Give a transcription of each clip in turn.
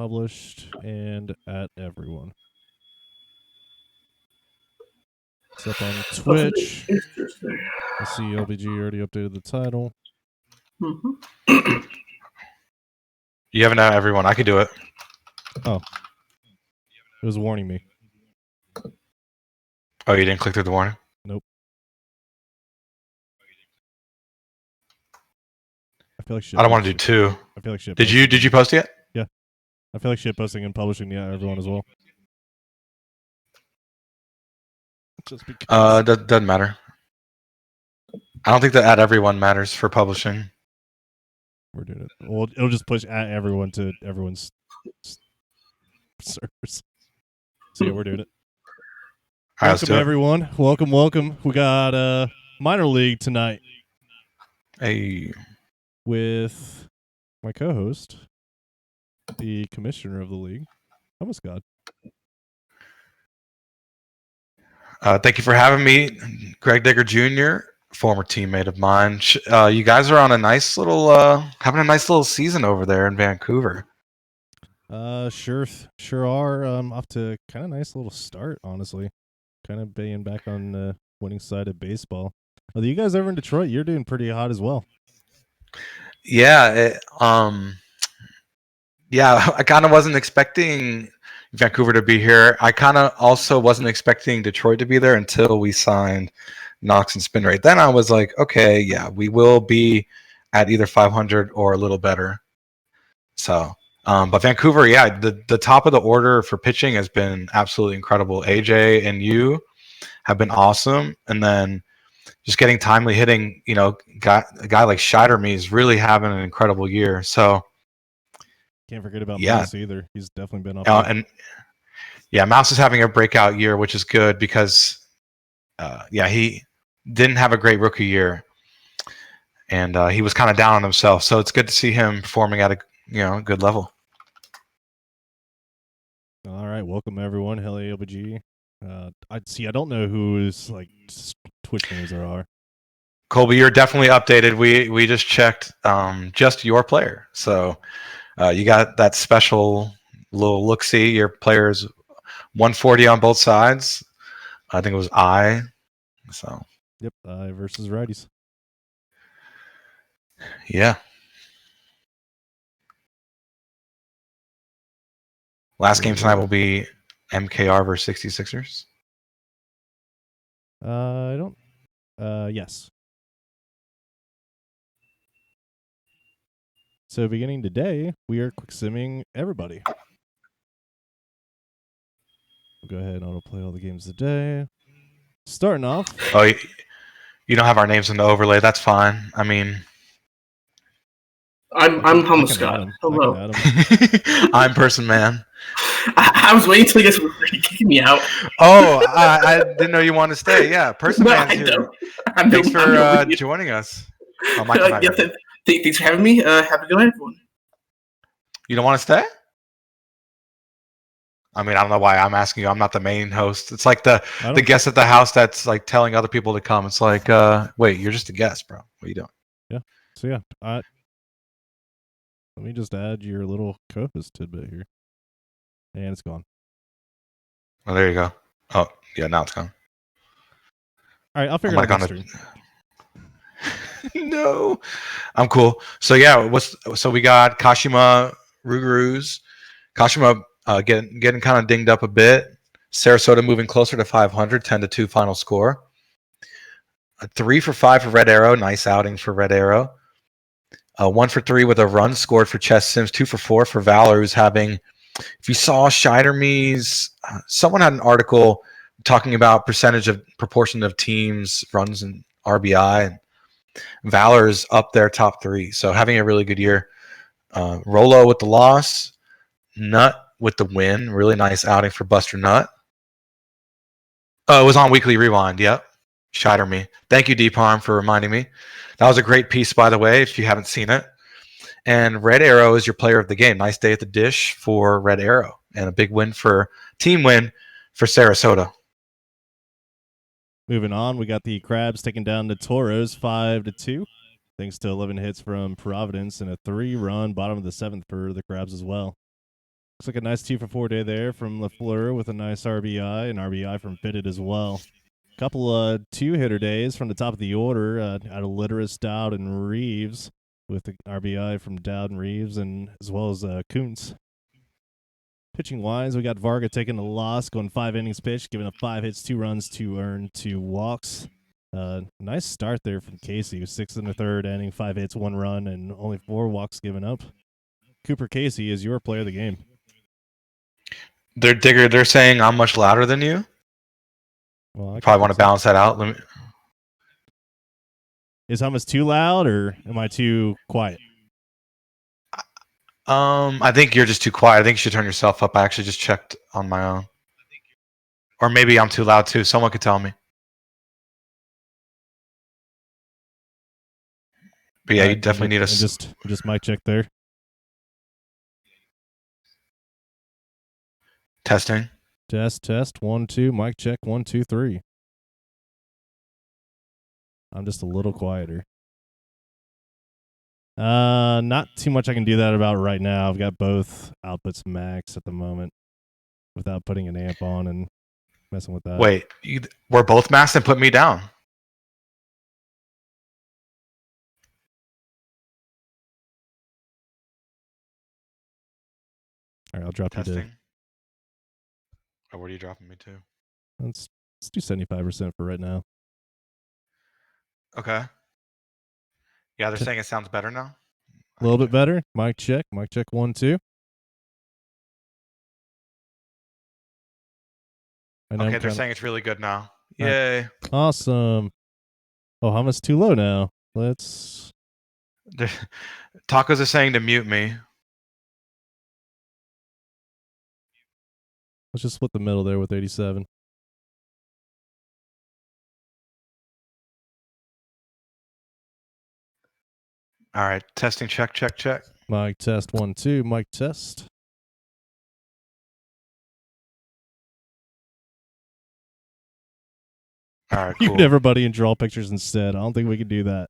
published and at everyone. It's up on Twitch. I see LBG already updated the title. Mm-hmm. You haven't at everyone. I could do it. Oh. It was warning me. Oh, you didn't click through the warning? Nope. I feel like shit. I don't want to do two. I feel like shit. Did you post yet? Yeah. I feel like shit posting and publishing everyone as well. Just because. Doesn't matter. I don't think that at everyone matters for publishing. We're doing it. Well, it'll just push at everyone to everyone's servers. So yeah, we're doing it. All right, Welcome everyone. Welcome. We got minor league tonight. Hey. With my co-host, the commissioner of the league, Thomas God. Thank you for having me, Greg Digger Jr., former teammate of mine. You guys are on a nice little, having a nice little season over there in Vancouver. Sure are. Off to kind of nice little start, honestly. Kind of being back on the winning side of baseball. Are you guys ever in Detroit? You're doing pretty hot as well. Yeah, I kind of wasn't expecting Vancouver to be here. I kind of also wasn't expecting Detroit to be there until we signed Knox and Spin Rate. Then I was like, okay, yeah, we will be at either 500 or a little better. So, but Vancouver, yeah, the top of the order for pitching has been absolutely incredible. AJ and you have been awesome, and then just getting timely hitting, a guy like Scheiderme is really having an incredible year. So can't forget about Mouse either. He's definitely been up. Mouse is having a breakout year, which is good because, he didn't have a great rookie year, and he was kind of down on himself. So it's good to see him performing at a good level. All right, welcome everyone. Hell yeah, LBG. I don't know whose Twitch names there are. Colby, you're definitely updated. We just checked just your player. So you got that special little look-see. Your player's 140 on both sides. I think it was I. So yep, I versus righties. Yeah. Last game tonight will be MKR versus 66ers. I don't. Yes. So beginning today, we are quick simming everybody. We'll go ahead and autoplay all the games today. Starting off. Oh, you don't have our names in the overlay. That's fine. I mean, I'm Thomas Scott. Hello. I'm Person Man. I was waiting until you guys were ready kicking me out. Oh, I didn't know you wanted to stay. Yeah, Person Man's here. Thanks for joining us. Oh, thanks for having me. Have a good night, everyone. You don't want to stay? I mean, I don't know why I'm asking you. I'm not the main host. It's like the guest at the house that's like telling other people to come. It's like, wait, you're just a guest, bro. What are you doing? Yeah. So yeah, let me just add your little co-host tidbit here, and it's gone. Oh, there you go. Oh, yeah, now it's gone. All right, I'll figure it out next stream. No, I'm cool. So yeah, so we got Kashima Rougarous. Kashima getting kind of dinged up a bit. Sarasota moving closer to 500, 10-2 final score. 3 for 5 for Red Arrow. Nice outing for Red Arrow. 1 for 3 with a run scored for Chess Sims. 2 for 4 for Valor, who's having. If you saw Scheiderme's, someone had an article talking about proportion of teams, runs, and RBI, and Valor's up there top 3. So having a really good year. Rolo with the loss. Nut with the win. Really nice outing for Buster Nut. Oh, it was on Weekly Rewind. Yep. Scheiderme. Thank you, Deep Harm, for reminding me. That was a great piece, by the way, if you haven't seen it. And Red Arrow is your player of the game. Nice day at the dish for Red Arrow. And a big team win for Sarasota. Moving on, we got the Crabs taking down the Toros 5-2. Thanks to 11 hits from Providence and a 3-run bottom of the 7th for the Crabs as well. Looks like a nice 2-for-4 day there from LaFleur with a nice RBI, and RBI from Fitted as well. Couple of 2-hitter days from the top of the order out of Litteris, Dowd, and Reeves, with the RBI from Dowd and Reeves, and as well as Kuntz. Pitching wise, we got Varga taking a loss, going 5 innings pitched, giving up 5 hits, 2 runs, 2 earned, 2 walks. Nice start there from Casey, 6 in the third inning, 5 hits, 1 run, and only 4 walks given up. Cooper Casey is your player of the game. They're saying I'm much louder than you. Well, you probably want to balance that out. Is Hummus too loud, or am I too quiet? I think you're just too quiet. I think you should turn yourself up. I actually just checked on my own. Or maybe I'm too loud too. Someone could tell me. But yeah, you definitely need a just mic check there. Testing. Test 1 2. Mic check 1 2 3. I'm just a little quieter. Not too much I can do that about right now. I've got both outputs max at the moment without putting an amp on and messing with that. Wait, we're both maxed and put me down. All right, I'll drop Testing. you to. Oh, where are you dropping me to? Let's do 75% for right now. Okay. Yeah, they're saying it sounds better now. A little bit better. Mic check 1 2. Okay, they're saying it's really good now. Yay. Awesome. Oh, how much too low now? Tacos are saying to mute me. Let's just split the middle there with 87. All right, testing, check. Mic test 1 2. Mic test. All right, cool. You can everybody and draw pictures instead. I don't think we can do that.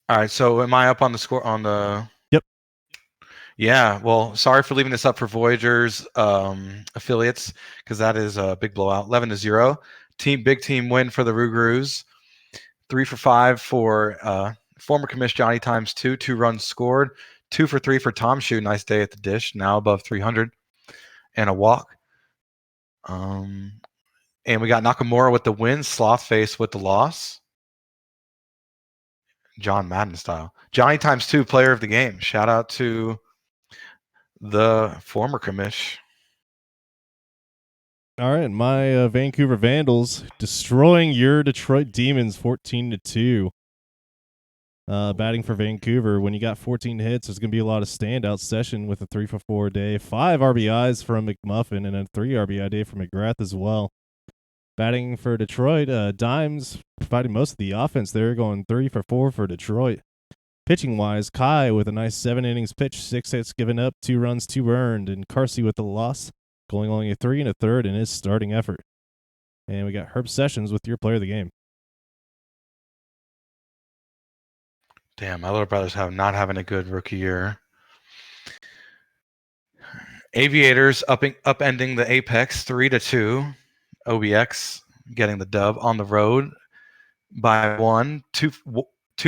All right, so am I up on the score on the? Yep. Yeah. Well, sorry for leaving this up for Voyagers affiliates because that is a big blowout. 11-0. Big team win for the Rougarous. 3 for 5 for former commish Johnny times 2. 2 runs scored. 2 for 3 for Tom Shoe. Nice day at the dish. Now above 300 and a walk. And we got Nakamura with the win, Slothface with the loss. John Madden style. Johnny times 2, player of the game. Shout out to the former commish. All right, my Vancouver Vandals destroying your Detroit Demons 14-2. Batting for Vancouver, when you got 14 hits, there's going to be a lot of standout session with a 3 for 4 day. 5 RBIs from McMuffin and a 3 RBI day from McGrath as well. Batting for Detroit, Dimes providing most of the offense there, going 3 for 4 for Detroit. Pitching-wise, Kai with a nice 7 innings pitched, 6 hits given up, 2 runs, 2 earned, and Carsey with the loss, going only a 3 1/3 in his starting effort. And we got Herb Sessions with your player of the game. Damn, my little brothers not having a good rookie year. Aviators upending the Apex 3-2. OBX getting the dub on the road by 1. 2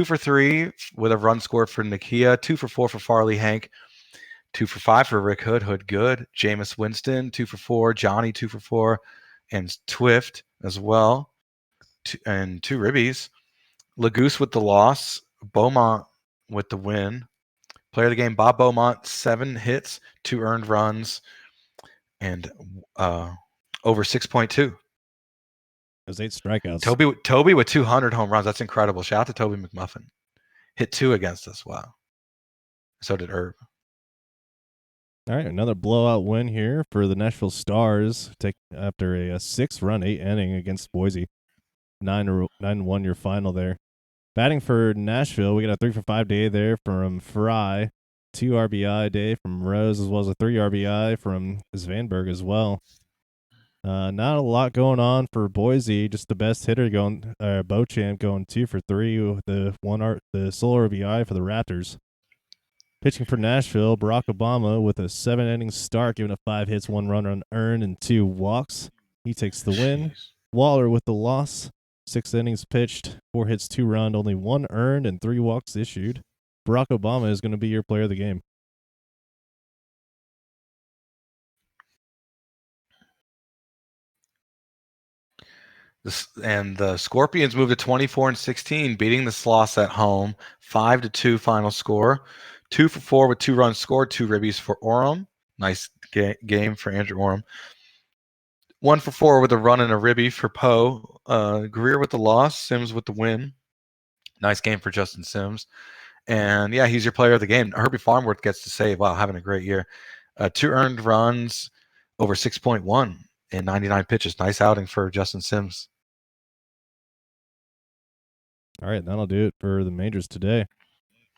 for 3 with a run scored for Nakia. 2 for 4 for Farley Hank. 2 for 5 for Rick Hood. Hood good. Jameis Winston 2 for 4. Johnny 2 for 4, and Twift as well. And 2 ribbies. Lagoose with the loss. Beaumont with the win. Player of the game, Bob Beaumont, 7 hits, 2 earned runs, and over 6.2. Those 8 strikeouts. Toby with 200 home runs. That's incredible. Shout out to Toby McMuffin. Hit 2 against us. Wow. So did Herb. All right, another blowout win here for the Nashville Stars. After a 6-run, 8 inning against Boise. 9-1 your final there. Batting for Nashville, we got a 3 for 5 day there from Fry, 2 RBI day from Rose, as well as a 3 RBI from Svanberg as well. Not a lot going on for Boise. Just the best hitter going, Beauchamp going 2 for 3 with the solo RBI for the Raptors. Pitching for Nashville, Barack Obama with a 7-inning start, giving up 5 hits, 1 run unearned, and 2 walks. He takes the win. Jeez. Waller with the loss. 6 innings pitched, 4 hits, 2 run, only 1 earned, and 3 walks issued. Barack Obama is going to be your player of the game. And the Scorpions moved to 24-16, beating the Sloths at home. 5-2 final score. 2 for 4 with 2 runs scored, 2 ribbies for Orem. Nice game for Andrew Orem. 1 for 4 with a run and a ribby for Poe. Greer with the loss, Sims with the win. Nice game for Justin Sims. And yeah, he's your player of the game. Herbie Farnworth gets to save. Wow, having a great year. 2 earned runs, over 6.1 in 99 pitches. Nice outing for Justin Sims. All right, that'll do it for the majors today.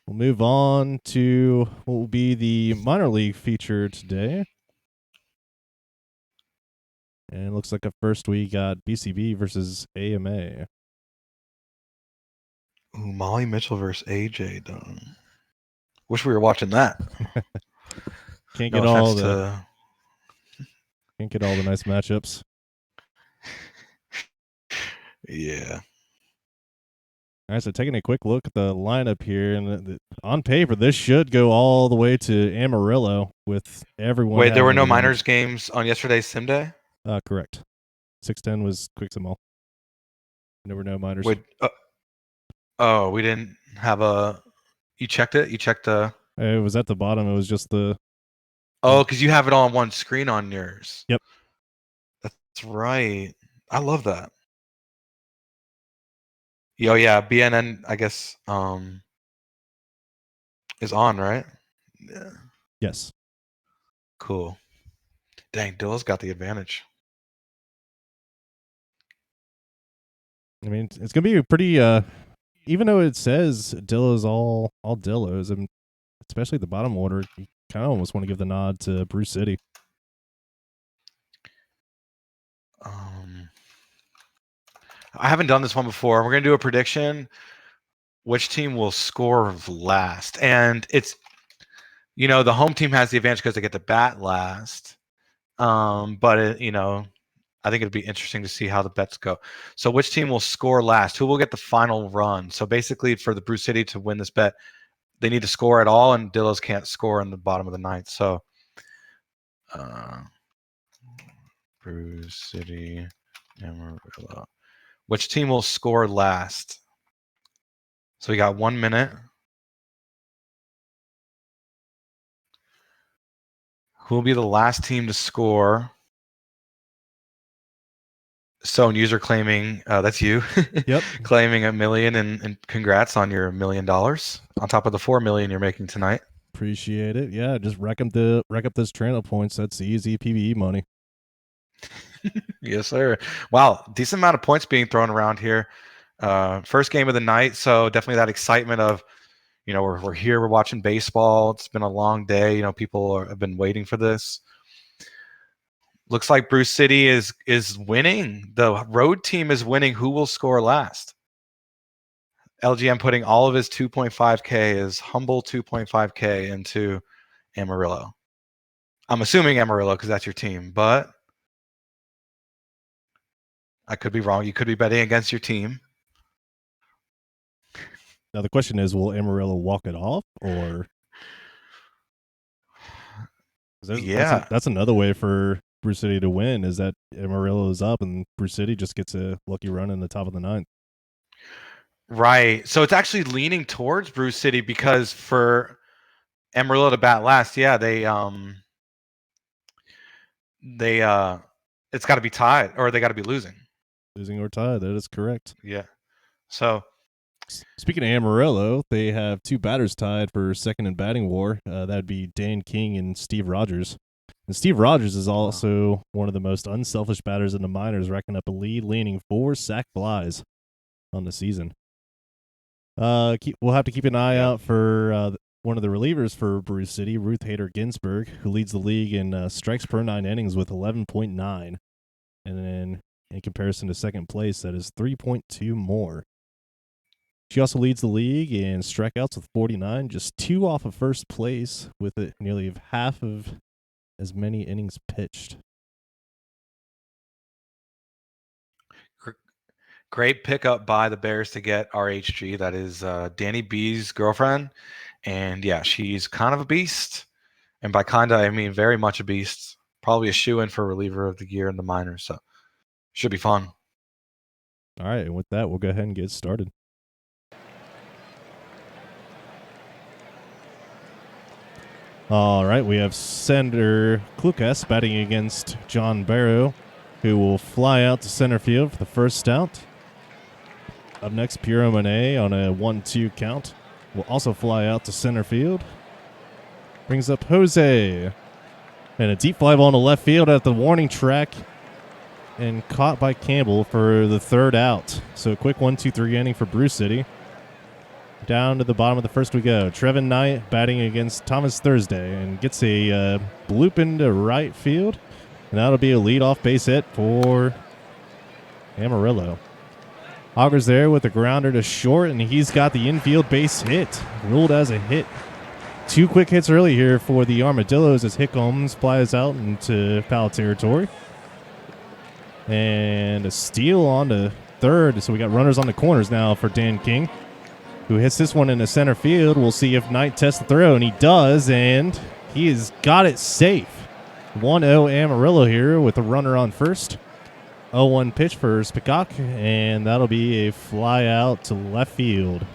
We'll move on to what will be the minor league feature today. And it looks like at first we got BCB versus AMA. Ooh, Molly Mitchell versus AJ Dunn. Wish we were watching that. Can't get all the nice matchups. Yeah. All right, so taking a quick look at the lineup here, and on paper, this should go all the way to Amarillo with everyone. Wait, there were no minors games on yesterday's sim day? Correct. 610 was quick sim all. There were no minors. Wait, we didn't have a. You checked it? You checked the. It was at the bottom. It was just the. Oh, because you have it all on one screen on yours. Yep. That's right. I love that. Oh yeah, BNN I guess is on, right? Yeah. Yes. Cool. Dang, Dilla's got the advantage. I mean, it's gonna be a pretty. Even though it says Dilla's all Dillos, and especially the bottom order, you kind of almost want to give the nod to Brew City. I haven't done this one before. We're gonna do a prediction. Which team will score last? And it's, the home team has the advantage because they get to bat last. But I think it'd be interesting to see how the bets go. So which team will score last? Who will get the final run? So basically, for the Brew City to win this bet, they need to score at all, and Dillos can't score in the bottom of the ninth. So, Brew City, Amarillo. Which team will score last? So we got 1 minute. Who will be the last team to score? So, user claiming that's you. Yep. Claiming $1 million, and congrats on your $1 million on top of the $4 million you're making tonight. Appreciate it. Yeah, just rack up those Toronto points. That's easy PBE money. Yes, sir. Wow, decent amount of points being thrown around here. First game of the night, so definitely that excitement of, we're here, we're watching baseball. It's been a long day. People have been waiting for this. Looks like Brew City is winning. The road team is winning. Who will score last? LGM putting all of his 2.5K, his humble 2.5K into Amarillo. I'm assuming Amarillo because that's your team, but I could be wrong. You could be betting against your team. Now the question is, will Amarillo walk it off, or? That's another way for Brew City to win, is that Amarillo is up and Brew City just gets a lucky run in the top of the ninth. Right. So it's actually leaning towards Brew City because for Amarillo to bat last, yeah, it's got to be tied, or they got to be losing. Losing or tied, that is correct. Yeah. So, speaking of Amarillo, they have 2 batters tied for second in batting war. That'd be Dan King and Steve Rogers. And Steve Rogers is also one of the most unselfish batters in the minors, racking up a lead-leaning 4 sac flies on the season. We'll have to keep an eye out for one of the relievers for Brew City, Ruth Hader Ginsburg, who leads the league in strikes per 9 innings with 11.9. And then in comparison to second place, that is 3.2 more. She also leads the league in strikeouts with 49, just 2 off of first place, with it nearly half of as many innings pitched. Great pickup by the Bears to get RHG. That is Danny B's girlfriend. And yeah, she's kind of a beast. And by kind of, I mean very much a beast. Probably a shoe-in for reliever of the year in the minors. So should be fun. All right, and with that, we'll go ahead and get started. All right, we have Sander Klukas batting against John Barrow, who will fly out to center field for the first out. Up next, Piero Monet on a 1-2 count will also fly out to center field. Brings up Jose. And a deep fly ball to left field at the warning track. And caught by Campbell for the third out. So a quick 1-2-3 inning for Brew City. Down to the bottom of the first we go. Trevin Knight batting against Thomas Thursday and gets a bloop into right field. And that'll be a leadoff base hit for Amarillo. Augers there with a grounder to short, and he's got the infield base hit. Ruled as a hit. 2 quick hits early here for the Armadillos as Hickums flies out into foul territory. And a steal on to third. So we got runners on the corners now for Dan King, who hits this one into center field. We'll see if Knight tests the throw, and he does, and he has got it safe. 1-0 Amarillo here with a runner on first. 0-1 pitch for Spikak, and that'll be a fly out to left field.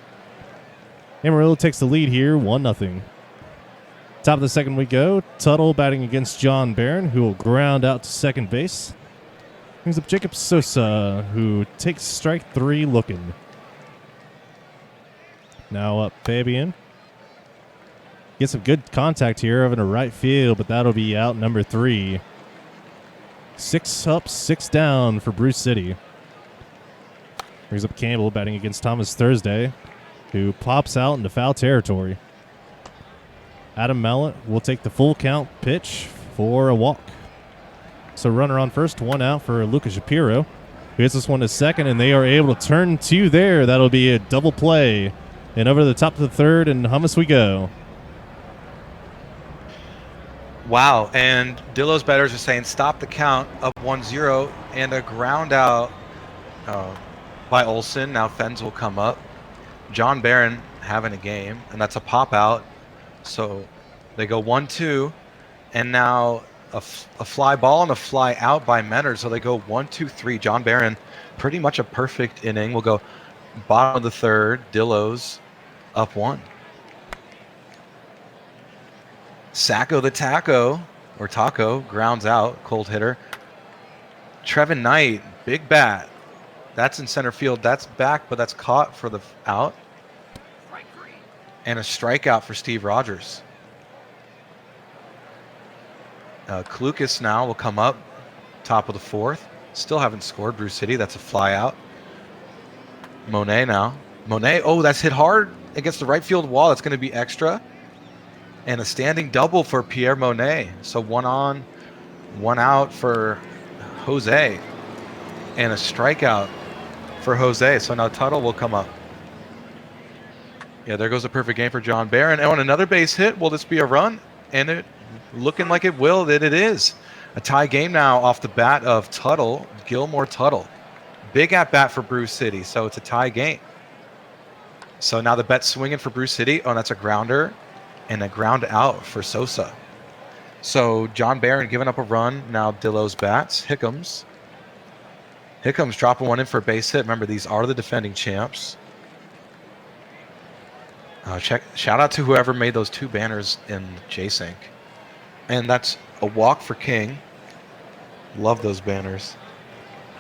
Amarillo takes the lead here, 1-0. Top of the second we go. Tuttle batting against John Barron, who will ground out to second base. Brings up Jacob Sosa, who takes strike 3 looking. Now up Fabian. Gets some good contact here over to right field, but that'll be out number 3. 6 up, 6 down for Brew City. Brings up Campbell batting against Thomas Thursday, who pops out into foul territory. Adam Mallet will take the full count pitch for a walk. So runner on first, 1 out for Lucas Shapiro, who hits this one to second, and they are able to turn 2 there. That'll be a double play. And over to the top of the third, and hummus we go. Wow, and Dillo's batters are saying stop the count, up 1-0, and a ground out by Olson. Now Fens will come up. John Barron having a game, and that's a pop out. So they go 1-2, and now a fly ball and a fly out by Menard. So they go 1-2-3. John Barron, pretty much a perfect inning. We'll go bottom of the third. Dillo's up 1. Sacco the Taco, or Taco, grounds out, cold hitter. Trevin Knight, big bat. That's in center field. That's back, but that's caught for the out. And a strikeout for Steve Rogers. Klukas now will come up, top of the fourth. Still haven't scored, Brew City. That's a fly out. Monet now. Monet, oh, that's hit hard against the right field wall. That's going to be extra. And a standing double for Pierre Monet. So 1 on, 1 out for Jose. And a strikeout for Jose. So now Tuttle will come up. Yeah, there goes a perfect game for John Barron. And on another base hit, will this be a run? And it looking like it will, that it is. A tie game now off the bat of Tuttle, Gilmore Tuttle. Big at bat for Brew City, so it's a tie game. So now the bet's swinging for Brew City. Oh, that's a grounder and a ground out for Sosa. So John Barron giving up a run. Now Dillo's bats. Hickums dropping one in for a base hit. Remember, these are the defending champs. Shout out to whoever made those 2 banners in J-Sync. And that's a walk for King. Love those banners.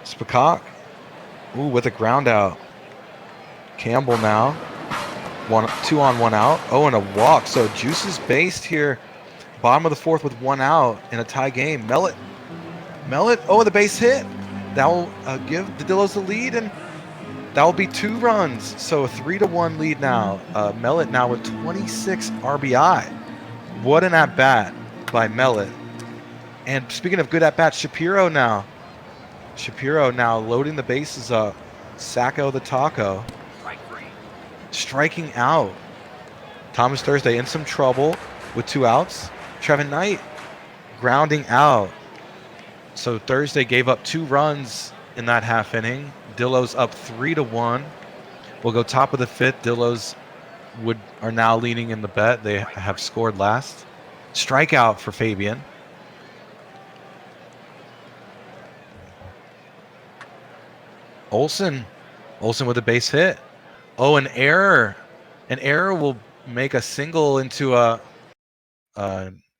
Spikak. Ooh, with a ground out. Campbell now. 2 on, 1 out. Oh, and a walk. So Juice is based here. Bottom of the fourth with 1 out in a tie game. Mellett. Oh, the base hit. That will give the Dillos the lead, and that will be 2 runs. So a 3-1 lead now. Mellett now with 26 RBI. What an at-bat by Mellett. And speaking of good at-bats, Shapiro now loading the bases up. Sacco the Taco. striking out. Thomas Thursday in some trouble with 2 outs. Trevin Knight grounding out. So Thursday gave up 2 runs in that half inning. Dillos up 3-1. We'll go top of the 5th. Dillos are now leading in the bet. They have scored last. Strikeout for Fabian. Olson with a base hit. Oh, an error. An error will make a single into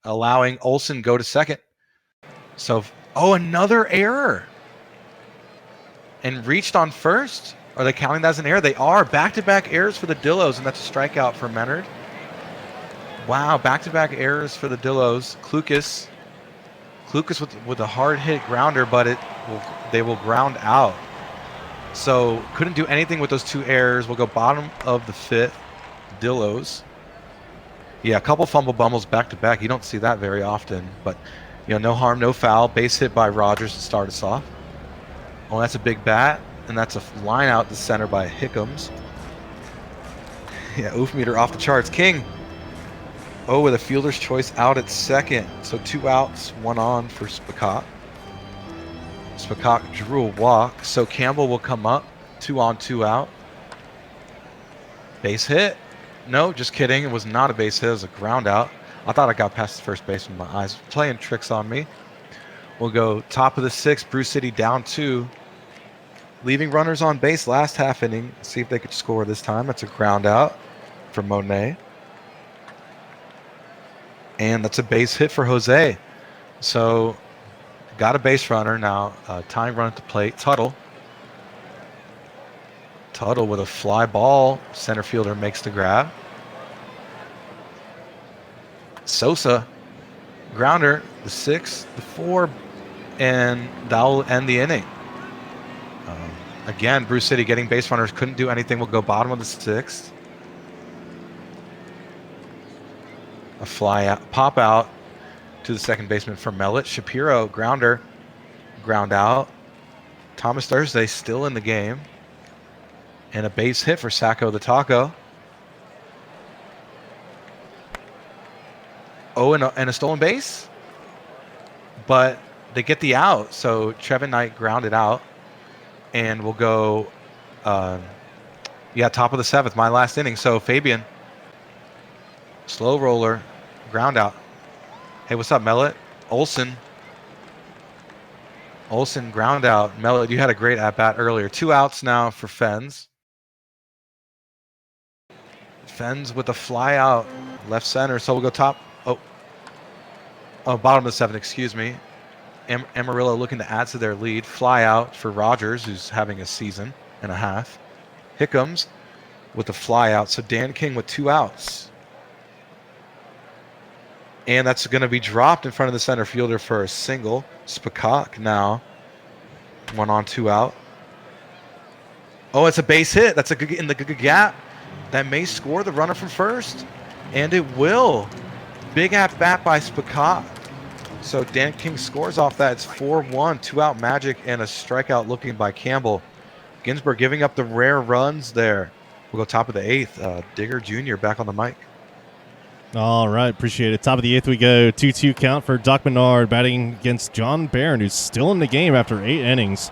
allowing Olson go to second. So, another error. And reached on first. Are they counting that as an error? They are. Back-to-back errors for the Dillos, and that's a strikeout for Menard. Wow, back-to-back errors for the Dillos. Klukas with a hard hit grounder, but they will ground out. So couldn't do anything with those 2 errors. We'll go bottom of the 5th. Dillos. Yeah, a couple fumble bumbles back-to-back. You don't see that very often, but no harm, no foul. Base hit by Rogers to start us off. Oh, that's a big bat, and that's a line out to center by Hickams. Yeah, oof meter off the charts. King. With a fielder's choice out at second. So 2 outs, 1 on for Spacott. Spacott drew a walk, so Campbell will come up. 2 on, 2 out. Base hit. No, just kidding. It was not a base hit. It was a ground out. I thought I got past the first base with my eyes playing tricks on me. We'll go top of the 6th. Brew City down 2. Leaving runners on base last half inning. See if they could score this time. That's a ground out for Monet. And that's a base hit for Jose. So got a base runner now. Tying run at the plate. Tuttle with a fly ball. Center fielder makes the grab. Sosa, grounder, the 6, the 4, and that will end the inning. Again, Brew City getting base runners. Couldn't do anything. We'll go bottom of the 6th. A fly out, pop out to the second baseman for Mellett. Shapiro, grounder, ground out. Thomas Thursday still in the game. And a base hit for Sacco the Taco. And a stolen base. But they get the out. So Trevin Knight grounded out. And we'll go, top of the 7th, my last inning. So Fabian, slow roller, ground out. Hey, what's up, Mellett? Olson, ground out. Mellett, you had a great at-bat earlier. 2 outs now for Fens. Fens with a fly out, left center. So we'll go top. Bottom of the 7th, excuse me. Amarillo looking to add to their lead. Fly out for Rogers, who's having a season and a half. Hickams with a fly out. So Dan King with 2 outs. And that's going to be dropped in front of the center fielder for a single. Spacott now 1 on, 2 out. It's a base hit. That's in the gap. That may score the runner from first. And it will. Big at bat by Spacott. So Dan King scores off that. It's 4-1, 2 out magic, and a strikeout looking by Campbell. Ginsburg giving up the rare runs there. We'll go top of the 8th. Digger Jr. back on the mic. All right, appreciate it. Top of the 8th we go. 2-2 count for Doc Menard batting against John Barron, who's still in the game after 8 innings.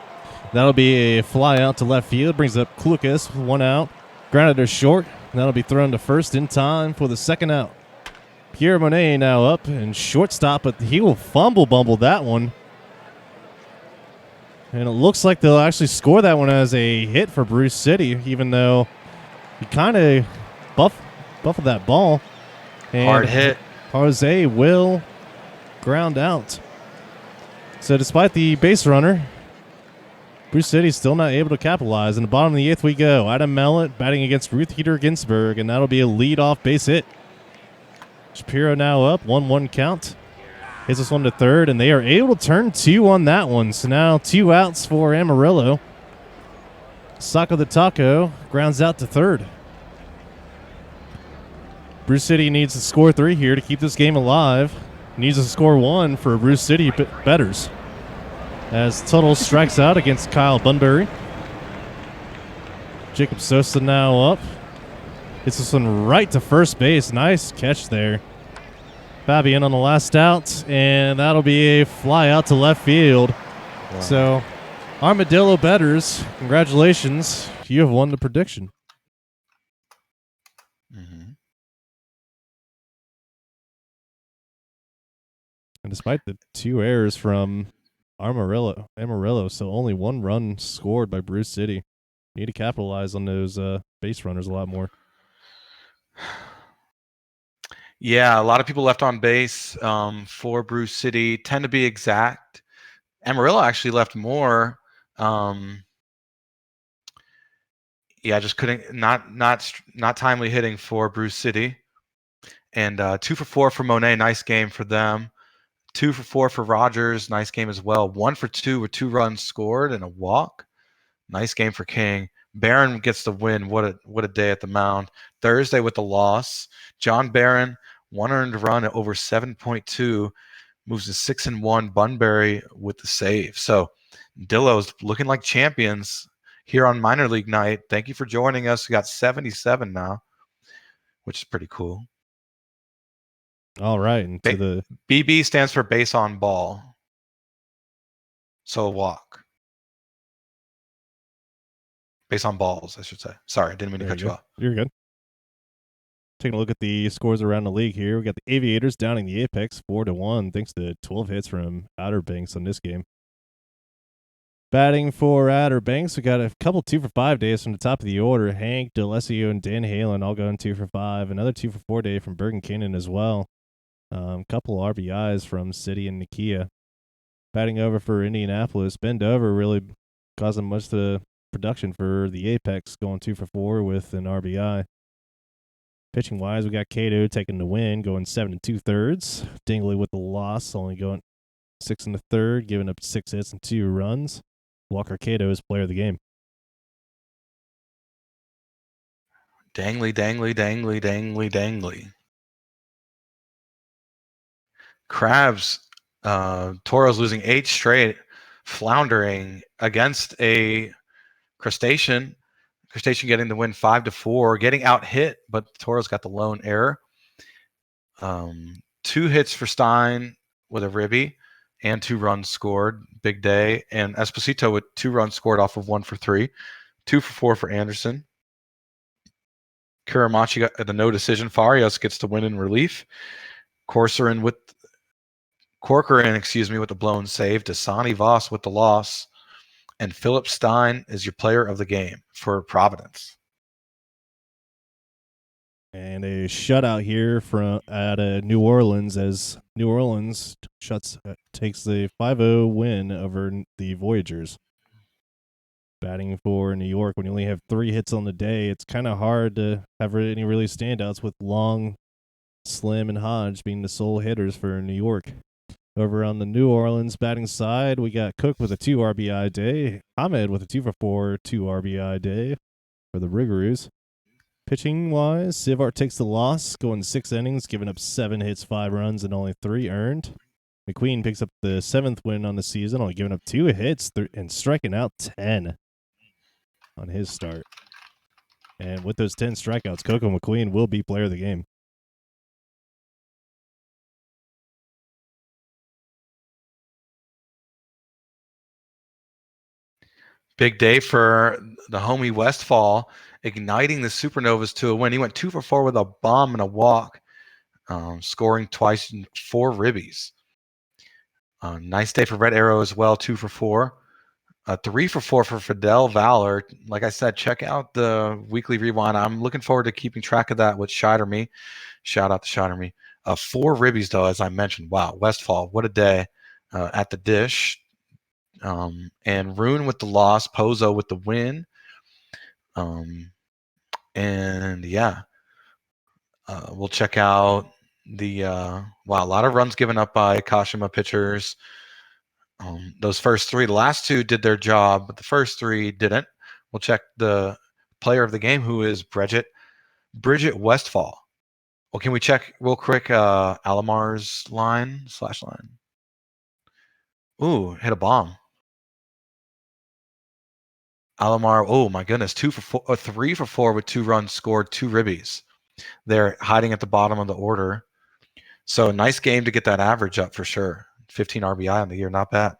That'll be a fly out to left field. Brings up Klukas, 1 out. Grounded to short. That'll be thrown to first in time for the 2nd out. Pierre Monet now up and shortstop, but he will bumble that one. And it looks like they'll actually score that one as a hit for Brew City, even though he kind of buffled that ball. And hard hit. Jose will ground out. So despite the base runner, Brew City's still not able to capitalize. In the bottom of the 8th we go. Adam Mellett batting against Ruth Heater Ginsburg, and that'll be a leadoff base hit. Shapiro now up, 1-1 count. Hits this one to third, and they are able to turn 2 on that one. So now 2 outs for Amarillo. Sacco the Taco grounds out to third. Brew City needs to score 3 here to keep this game alive. Needs to score 1 for Brew City bettors. As Tuttle strikes out against Kyle Bunbury. Jacob Sosa now up. Hits this one right to first base. Nice catch there. Fabian on the last out, and that'll be a fly out to left field. Wow. So, Armadillo bettors, congratulations. You have won the prediction. Mm-hmm. And despite the 2 errors from Amarillo, so only 1 run scored by Bruce City. Need to capitalize on those base runners a lot more. Yeah, a lot of people left on base for Bruce City. 10 to be exact. Amarillo actually left more. Just couldn't not timely hitting for Bruce City. And 2 for 4 for Monet. Nice game for them. 2 for 4 for Rogers. Nice game as well. 1 for 2 with 2 runs scored and a walk. Nice game for King. Barron gets the win. What a day at the mound. Thursday with the loss. John Barron, 1 earned run at over 7.2, moves to 6-1. Bunbury with the save. So Dillo's looking like champions here on minor league night. Thank you for joining us. We got 77 now, which is pretty cool. All right. And the BB stands for base on ball. So a walk. Base on balls, I should say. Sorry, I didn't mean to cut you off. You're good. Taking a look at the scores around the league here. We got the Aviators downing the Apex 4-1, thanks to 12 hits from Outer Banks on this game. Batting for Outer Banks, we got a couple 2 for 5 days from the top of the order. Hank, D'Alessio, and Dan Halen all going 2 for 5. Another 2 for 4 day from Bergen Cannon as well. Couple RBIs from City and Nikia. Batting over for Indianapolis, Ben Dover really causing much of the production for the Apex, going 2 for 4 with an RBI. Pitching wise, we got Cato taking the win, going 7 2/3. Dingley with the loss, only going 6 1/3, giving up 6 hits and 2 runs. Walker Cato is player of the game. Dangly, dangly, dangly, dangly, dangly. Crabs, Toro's losing 8 straight, floundering against a Crustacean. Crustacean getting the win 5-4, getting out hit, but Toro's got the lone error. 2 hits for Stein with a ribby and 2 runs scored. Big day. And Esposito with 2 runs scored off of 1 for 3. 2 for 4 for Anderson. Kuramachi got the no decision. Farias gets the win in relief. Corcoran with the blown save. Dasani Voss with the loss. And Philip Stein is your player of the game for Providence. And a shutout here at New Orleans, as New Orleans takes the 5-0 win over the Voyagers. Batting for New York, when you only have 3 hits on the day, it's kind of hard to have any really standouts with Long, Slim, and Hodge being the sole hitters for New York. Over on the New Orleans batting side, we got Cook with a 2 RBI day, Ahmed with a 2 for 4, 2 RBI day for the Rougarous. Pitching wise, Sivart takes the loss, going 6 innings, giving up 7 hits, 5 runs, and only 3 earned. McQueen picks up the 7th win on the season, only giving up 2 hits and striking out 10 on his start. And with those 10 strikeouts, Coco McQueen will be player of the game. Big day for the homie Westfall, igniting the Supernovas to a win. He went 2 for 4 with a bomb and a walk, scoring twice and 4 ribbies. Nice day for Red Arrow as well, 2 for 4. 3 for 4 for Fidel Valor. Like I said, check out the weekly rewind. I'm looking forward to keeping track of that with Shider Me. Shout out to Shider Me. 4 ribbies, though, as I mentioned. Wow, Westfall, what a day at the dish. And Rune with the loss, Pozo with the win. And yeah, we'll check out the a lot of runs given up by Kashima pitchers. Those first 3, the last 2 did their job, but the first 3 didn't. We'll check the player of the game, who is Bridget Westfall. Well, can we check real quick Alamar's line? Ooh, hit a bomb. Alomar, oh my goodness, 3 for 4 with 2 runs scored, 2 ribbies. They're hiding at the bottom of the order. So nice game to get that average up for sure. 15 RBI on the year, not bad.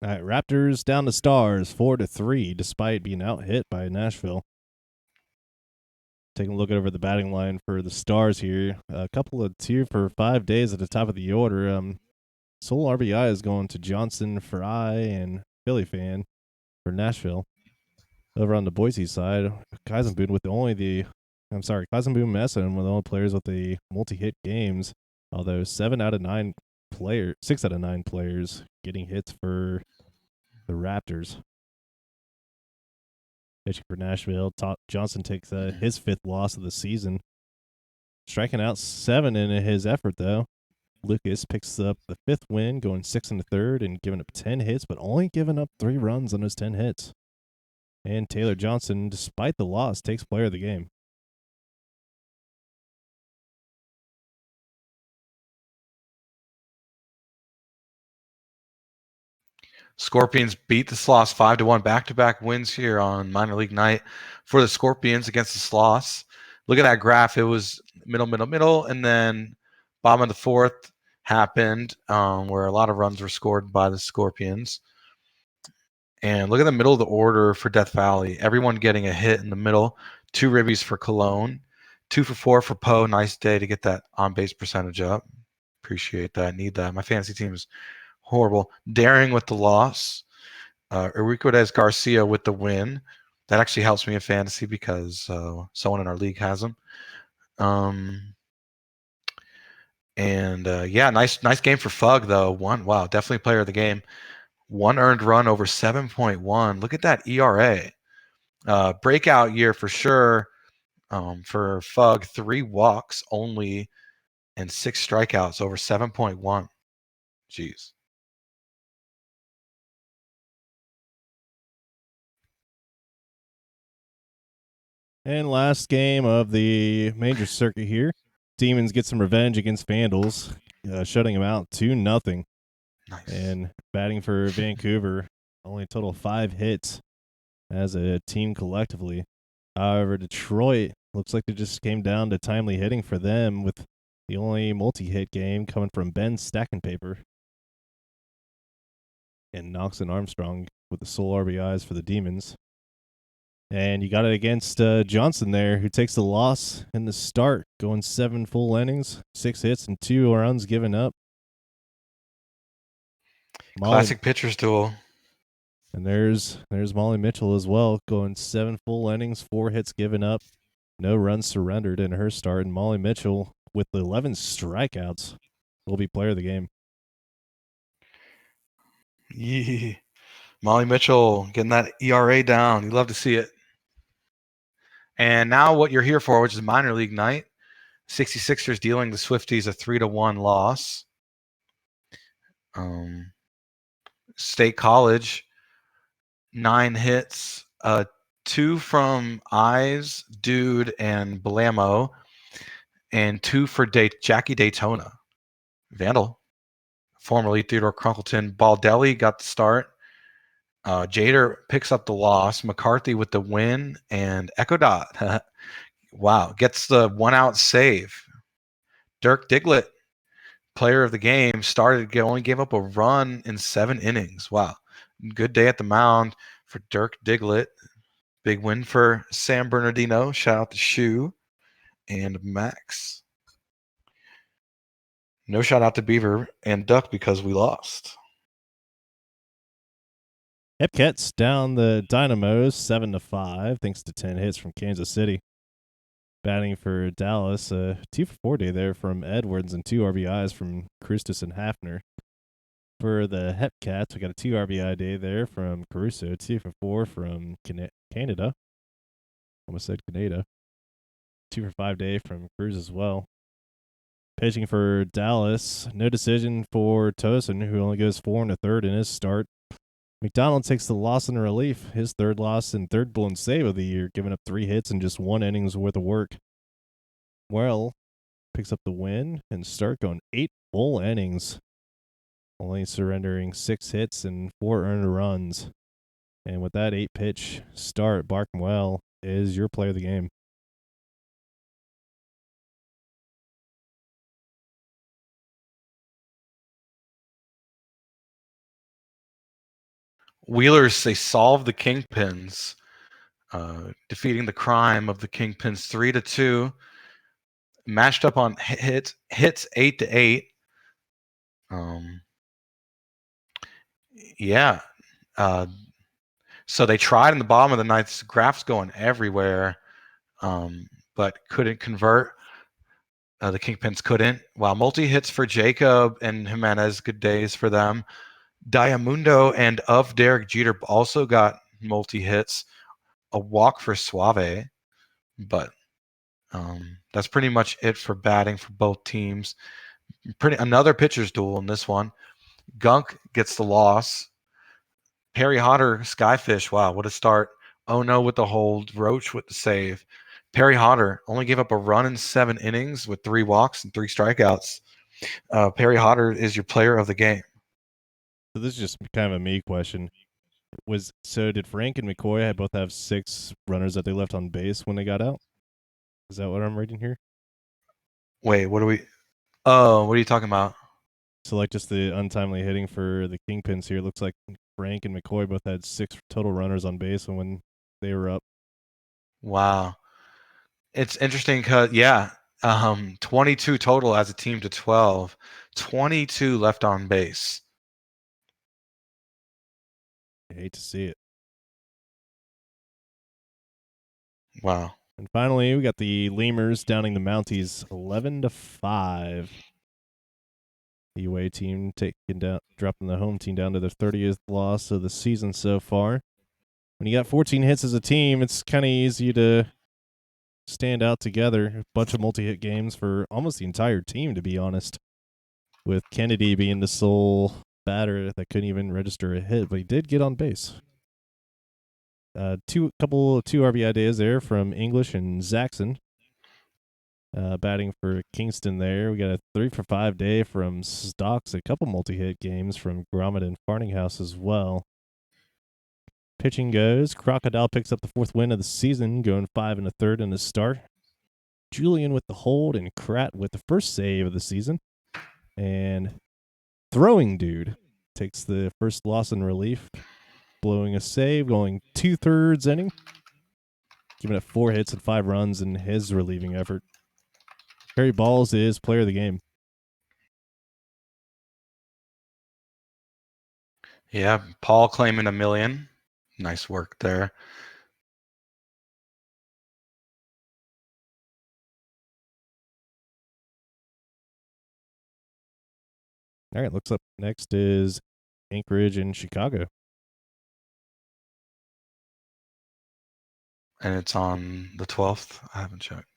All right, Raptors down to Stars 4-3, despite being out hit by Nashville. Taking a look over the batting line for the Stars here. A couple of 2 for 5 days at the top of the order. Sole RBI is going to Johnson, Fry, and Philly fan for Nashville. Over on the Boise side, Kaizenboom Messon were the only players with the multi-hit games, although 6 out of 9 players getting hits for the Raptors. Pitching for Nashville, Johnson takes his 5th loss of the season. Striking out 7 in his effort, though. Lucas picks up the 5th win, going 6 1/3 and giving up 10 hits, but only giving up 3 runs on those 10 hits. And Taylor Johnson, despite the loss, takes player of the game. Scorpions beat the Sloths 5-1, back-to-back wins here on minor league night for the Scorpions against the Sloths. Look at that graph. It was middle, and then bottom of the 4th happened where a lot of runs were scored by the Scorpions. And look at the middle of the order for Death Valley. Everyone getting a hit in the middle. 2 ribbies for Cologne. 2 for 4 for Poe. Nice day to get that on-base percentage up. Appreciate that. Need that. My fantasy team is horrible. Daring with the loss. Enriquez Garcia with the win. That actually helps me in fantasy because someone in our league has him. Nice game for Fug though. Wow, definitely player of the game. 1 earned run over 7.1. Look at that ERA. Breakout year for sure for Fug. 3 walks only and 6 strikeouts over 7.1. Jeez. And last game of the major circuit here. Demons get some revenge against Vandals, shutting them out 2-0. Nice. And batting for Vancouver, only a total of 5 hits as a team collectively. However, Detroit looks like it just came down to timely hitting for them, with the only multi-hit game coming from Ben Stackenpaper. And Knox and Armstrong with the sole RBIs for the Demons. And you got it against Johnson there, who takes the loss in the start, going 7 full innings, 6 hits, and 2 runs given up. Classic pitchers duel. And there's Molly Mitchell as well, going 7 full innings, 4 hits given up, no runs surrendered in her start. And Molly Mitchell, with 11 strikeouts, will be player of the game. Yeah. Molly Mitchell getting that ERA down. You love to see it. And now what you're here for, which is minor league night. 66ers dealing the Swifties a 3-1 loss. State College, 9 hits, 2 from Eyes, Dude, and Blamo, and 2 for Jackie Daytona. Vandal, formerly Theodore Crunkleton. Baldelli got the start. Jader picks up the loss. McCarthy with the win, and Echo Dot, wow, gets the 1-out save. Dirk Diglett, player of the game, only gave up a run in 7 innings. Wow, good day at the mound for Dirk Diglett. Big win for Sam Bernardino. Shout out to Shu and Max. No shout out to Beaver and Duck because we lost. Hepcats down the Dynamos 7-5, thanks to 10 hits from Kansas City. Batting for Dallas, 2 for 4 day there from Edwards and 2 RBIs from Christus and Hafner. For the Hepcats, we got a 2 RBI day there from Caruso, 2 for 4 from Canada. Almost said Canada. 2 for 5 day from Cruz as well. Pitching for Dallas, no decision for Tosin, who only goes 4 1/3 in his start. McDonald takes the loss in relief, his 3rd loss and 3rd blown save of the year, giving up 3 hits and just 1 inning's worth of work. Well picks up the win and start going 8 full innings. only surrendering 6 hits and 4 earned runs. And with that 8-pitch start, Barkmwell is your player of the game. Wheelers, they solved the Kingpins, defeating the crime of the Kingpins 3-2. Matched up on hits 8-8. Yeah. So they tried in the bottom of the ninth. Graph's going everywhere, but couldn't convert. The Kingpins couldn't. Wow, multi-hits for Jacob and Jimenez. Good days for them. Diamundo and of Derek Jeter also got multi-hits. A walk for Suave, but that's pretty much it for batting for both teams. Another pitcher's duel in this one. Gunk gets the loss. Perry Hodder, Skyfish, wow, what a start. Oh no with the hold. Roach with the save. Perry Hodder only gave up a run in 7 innings with 3 walks and 3 strikeouts. Perry Hodder is your player of the game. So this is just kind of a me question. Did Frank and McCoy both have 6 runners that they left on base when they got out? Is that what I'm reading here? Wait, what are you talking about? So like just the untimely hitting for the Kingpins here. Looks like Frank and McCoy both had 6 total runners on base when they were up. Wow. It's interesting because, 22 total as a team to 12. 22 left on base. I hate to see it. Wow. And finally, we got the Lemurs downing the Mounties 11-5. The away team dropping the home team down to their 30th loss of the season so far. When you got 14 hits as a team, it's kind of easy to stand out together. A bunch of multi-hit games for almost the entire team, to be honest. With Kennedy being the sole batter that couldn't even register a hit, but he did get on base. Two RBI days there from English and Zaxxon. Batting for Kingston there. We got a 3-for-5 day from Stocks, a couple multi-hit games from Gromit and Farninghouse as well. Pitching goes. Crocodile picks up the 4th win of the season, going 5 1/3 in the start. Julian with the hold and Krat with the first save of the season. And Throwing Dude takes the first loss in relief, blowing a save, going 2/3 inning, giving it 4 hits and 5 runs in his relieving effort. Harry Balls is player of the game. Yeah, Paul claiming $1 million. Nice work there. All right, looks up next is Anchorage and Chicago. And it's on the 12th. I haven't checked.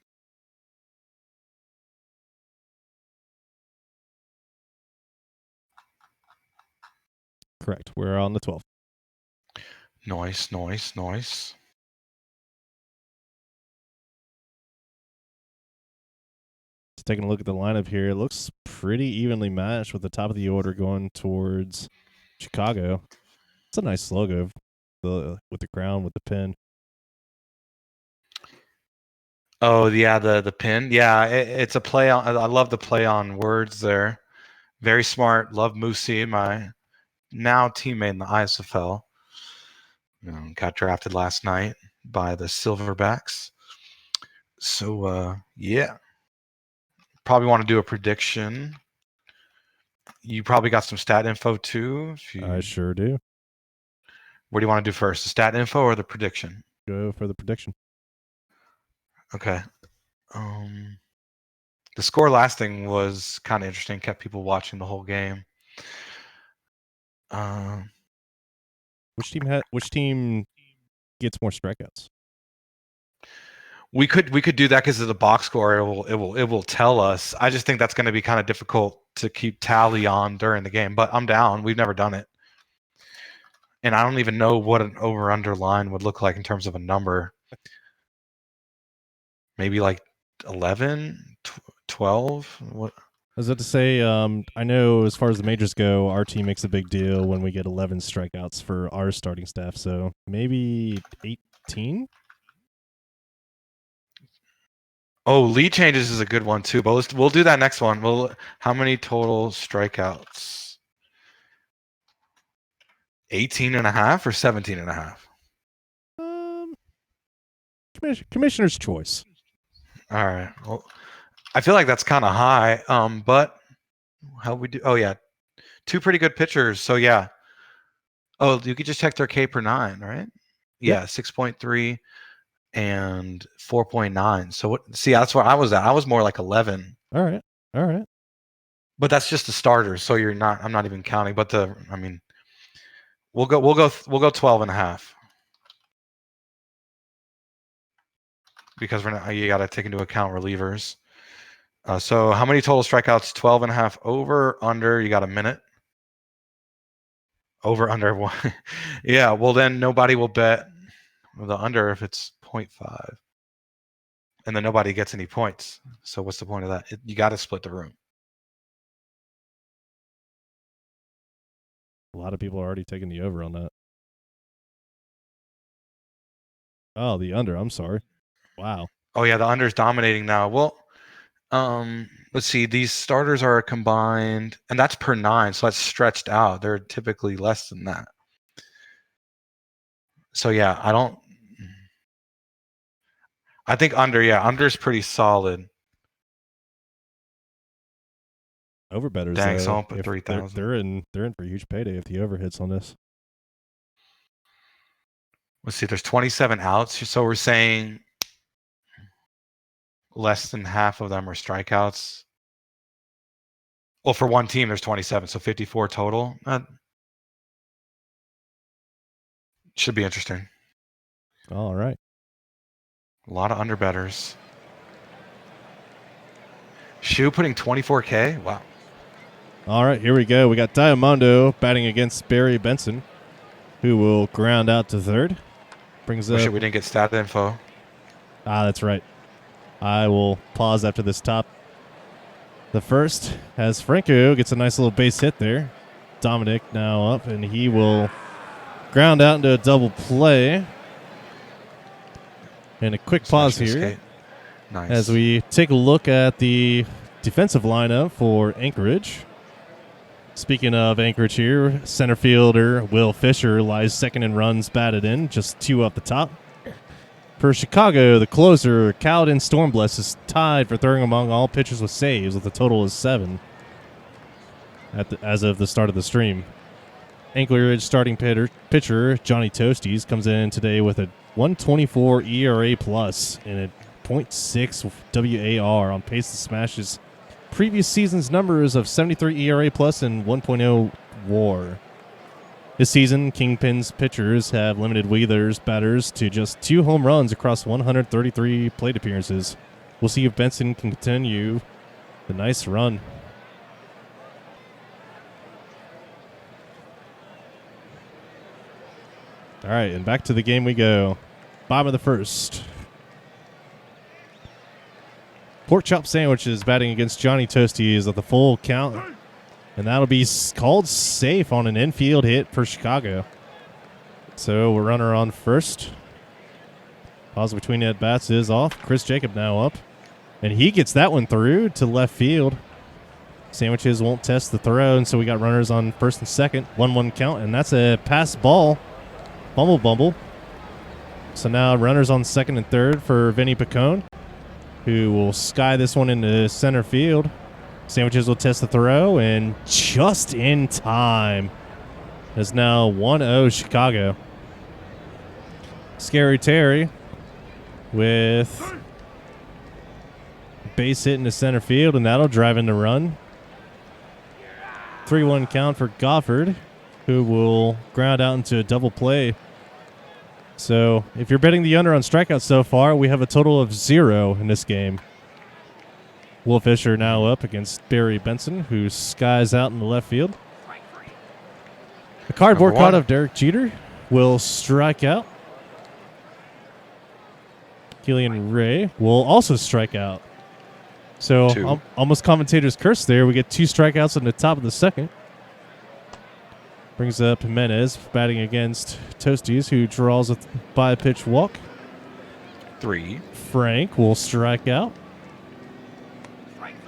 Correct. We're on the 12th. Nice. Just taking a look at the lineup here, it looks pretty evenly matched with the top of the order going towards Chicago. It's a nice logo with the crown, with the pin. Oh, yeah, the pin. Yeah, it's a play on. I love the play on words there. Very smart. Love Musi, my now teammate in the ISFL. Got drafted last night by the Silverbacks. So, yeah. Probably want to do a prediction. You probably got some stat info too. I sure do. What do you want to do first, the stat info or the prediction? Go for the prediction. Okay. The score lasting was kind of interesting. Kept people watching the whole game. Which team gets more strikeouts? We could do that because of the box score. It will tell us. I just think that's going to be kind of difficult to keep tally on during the game. But I'm down. We've never done it, and I don't even know what an over/under line would look like in terms of a number. Maybe like 11, 12. What? was about to say, I know as far as the majors go, our team makes a big deal when we get 11 strikeouts for our starting staff. So maybe 18? Oh, lead changes is a good one too, but we'll do that next one. How many total strikeouts? 18 and a half or 17 and a half? Commissioner's choice. All right. Well, I feel like that's kind of high. But how we do? Oh yeah, 2 pretty good pitchers. So yeah. Oh, you could just check their K per 9, right? Yeah, 6.3 and 4.9. So what? See, that's where I was at. I was more like 11. All right. But that's just the starters. So you're not. I'm not even counting. But we'll go 12 and a half. Because you got to take into account relievers. So how many total strikeouts? 12 and a half. Over, under, you got a minute. Over, under one. Yeah, well then nobody will bet the under if it's 0.5. And then nobody gets any points. So what's the point of that? You got to split the room. A lot of people are already taking the over on that. Oh, the under. I'm sorry. Wow. Oh yeah, the under is dominating now. Well, let's see. These starters are combined, and that's per 9, so that's stretched out. They're typically less than that. So yeah, I think under. Yeah, under is pretty solid. Over bettors. Dang, so I'll put 3,000. They're in for a huge payday if the over hits on this. Let's see. There's 27 outs, so we're saying less than half of them are strikeouts. Well, for one team, there's 27, so 54 total. Should be interesting. All right. A lot of underbetters. Shu putting 24K. Wow. All right, here we go. We got Diamond batting against Barry Benson, who will ground out to third. Brings up. We didn't get stat info. That's right. I will pause after this top. The first, as Franco gets a nice little base hit there. Dominic now up, and he will ground out into a double play. And a quick pause here. Nice. As we take a look at the defensive lineup for Anchorage. Speaking of Anchorage here, center fielder Will Fisher lies second in runs batted in, just 2 up the top. For Chicago, the closer, Cowden Stormbless, is tied for third among all pitchers with saves with a total of 7 as of the start of the stream. Anchorage starting pitcher Johnny Toasties comes in today with a 1.24 ERA plus and a 0.6 WAR, on pace to smash his previous season's numbers of 73 ERA plus and 1.0 WAR. This season, Kingpin's pitchers have limited Wheeler's batters to just 2 home runs across 133 plate appearances. We'll see if Benson can continue the nice run. All right, and back to the game we go. Bottom of the first. Pork Chop Sandwiches batting against Johnny Toasties at the full count. And that'll be called safe on an infield hit for Chicago. So we're runner on first. Pause between at-bats is off. Chris Jacob now up. And he gets that one through to left field. Sandwiches won't test the throw, and so we got runners on first and second. 1-1 count, and that's a pass ball. Bumble. So now runners on second and third for Vinny Picone, who will sky this one into center field. Sandwiches will test the throw, and just in time. It's now 1-0 Chicago. Scary Terry with base hit into center field, and that'll drive in the run. 3-1 count for Goffard, who will ground out into a double play. So if you're betting the under on strikeouts so far, we have a total of 0 in this game. Will Fisher now up against Barry Benson, who skies out in the left field. A cardboard cut of Derek Jeter will strike out. Killian Ray will also strike out. So Two. Almost commentator's curse there. We get 2 strikeouts in the top of the second. Brings up Jimenez batting against Toasties, who draws by a pitch walk. 3. Frank will strike out.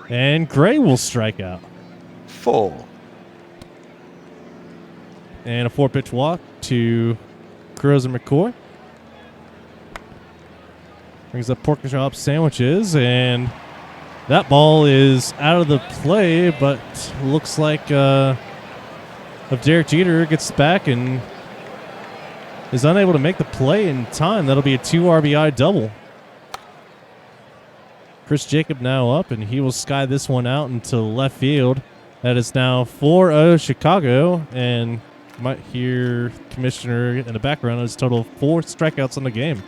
And Gray will strike out. Full. And a 4-pitch walk to Cruz and McCoy. Brings up pork chop sandwiches, and that ball is out of the play, but looks like if Derek Jeter gets back and is unable to make the play in time, that'll be a 2 RBI double. Chris Jacob now up, and he will sky this one out into left field. That is now 4-0 Chicago, and you might hear Commissioner in the background. It's total 4 strikeouts in the game.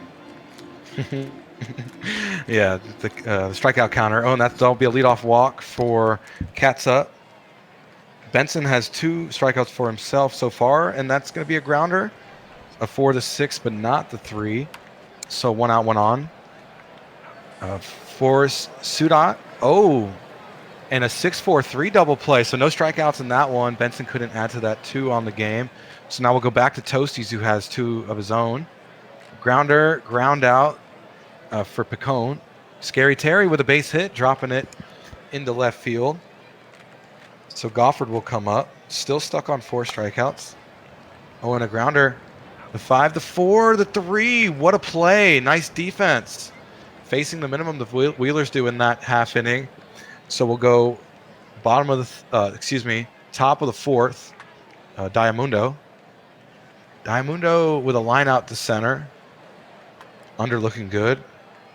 Yeah, the strikeout counter. Oh, and that'll be a leadoff walk for Cats Up. Benson has 2 strikeouts for himself so far, and that's going to be a grounder. A 4 to 6, but not the 3. So 1 out, 1 on. Forrest Sudat. Oh, and a 6-4-3 double play. So no strikeouts in that one. Benson couldn't add to that 2 on the game. So now we'll go back to Toasties, who has 2 of his own. Grounder, ground out for Picone. Scary Terry with a base hit, dropping it into left field. So Gofford will come up, still stuck on 4 strikeouts. Oh, and a grounder. The 5, the 4, the 3. What a play. Nice defense. Facing the minimum the Wheelers do in that half inning. So we'll go top of the 4th. Diamundo. Diamundo with a line out to center. Under looking good.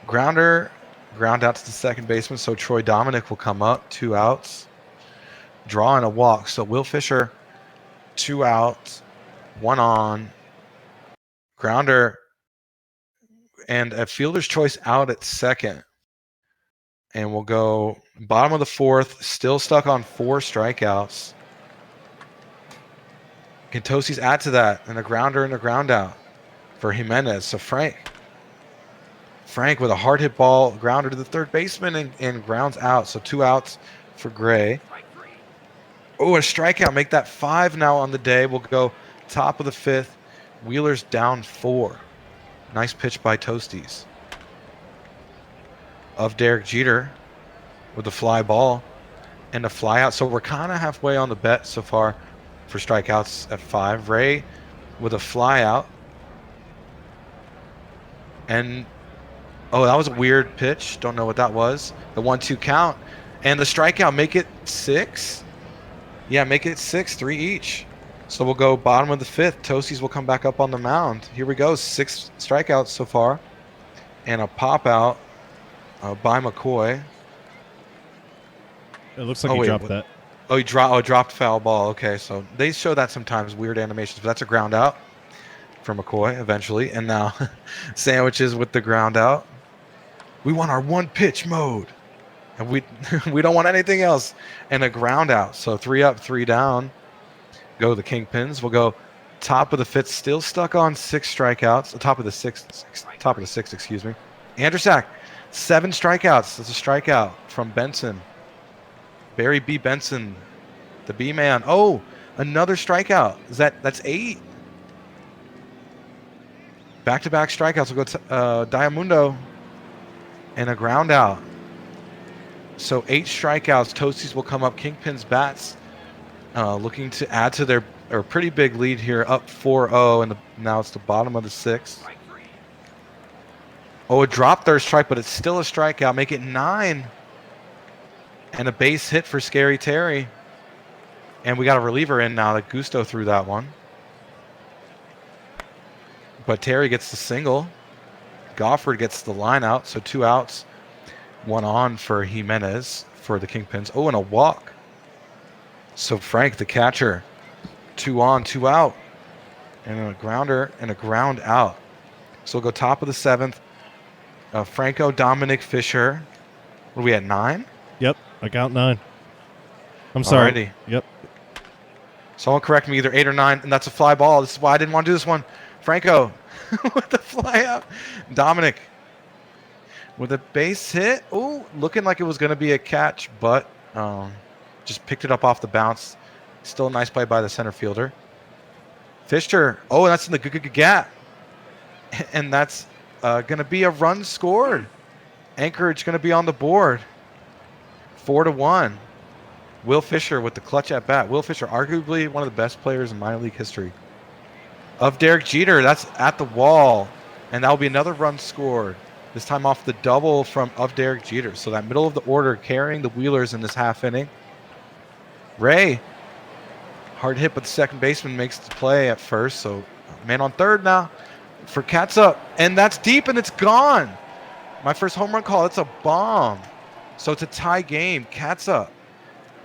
Grounder, ground out to the second baseman. So Troy Dominic will come up. 2 outs. Drawing a walk. So Will Fisher, 2 outs. 1 on. Grounder and a fielder's choice out at second. And we'll go bottom of the 4th, still stuck on 4 strikeouts. Can Toasties add to that? And a grounder and a ground out for Jimenez. So Frank with a hard hit ball, grounder to the third baseman and grounds out. So 2 outs for Gray. Oh, a strikeout. Make that 5 now on the day. We'll go top of the 5th. Wheeler's down 4. Nice pitch by Toasties. Of Derek Jeter with a fly ball and a fly out. So we're kind of halfway on the bet so far for strikeouts at 5. Ray with a fly out. And, oh, that was a weird pitch. Don't know what that was. The 1-2 count. And the strikeout, make it 6. Yeah, make it 6, 3 each. So we'll go bottom of the 5th. Toasties will come back up on the mound. Here we go. 6 strikeouts so far. And a pop out by McCoy. It looks like he dropped that. Oh, he dropped foul ball. Okay, so they show that sometimes, weird animations. But that's a ground out for McCoy eventually. And now sandwiches with the ground out. We want our 1-pitch mode. And we don't want anything else. And a ground out. So 3 up, 3 down. Go the Kingpins. We'll go top of the 5th, still stuck on 6 strikeouts. Top of the 6th, excuse me. Andrusak, 7 strikeouts. That's a strikeout from Benson. Barry B. Benson, the B-man. Oh, another strikeout. That's 8? Back-to-back strikeouts. We'll go to Diamundo and a ground out. So 8 strikeouts. Toasties will come up. Kingpins bats. Looking to add to their pretty big lead here, up 4-0, and now it's the bottom of the 6th. Oh, a drop their strike, but it's still a strikeout. Make it 9. And a base hit for Scary Terry. And we got a reliever in now that Gusto threw that one. But Terry gets the single. Gofford gets the line out, so 2 outs. 1 on for Jimenez for the Kingpins. Oh, and a walk. So Frank, the catcher, 2 on, 2 out. And a grounder and a ground out. So we'll go top of the 7th. Franco, Dominic, Fisher. What are we at, 9? Yep, I count 9. I'm sorry. Alrighty. Yep. Someone correct me, either 8 or 9, and that's a fly ball. This is why I didn't want to do this one. Franco with the fly out. Dominic with a base hit. Ooh, looking like it was going to be a catch, but just picked it up off the bounce. Still a nice play by the center fielder. Fisher. Oh, that's in the gap. And that's going to be a run scored. Anchorage going to be on the board. 4-1. Will Fisher with the clutch at bat. Will Fisher, arguably one of the best players in minor league history. Of Derek Jeter, that's at the wall. And that'll be another run scored. This time off the double of Derek Jeter. So that middle of the order carrying the Wheelers in this half inning. Ray, hard hit, but the second baseman makes the play at first. So man on third now for Catsup. And that's deep and it's gone. My first home run call, it's a bomb. So it's a tie game. Catsup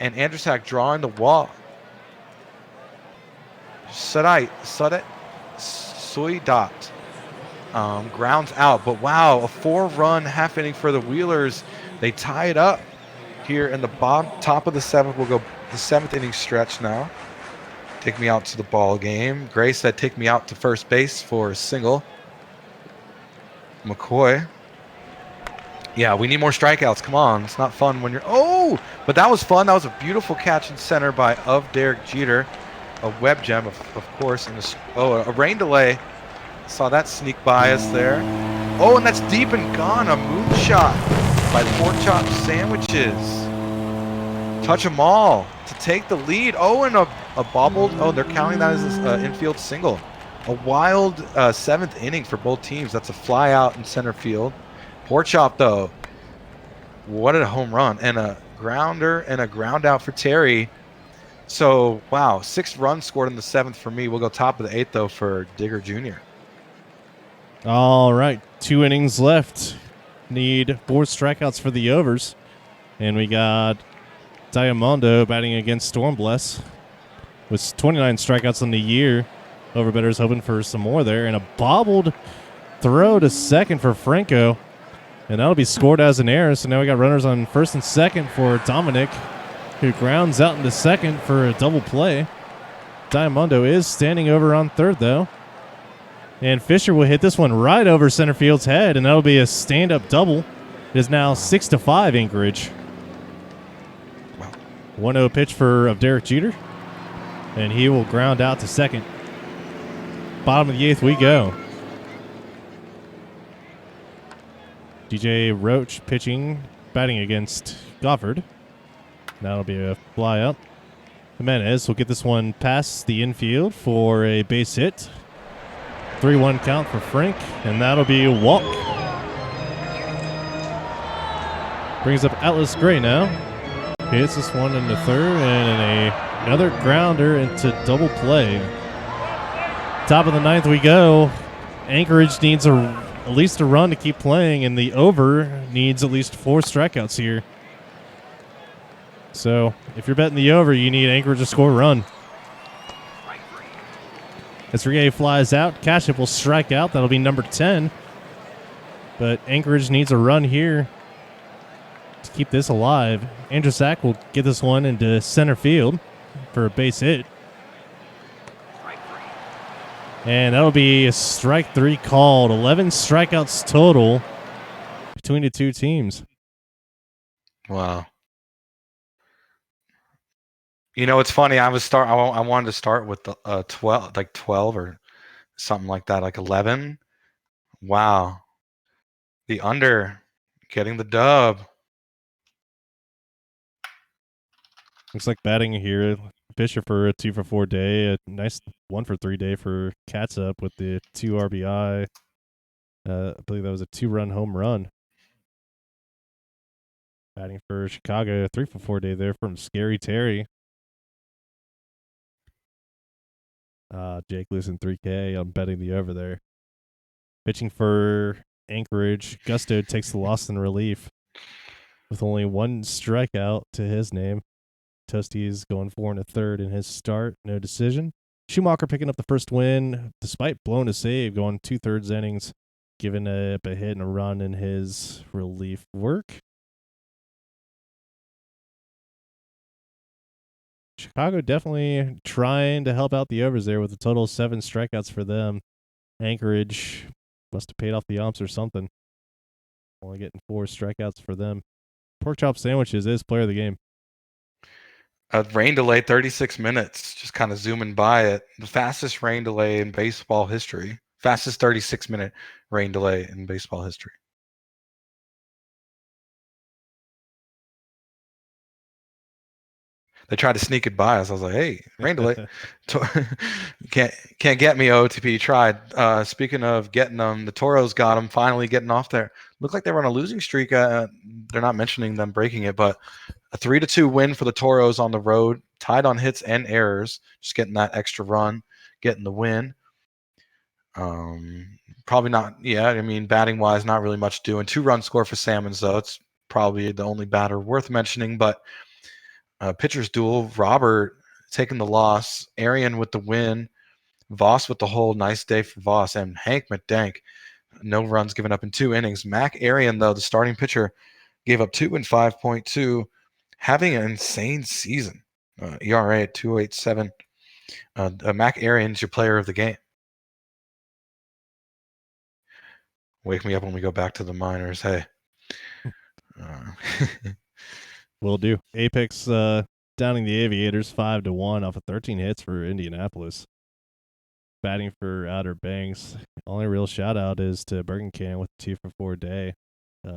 and Andrusak drawing the walk. Sudet grounds out, but wow, a 4-run half inning for the Wheelers. They tie it up here in the top of the seventh. We'll go the seventh inning stretch now. Take me out to the ball game. Gray said take me out to first base for a single. McCoy. Yeah, we need more strikeouts. Come on. It's not fun when you're... Oh! But that was fun. That was a beautiful catch in center by Derek Jeter. A web gem, of course. And a rain delay. Saw that sneak by us there. Oh, and that's deep and gone. A moonshot by Pork Chop Sandwiches. Touch them all to take the lead. Oh, and a bobbled... Oh, they're counting that as an infield single. A wild seventh inning for both teams. That's a fly out in center field. Pork Chop, though, what a home run. And a grounder and a ground out for Terry. So, wow, 6 runs scored in the 7th for me. We'll go top of the 8th, though, for Digger Jr. All right, 2 innings left. Need 4 strikeouts for the overs. And we got Diamondo batting against Stormbless with 29 strikeouts in the year. Overbetters hoping for some more there. And a bobbled throw to second for Franco. And that'll be scored as an error. So now we got runners on first and second for Dominic, who grounds out into second for a double play. Diamondo is standing over on third, though. And Fisher will hit this one right over center field's head, and that'll be a stand-up double. It is now 6-5 Anchorage. 1-0 pitch of Derek Jeter, and he will ground out to second. Bottom of the 8th we go. DJ Roach pitching, batting against Goffard. That'll be a fly out. Jimenez will get this one past the infield for a base hit. 3-1 count for Frank, and that'll be a walk. Brings up Atlas Gray now. Hits this one into third, and another grounder into double play. Top of the 9th we go. Anchorage needs at least a run to keep playing, and the over needs at least 4 strikeouts here. So if you're betting the over, you need Anchorage to score a run. As Rigue flies out, Kashyap will strike out. That'll be number 10. But Anchorage needs a run here to keep this alive. Andrusak will get this one into center field for a base hit. And that'll be a strike 3 called. 11 strikeouts total between the two teams. Wow. You know, it's funny. I wanted to start with the 12 or something like that, like 11. Wow. The under getting the dub. Looks like batting here. Fisher for a 2-for-4 day. A nice 1-for-3 day for Catsup with the 2 RBI. I believe that was a 2-run home run. Batting for Chicago, a 3-for-4 day there from Scary Terry. Jake Lewis in 3K. I'm betting the over there. Pitching for Anchorage, Gusto takes the loss in relief with only 1 strikeout to his name. Toasties going 4 1/3 in his start. No decision. Schumacher picking up the first win despite blowing a save, going 2/3 innings, giving up a hit and a run in his relief work. Chicago definitely trying to help out the overs there with a total of 7 strikeouts for them. Anchorage must have paid off the umps or something. Only getting 4 strikeouts for them. Pork chop sandwiches is player of the game. Rain delay, 36 minutes. Just kind of zooming by it. The fastest rain delay in baseball history. Fastest 36-minute rain delay in baseball history. They tried to sneak it by us. I was like, "Hey, rain delay, can't get me." OTP tried. Speaking of getting them, the Toros got them. Finally getting off there. Looked like they were on a losing streak. They're not mentioning them breaking it, but a 3-2 win for the Toros on the road, tied on hits and errors. Just getting that extra run, getting the win. Probably not. Yeah, I mean, batting wise, not really much doing. 2-run score for Salmons though. It's probably the only batter worth mentioning, but. Pitchers duel. Robert taking the loss. Arian with the win. Voss with the hold. Nice day for Voss. And Hank McDank, no runs given up in 2 innings. Mac Arian, though, the starting pitcher, gave up 2 in 5.2, having an insane season. ERA at 2.87. Mac Arian's your player of the game. Wake me up when we go back to the minors. Hey. Will do. Apex downing the Aviators 5-1 off of 13 hits for Indianapolis. Batting for Outer Banks. Only real shout out is to Bergenkamp with a 2-for-4 day.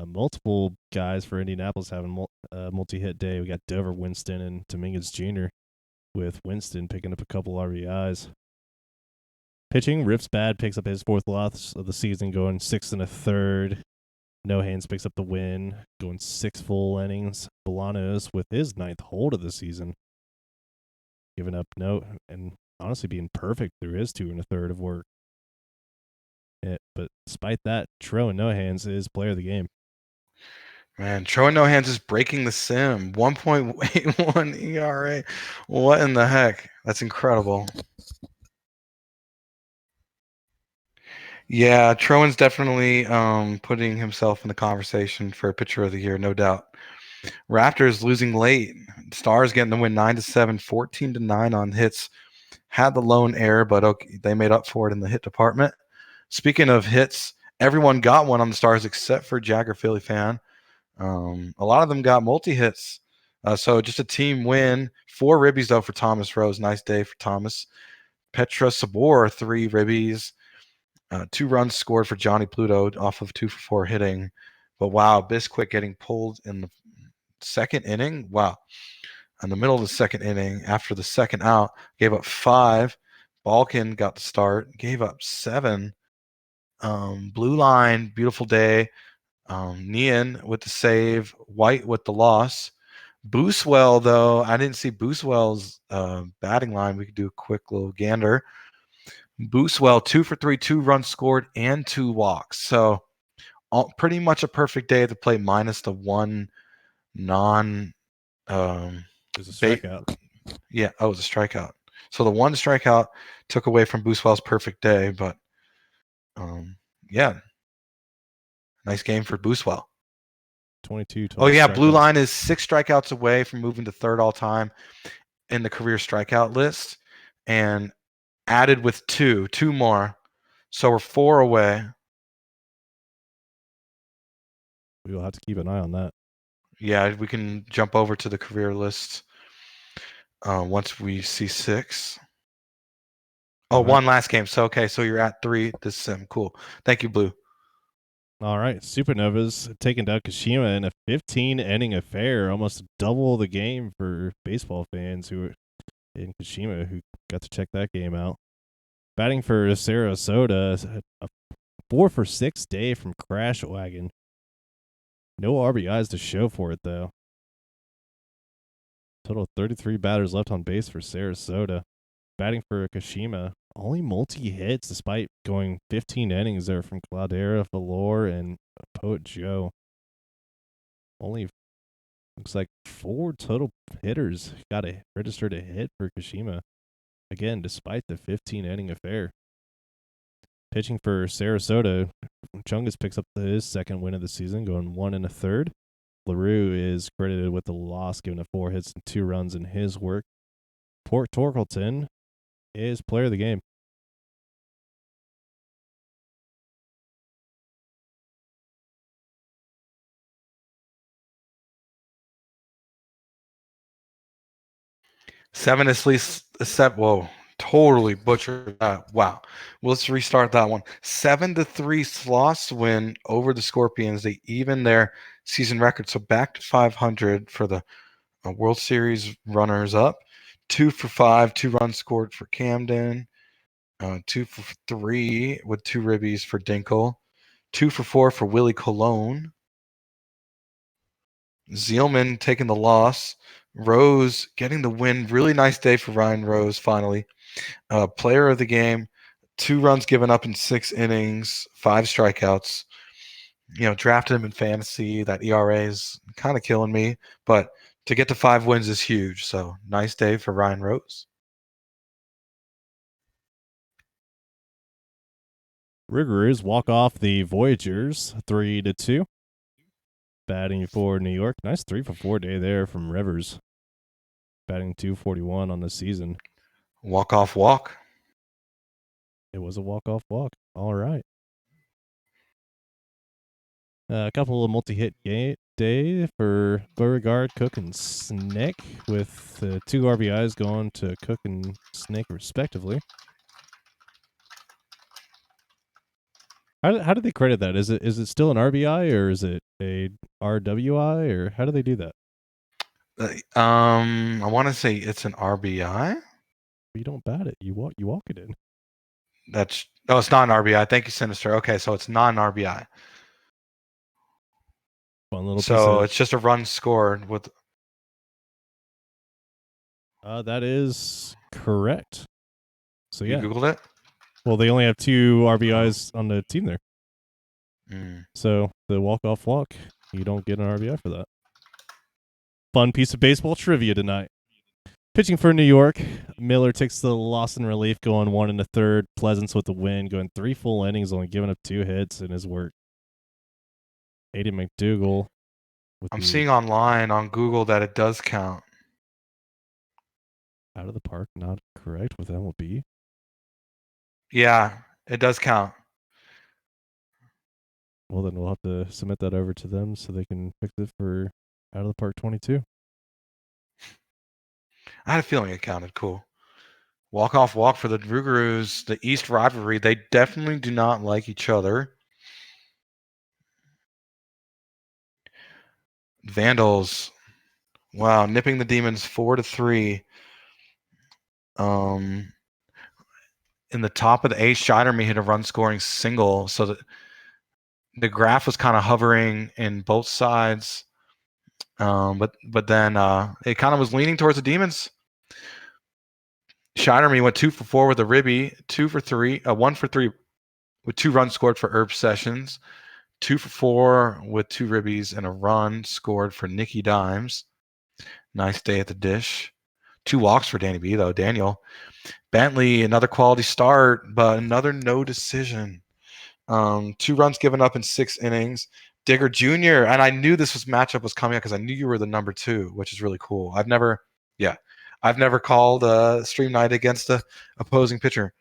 Multiple guys for Indianapolis having multi-hit day. We got Dover, Winston, and Dominguez Jr. with Winston picking up a couple RBIs. Pitching, Rips Bad picks up his 4th loss of the season, going 6 1/3. No Hands picks up the win, going 6 full innings. Bolanos with his 9th hold of the season, giving up no, and honestly being perfect through his 2 1/3 of work. But despite that, Troen No Hands is player of the game. Man, Troen No Hands is breaking the sim. 1.81 ERA. What in the heck? That's incredible. Yeah, Troen's definitely putting himself in the conversation for pitcher of the year, no doubt. Raptors losing late. Stars getting the win 9-7, 14-9 on hits. Had the lone error, but okay, they made up for it in the hit department. Speaking of hits, everyone got one on the Stars except for Jagger Philly fan. A lot of them got multi-hits. So just a team win. 4 ribbies, though, for Thomas Rose. Nice day for Thomas. Petra Sabor, 3 ribbies. 2 runs scored for Johnny Pluto off of 2-for-4 hitting. But wow, Bisquick getting pulled in the 2nd inning. Wow. In the middle of the 2nd inning, after the 2nd out, gave up 5. Balkan got the start, gave up 7. Blue Line, beautiful day. Nian with the save. White with the loss. Booswell, though, I didn't see Booswell's batting line. We could do a quick little gander. Booswell, 2 for 3, 2 runs scored, and 2 walks. So pretty much a perfect day to play minus the 1 non. It was a strikeout. Yeah, it was a strikeout. So the 1 strikeout took away from Booswell's perfect day, but yeah, nice game for Booswell. 22. Oh yeah, Blue Line is 6 strikeouts away from moving to 3rd all time in the career strikeout list, and added with 2 more, so we're 4 away. We will have to keep an eye on that. Yeah, we can jump over to the career list once we see 6. Oh, right. 1 last game. So okay, so you're at 3 this sim. Cool. Thank you, Blue. All right, Supernovas taking down Kashima in a 15-inning affair, almost double the game for baseball fans who were in Kashima who got to check that game out. Batting for Sarasota, a 4-for-6 day from Crash Wagon. No RBIs to show for it, though. Total of 33 batters left on base for Sarasota. Batting for Kashima, only multi-hits despite going 15 innings there from Cloudera, Valor, and Poet Joe. Only looks like 4 total hitters got registered a hit for Kashima. Again, despite the 15-inning affair. Pitching for Sarasota, Chungus picks up his 2nd win of the season, going 1 1/3. LaRue is credited with the loss, giving up 4 hits and 2 runs in his work. Port Torkelton is player of the game. 7 to 3. Whoa, totally butchered that. Wow. Well, let's restart that one. 7-3 Sloths win over the Scorpions. They even their season record, so back to 500 for the World Series runners up. 2 for 5, 2 runs scored for Camden. 2 for 3 with 2 ribbies for Dinkle. 2 for 4 for Willie Colon. Zielman taking the loss. Rose getting the win. Really nice day for Ryan Rose, finally. Player of the game. 2 runs given up in 6 innings, 5 strikeouts. Drafted him in fantasy. That ERA is kind of killing me. But to get to 5 wins is huge. So nice day for Ryan Rose. Rougarous walk off the Voyagers 3-2. Batting for New York. Nice 3 for 4 day there from Rivers. Batting .241 on the season. Walk-off walk. It was a walk-off walk. All right. A couple of multi-hit day for Beauregard, Cook, and Snick, with 2 RBIs going to Cook and Snick respectively. How do they credit that? Is it still an RBI or is it a RWI, or how do they do that? I want to say it's an RBI. You don't bat it. You walk it in. It's not an RBI. Thank you, Sinister. Okay, so it's not an RBI. Fun little. So it's just a run scored with. That is correct. So yeah. You Googled it? Well, they only have 2 RBIs on the team there. Mm. So the walk-off walk, you don't get an RBI for that. Fun piece of baseball trivia tonight. Pitching for New York, Miller takes the loss in relief, going 1 1/3. Pleasance with the win, going 3 full innings, only giving up 2 hits in his work. Aiden McDougall. I'm seeing online on Google that it does count. Out of the park, not correct with MLB. Yeah, it does count. Well, then we'll have to submit that over to them so they can fix it for Out of the Park 22. I had a feeling it counted. Cool. Walk-off walk for the Rougarous, the East rivalry. They definitely do not like each other. Vandals. Wow, nipping the Demons 4-3. In the top of the 8th, Shinerme hit a run-scoring single, so the graph was kind of hovering in both sides. But then it kind of was leaning towards the Demons. Shinerme went 2 for 4 with a ribby, 2 for 3, 1 for 3 with 2 runs scored for Herb Sessions, 2 for 4 with 2 ribbies and a run scored for Nicky Dimes. Nice day at the dish. 2 walks for Danny B, though. Daniel Bentley, another quality start, but another no decision. 2 runs given up in 6 innings. Digger Jr., and I knew this matchup was coming up because I knew you were the number 2, which is really cool. I've never called a stream night against a opposing pitcher.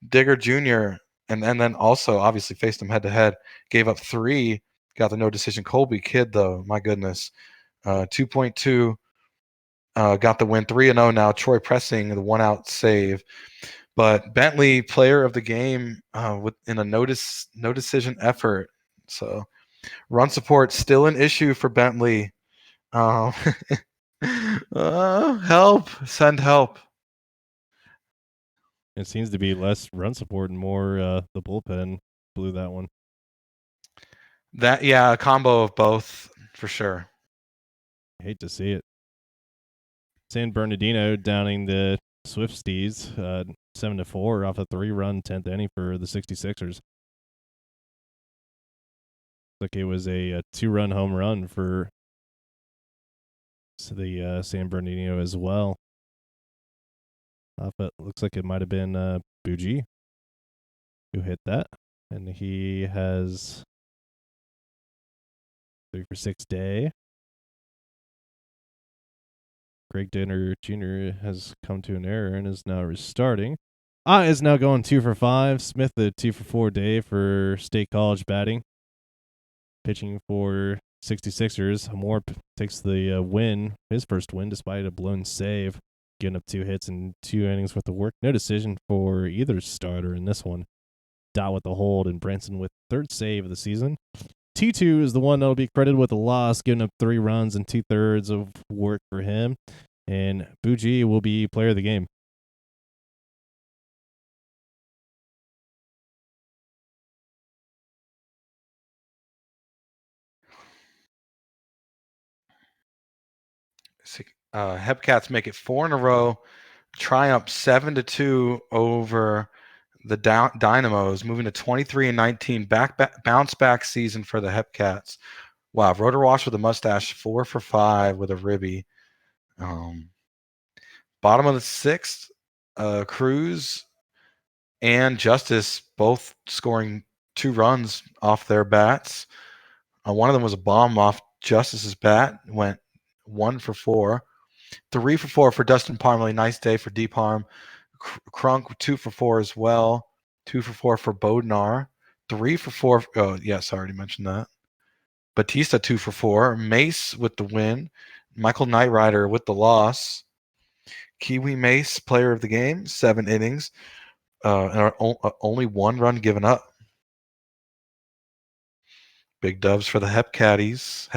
Digger Jr., and then also obviously faced him head-to-head, gave up 3, got the no decision. Colby Kidd, though, my goodness, 2.2. Got the win, 3-0 now. Troy Pressing, the 1-out save. But Bentley, player of the game, in a no decision effort. So run support still an issue for Bentley. Help! Send help. It seems to be less run support and more the bullpen blew that one. A combo of both for sure. I hate to see it. San Bernardino downing the Swifties 7-4 off a 3-run 10th inning for the 66ers. Like it was a 2-run home run for the San Bernardino as well. But looks like it might have been Bougie who hit that, and he has 3 for 6 day. Greg Dinner Jr. has come to an error and is now restarting. Is now going 2 for 5. Smith, the 2 for 4 day for State College batting. Pitching for 66ers. Moore takes the win, his first win, despite a blown save. getting up 2 hits in 2 innings worth of work. No decision for either starter in this one. Dot with the hold, and Branson with 3rd save of the season. T2 is the one that will be credited with a loss, giving up 3 runs and 2/3 of work for him. And Buji will be player of the game. Hepcats make it 4 in a row, triumph 7-2 over the Dynamos, moving to 23-19, bounce back season for the Hepcats. Wow, Rotor Wash with a mustache, 4 for 5 with a ribby. Bottom of the 6th, Cruz and Justice both scoring 2 runs off their bats. One of them was a bomb off Justice's bat, went 1 for 4. 3 for 4 for Dustin Parmalee. Nice day for Deep Harm. Crunk 2 for 4 as well. 2 for 4 for Bodnar. 3 for 4. Oh, yes, I already mentioned that. Batista 2 for 4. Mace with the win. Michael Knightrider with the loss. Kiwi Mace, player of the game, 7 innings, and only 1 run given up. Big dubs for the Hep Kitties.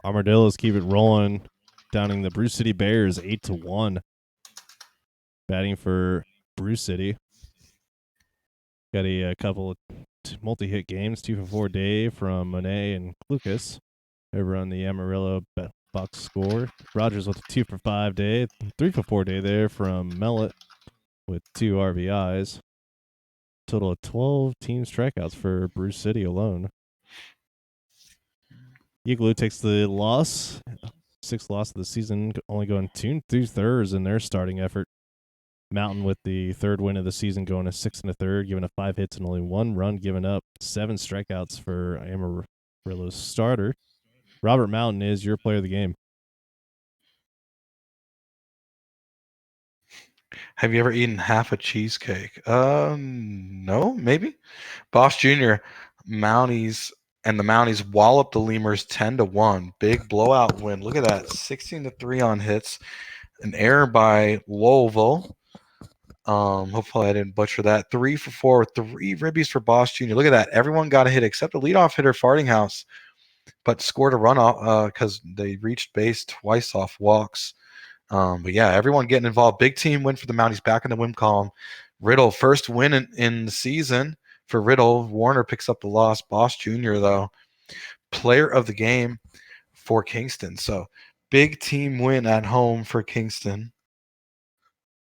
Armadillos keep it rolling, downing the Bruce City Bears 8-1. Batting for Bruce City. Got a couple of multi-hit games, 2 for 4 day from Monet and Lucas over on the Amarillo box score. Rogers with a 2 for 5 day, 3 for 4 day there from Mellett with 2 RBIs. Total of 12 team strikeouts for Bruce City alone. Igloo takes the loss, 6th loss of the season, only going 2 2/3 in their starting effort. Mountain with the 3rd win of the season, going to 6 1/3, giving up 5 hits and only 1 run given up. 7 strikeouts for Amarillo's starter. Robert Mountain is your player of the game. Have you ever eaten half a cheesecake? No, maybe. Boss Jr., Mounties, and the Mounties wallop the Lemurs 10-1. Big blowout win. Look at that. 16-3 on hits. An error by Louisville. Hopefully I didn't butcher that. 3 for 4, 3 ribbies for Boss Jr. Look at that. Everyone got a hit except the leadoff hitter, Farting House, but scored a run off because they reached base twice off walks. But yeah, everyone getting involved. Big team win for the Mounties, back in the win column. Riddle, first win in the season for Riddle. Warner picks up the loss. Boss Jr., though, player of the game for Kingston. So big team win at home for Kingston.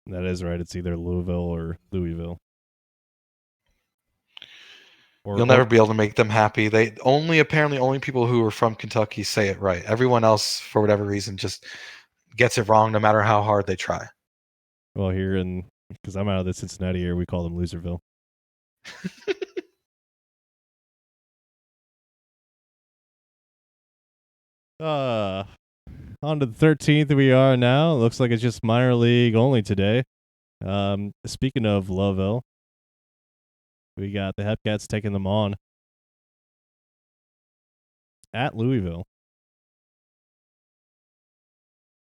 That is right. It's either Louisville or Louisville. You'll never be able to make them happy. Apparently only people who are from Kentucky say it right. Everyone else, for whatever reason, just gets it wrong no matter how hard they try. Well, because I'm out of the Cincinnati area, we call them Loserville. On to the 13th we are now. Looks like it's just minor league only today. Speaking of Lovell, we got the Hepcats taking them on at Louisville.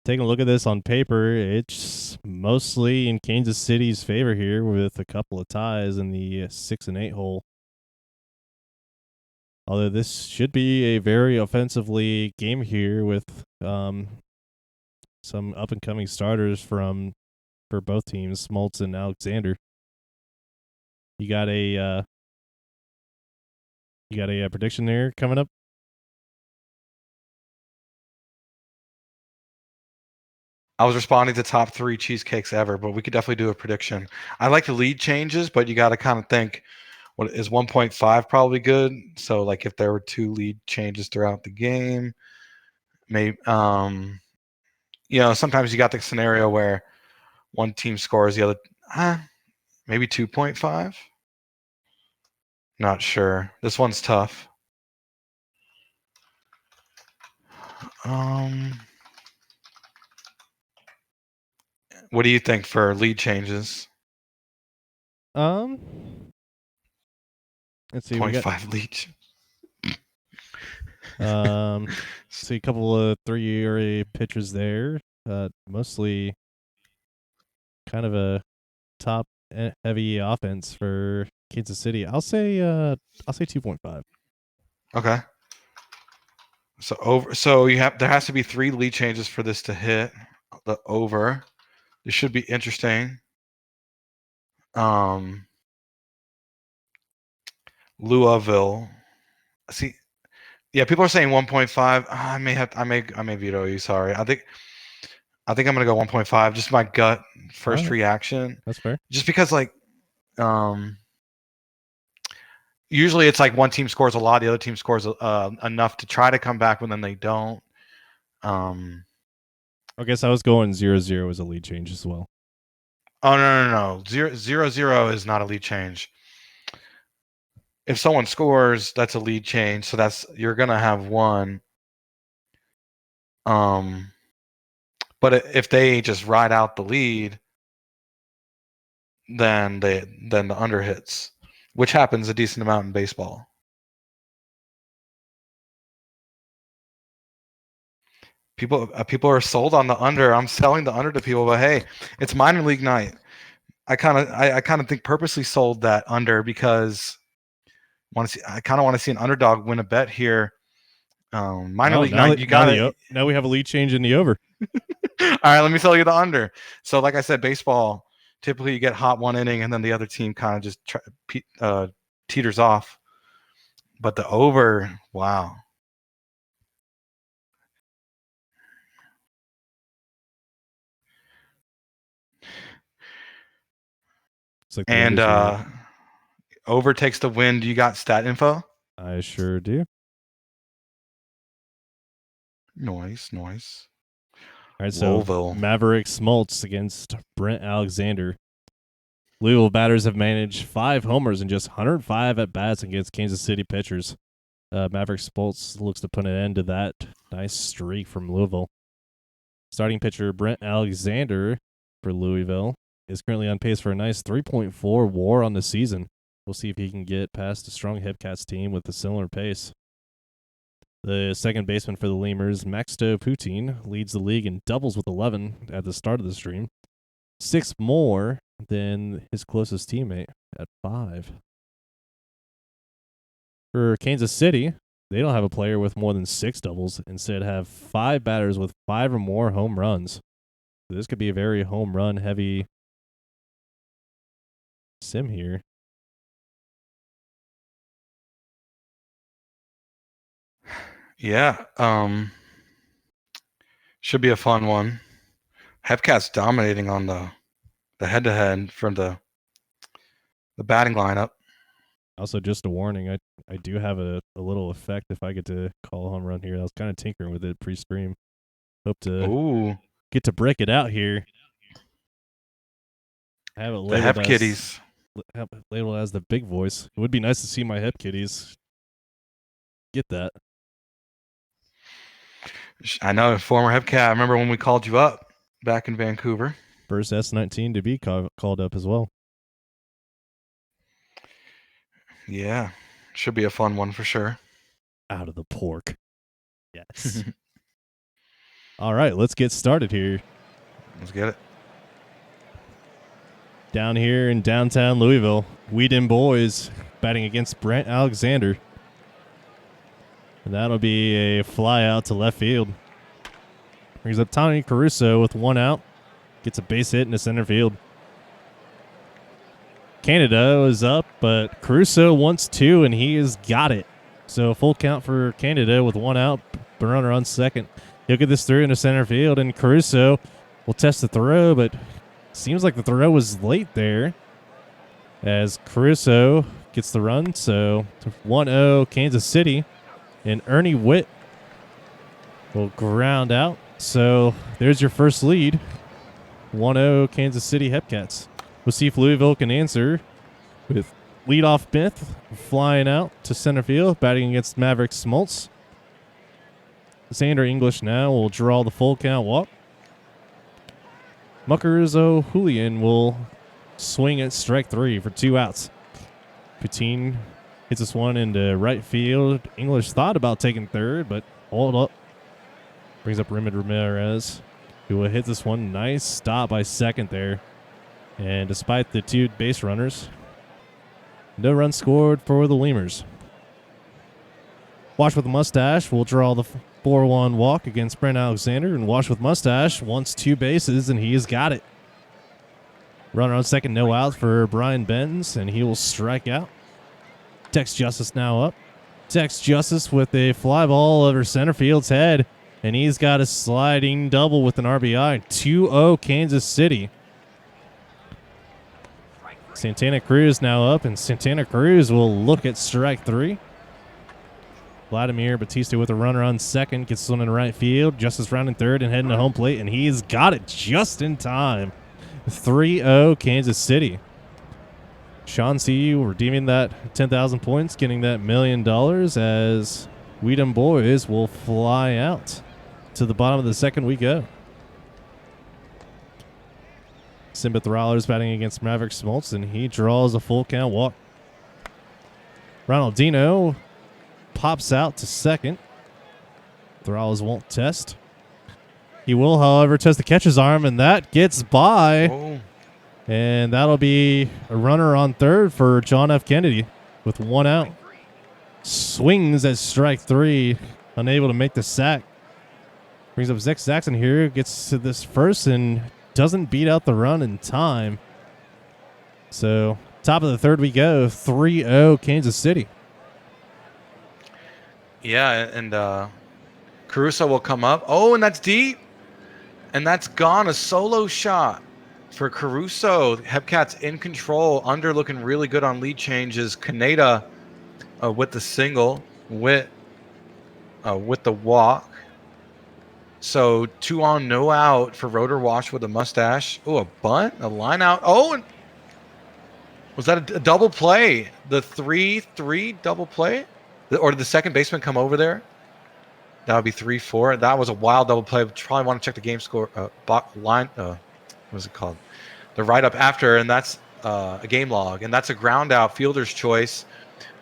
Taking a look at this on paper, it's mostly in Kansas City's favor here, with a couple of ties in the 6 and 8 hole. Although this should be a very offensively game here with some up and coming starters for both teams, Smoltz and Alexander. You got a prediction there coming up? I was responding to top 3 cheesecakes ever, but we could definitely do a prediction. I like the lead changes, but you got to kind of think, what is 1.5 probably good? So like if there were 2 lead changes throughout the game, maybe sometimes you got the scenario where one team scores, the other maybe 2.5. Not sure. This one's tough. What do you think for lead changes? Let's see. 0.5 lead. See a couple of 3 ERA pitchers there. Mostly kind of a top heavy offense for Kansas City. I'll say 2.5. Okay. So there has to be 3 lead changes for this to hit the over. This should be interesting. Louisville. See, yeah, people are saying 1.5. I may veto you. Sorry. I think I'm gonna go 1.5. Just my gut first reaction. That's fair. Just because usually it's like one team scores a lot, the other team scores enough to try to come back, but then they don't. I guess I was going 0-0 as a lead change as well. Oh no. 0-0 is not a lead change. If someone scores, that's a lead change. So you're gonna have one. But if they just ride out the lead, then the under hits, which happens a decent amount in baseball. People are sold on the under. I'm selling the under to people, but hey, it's minor league night. I kind of think purposely sold that under because I kind of want to see an underdog win a bet here. Minor league night, you got it. Now we have a lead change in the over. All right, let me sell you the under. So, like I said, baseball typically you get hot one inning and then the other team kind of just teeters off. But the over, wow. Like and over takes the win. Do you got stat info? I sure do. Nice. All right, so Louisville. Maverick Smoltz against Brent Alexander. Louisville batters have managed 5 homers in just 105 at-bats against Kansas City pitchers. Maverick Smoltz looks to put an end to that nice streak from Louisville. Starting pitcher Brent Alexander for Louisville is currently on pace for a nice 3.4 WAR on the season. We'll see if he can get past a strong Hepcats team with a similar pace. The second baseman for the Lemurs, Maxto Poutine, leads the league in doubles with 11 at the start of the stream. 6 more than his closest teammate at 5. For Kansas City, they don't have a player with more than 6 doubles. Instead, have 5 batters with 5 or more home runs. So this could be a very home run heavy sim here. Yeah. Should be a fun one. Hepcats dominating on the head-to-head from the batting lineup. Also, just a warning, I do have a little effect if I get to call a home run here. I was kind of tinkering with it pre-stream. Hope to get to break it out here. I have it labeled the Hep Kitties. Labeled as the big voice. It would be nice to see my Hep Kitties get that. I know, former Hepcat. I remember when we called you up back in Vancouver. First S19 to be called up as well. Yeah, should be a fun one for sure. Out of the pork. Yes. All right, let's get started here. Let's get it. Down here in downtown Louisville, Whedon boys batting against Brent Alexander. And that'll be a fly out to left field. Brings up Tony Caruso with 1 out. Gets a base hit into center field. Canada is up, but Caruso wants 2, and he has got it. So full count for Canada with 1 out. Runner on second. He'll get this through into center field, and Caruso will test the throw, but seems like the throw was late there as Caruso gets the run. So 1-0 Kansas City, and Ernie Witt will ground out. So there's your first lead. 1-0 Kansas City Hepcats. We'll see if Louisville can answer with leadoff Smith flying out to center field, batting against Maverick Smoltz. Xander English now will draw the full count walk. Muckers O'Hulian will swing at strike 3 for 2 outs. Poutine Hits this one into right field. English thought about taking third, but hold up. Brings up Raymond Ramirez, who will hit this one. Nice stop by second there. And despite the 2 base runners, no runs scored for the Lemurs. Wash with Mustache will draw the 4-1 walk against Brent Alexander, and Wash with Mustache wants 2 bases, and he has got it. Runner on second, no outs for Brian Benz, and he will strike out. Tex Justice now up. Tex Justice with a fly ball over center field's head, and he's got a sliding double with an RBI. 2-0 Kansas City. Santana Cruz now up, and Santana Cruz will look at strike 3. Vladimir Batista with a runner on second, gets one in right field. Justice rounding third and heading to home plate, and he's got it just in time. 3-0 Kansas City. Sean C. redeeming that 10,000 points, getting that $1 million as Weedham boys will fly out. To the bottom of the second we go. Simba Thrallers batting against Maverick Smoltz, and he draws a full count walk. Ronaldinho pops out to second. Thrallers won't test. He will, however, test the catcher's arm, and that gets by. Oh. And that'll be a runner on third for John F. Kennedy with 1 out. Swings at strike 3, unable to make the sack. Brings up Zach Saxon here, gets to this first and doesn't beat out the run in time. So, top of the third we go, 3-0 Kansas City. Yeah, and Caruso will come up. Oh, and that's deep. And that's gone. A solo shot for Caruso. Hepcats in control. Under looking really good on lead changes. Kaneda with the single. With the walk. So 2 on, no out for Rotor Wash with a mustache. Oh, a bunt, a line out. Oh, and was that a double play? The 3-3 double play? Or did the second baseman come over there? That would be 3-4. That was a wild double play. Probably want to check the game score line. What is it called? The write-up after, and that's a game log. And that's a ground out, fielder's choice.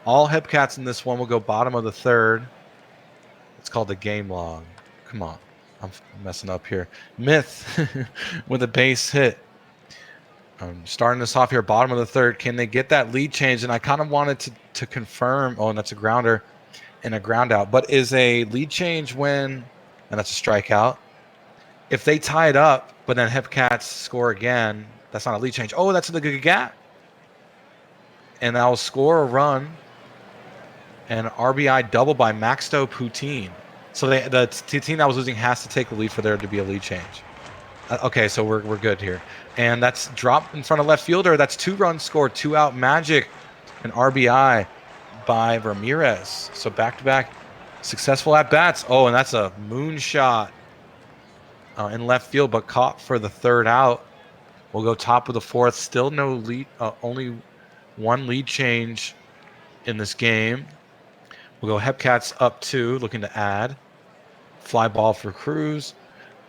All Hepcats in this one will go bottom of the third. It's called the game log. Come on. I'm messing up here. Myth with a base hit. Starting this off here, bottom of the third. Can they get that lead change? And I kind of wanted to confirm. Oh, and that's a grounder and a ground out. But is a lead change when, and that's a strikeout. If they tie it up, but then Hepcats score again, that's not a lead change. Oh, that's a good gap. And that will score a run. And RBI double by Maxto Poutine. So the team that was losing has to take the lead for there to be a lead change. Okay, so we're good here. And that's drop in front of left fielder. That's 2 runs scored, 2 out magic, an RBI by Ramirez. So back-to-back successful at-bats. Oh, and that's a moonshot in left field, but caught for the 3rd out. We'll go top of the 4th. Still no lead, only 1 lead change in this game. We'll go Hepcats up 2, looking to add. Fly ball for Cruz.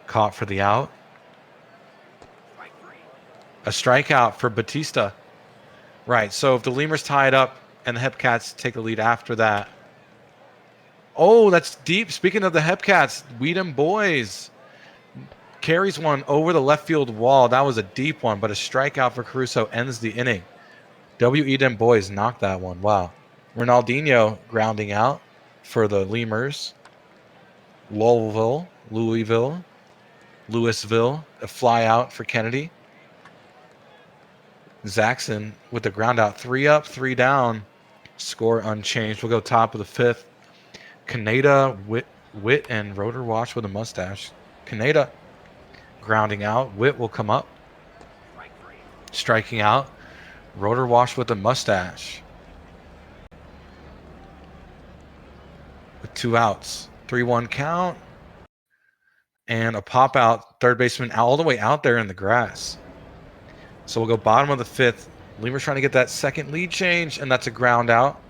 Caught for the out. A strikeout for Batista. Right, so if the Lemurs tie it up and the Hepcats take the lead after that. Oh, that's deep. Speaking of the Hepcats, Weedham boys carries one over the left field wall. That was a deep one, but a strikeout for Caruso ends the inning. Weedham boys knocked that one. Wow. Ronaldinho grounding out for the Lemurs. Louisville, a fly out for Kennedy. Zaxon with the ground out. 3 up, 3 down. Score unchanged. We'll go top of the 5th. Kaneda, Witt, and Rotor Wash with a mustache. Kaneda grounding out. Witt will come up. Striking out. Rotor Wash with a mustache. With 2 outs. 3-1 count. And a pop out. Third baseman all the way out there in the grass. So we'll go bottom of the 5th. Lemurs trying to get that second lead change, and that's a ground out.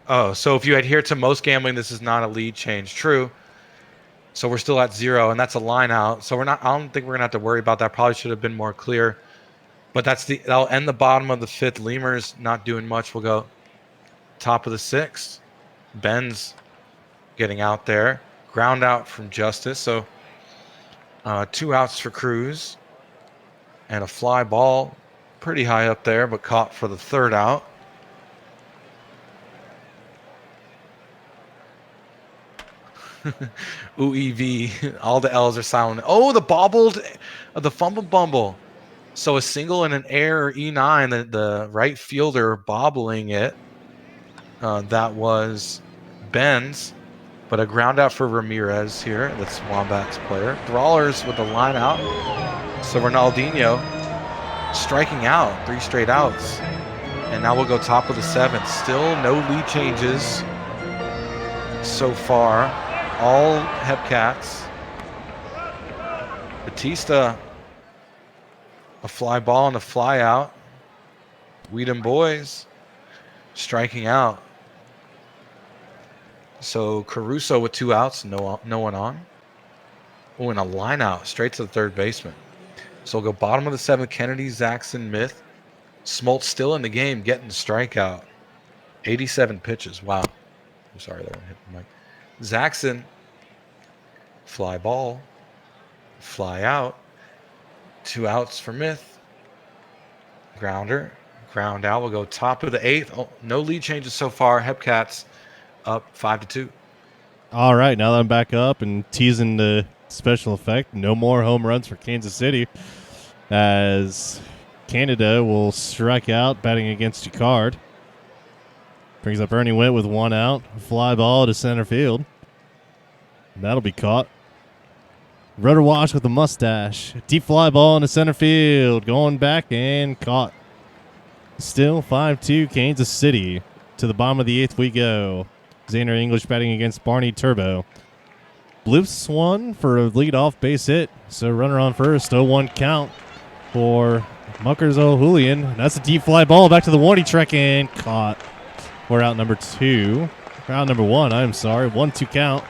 Oh, so if you adhere to most gambling, this is not a lead change. True. So we're still at 0, and that's a line out. So I don't think we're going to have to worry about that. Probably should have been more clear. But that'll end the bottom of the 5th. Lemur's not doing much. We'll go top of the 6th. Ben's getting out there. Ground out from Justice. So 2 outs for Cruz. And a fly ball pretty high up there, but caught for the 3rd out. UEV. All the L's are silent. Oh, the fumble bumble. So a single and an error E9, the right fielder bobbling it. That was Ben's, but a ground out for Ramirez here. That's Wombats player. Brawlers with the line out. So Ronaldinho striking out, 3 straight outs. And now we'll go top of the 7th. Still no lead changes so far. All Hepcats. Batista, a fly ball and a fly out. Weedham boys striking out. So Caruso with 2 outs, no one on. Oh, and a line out straight to the 3rd baseman. So we'll go bottom of the 7th. Kennedy, Zaxxon, Myth. Smoltz still in the game, getting the strikeout. 87 pitches. Wow. I'm sorry, that one hit the mic. Zaxxon, fly ball, fly out. 2 outs for Myth. Grounder, ground out. We'll go top of the 8th. Oh, no lead changes so far. Hepcats up 5-2. All right, now that I'm back up and teasing the special effect, no more home runs for Kansas City, as Canada will strike out batting against Jacquard. Brings up Ernie Witt with 1 out. Fly ball to center field. That'll be caught. Rudder Wash with a mustache. Deep fly ball into center field. Going back and caught. Still 5-2 Kansas City. To the bottom of the 8th we go. Xander English batting against Barney Turbo. Bloofs one for a leadoff base hit. So runner on first. 0-1 count for Muckers O'Hulian. That's a deep fly ball back to the warning track and caught. We're out number 2. Out number 1, I'm sorry. 1-2 count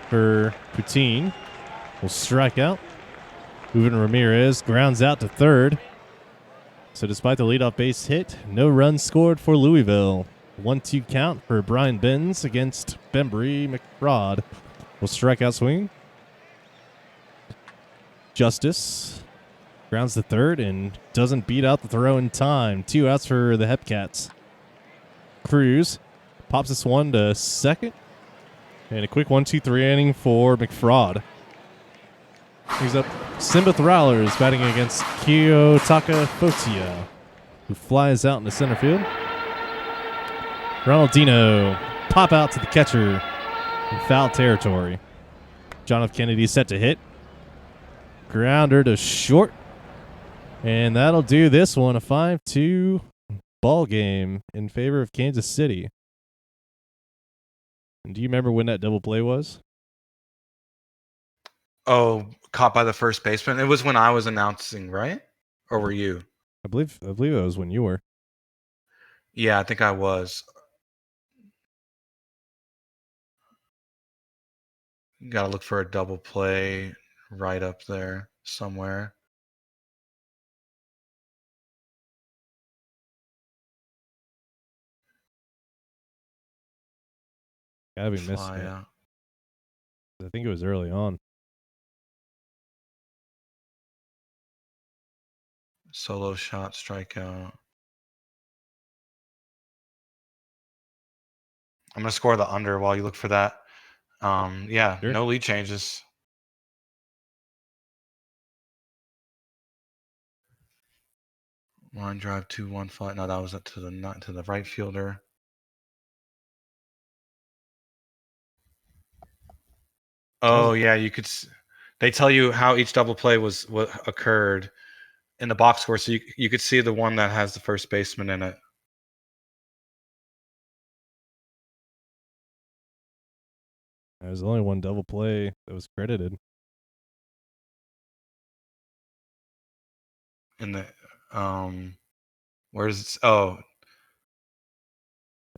for Poutine. Will strike out. Moving Ramirez grounds out to 3rd. So despite the leadoff base hit, no runs scored for Louisville. 1-2 count for Brian Benz against Bembry McBride. Will strike out swing. Justice grounds to 3rd and doesn't beat out the throw in time. 2 outs for the Hepcats. Cruz pops this one to 2nd. And a quick 1-2-3 inning for McFraud. He's up Simba Thrallers batting against Kiyotaka Fotia, who flies out into center field. Ronaldinho pop out to the catcher in foul territory. John F. Kennedy set to hit. Grounder to short. And that'll do this one, a 5-2 ball game in favor of Kansas City. And do you remember when that double play was? Oh, caught by the first baseman. It was when I was announcing, right? Or were you? I believe it was when you were. Yeah, I think I was. Got to look for a double play right up there somewhere. Gotta be missing it. I think it was early on. Solo shot, strikeout. I'm going to score the under while you look for that. Yeah, sure. No lead changes. Line drive 2-1 fly. No, that was up to the right fielder. Oh yeah, you could. They tell you how each double play what occurred in the box score, so you could see the one that has the first baseman in it. There's only one double play that was credited. In the where's oh,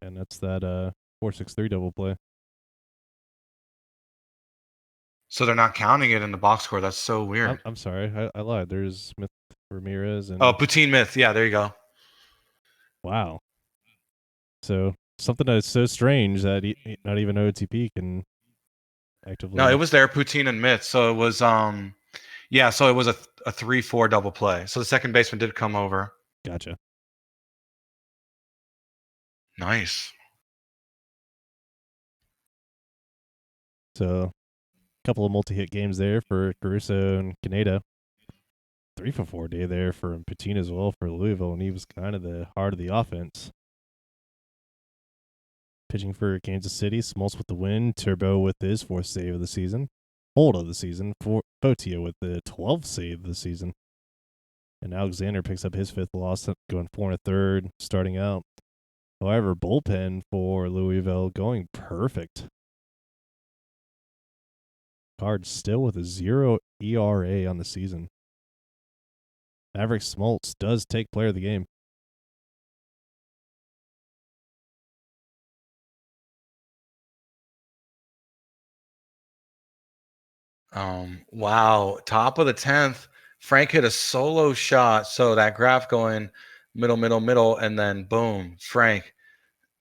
and that's that 4-6-3 double play. So they're not counting it in the box score. That's so weird. I'm sorry, I lied. There's Ramirez and Poutine Myth. Yeah, there you go. Wow. So something that is so strange that not even OTP can actively. No, it was there, Poutine and Myth. So it was yeah, so it was a 3-4 double play. So the second baseman did come over. Gotcha. Nice. So a couple of multi-hit games there for Caruso and Kaneda. 3-for-4 day there for Patino as well for Louisville, and he was kind of the heart of the offense. Pitching for Kansas City, Smoltz with the win, Turbo with his 4th save of the season, hold of the season, Fotia with the 12th save of the season. And Alexander picks up his 5th loss, going 4 1/3, starting out. However, bullpen for Louisville going perfect. Cards still with a 0 ERA on the season. Maverick Smoltz does take player of the game. Wow. Top of the 10th. Frank hit a solo shot. So that graph going middle, and then boom, Frank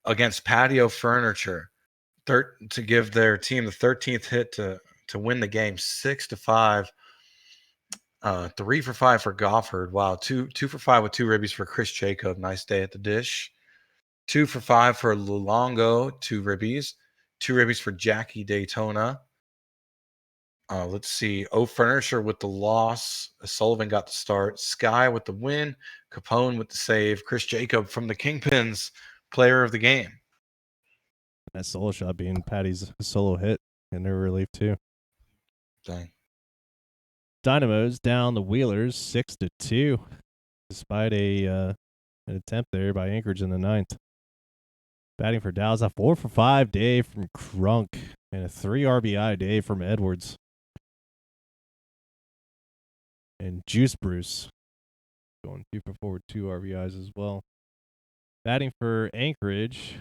against Patio Furniture to give their team the 13th hit to win the game 6-5. 3 for 5 for Goffard. Wow. 2 for 5 with 2 ribbies for Chris Jacob. Nice day at the dish. 2 for 5 for Luongo. 2 ribbies. 2 ribbies for Jackie Daytona. Let's see. Furniture with the loss. Sullivan got the start. Sky with the win. Capone with the save. Chris Jacob from the Kingpins, player of the game. That solo shot being Patty's solo hit in their relief too. Dang. Dynamos down the Wheelers 6-2, despite an attempt there by Anchorage in the 9th. Batting for Dallas, a 4 for 5 day from Crunk and a 3 RBI day from Edwards. And Juice Bruce going 2 for 4 with 2 RBIs as well. Batting for Anchorage,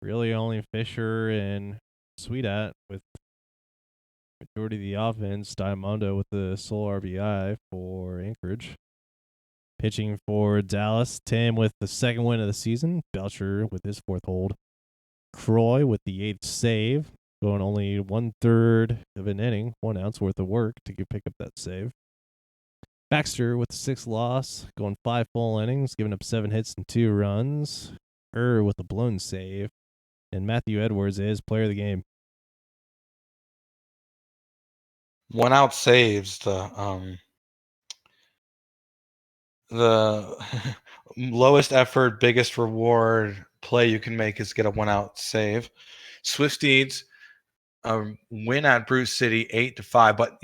really only Fisher and Sweetat with majority of the offense. Diamondo with the sole RBI for Anchorage. Pitching for Dallas, Tim with the 2nd win of the season. Belcher with his 4th hold. Croy with the 8th save, going only 1/3 of an inning, 1 ounce worth of work to pick up that save. Baxter with the 6th loss, going 5 full innings, giving up 7 hits and 2 runs. With a blown save. And Matthew Edwards is player of the game. 1 out saves. The lowest effort, biggest reward play you can make is get a 1 out save. Swifties win at Bruce City 8-5, but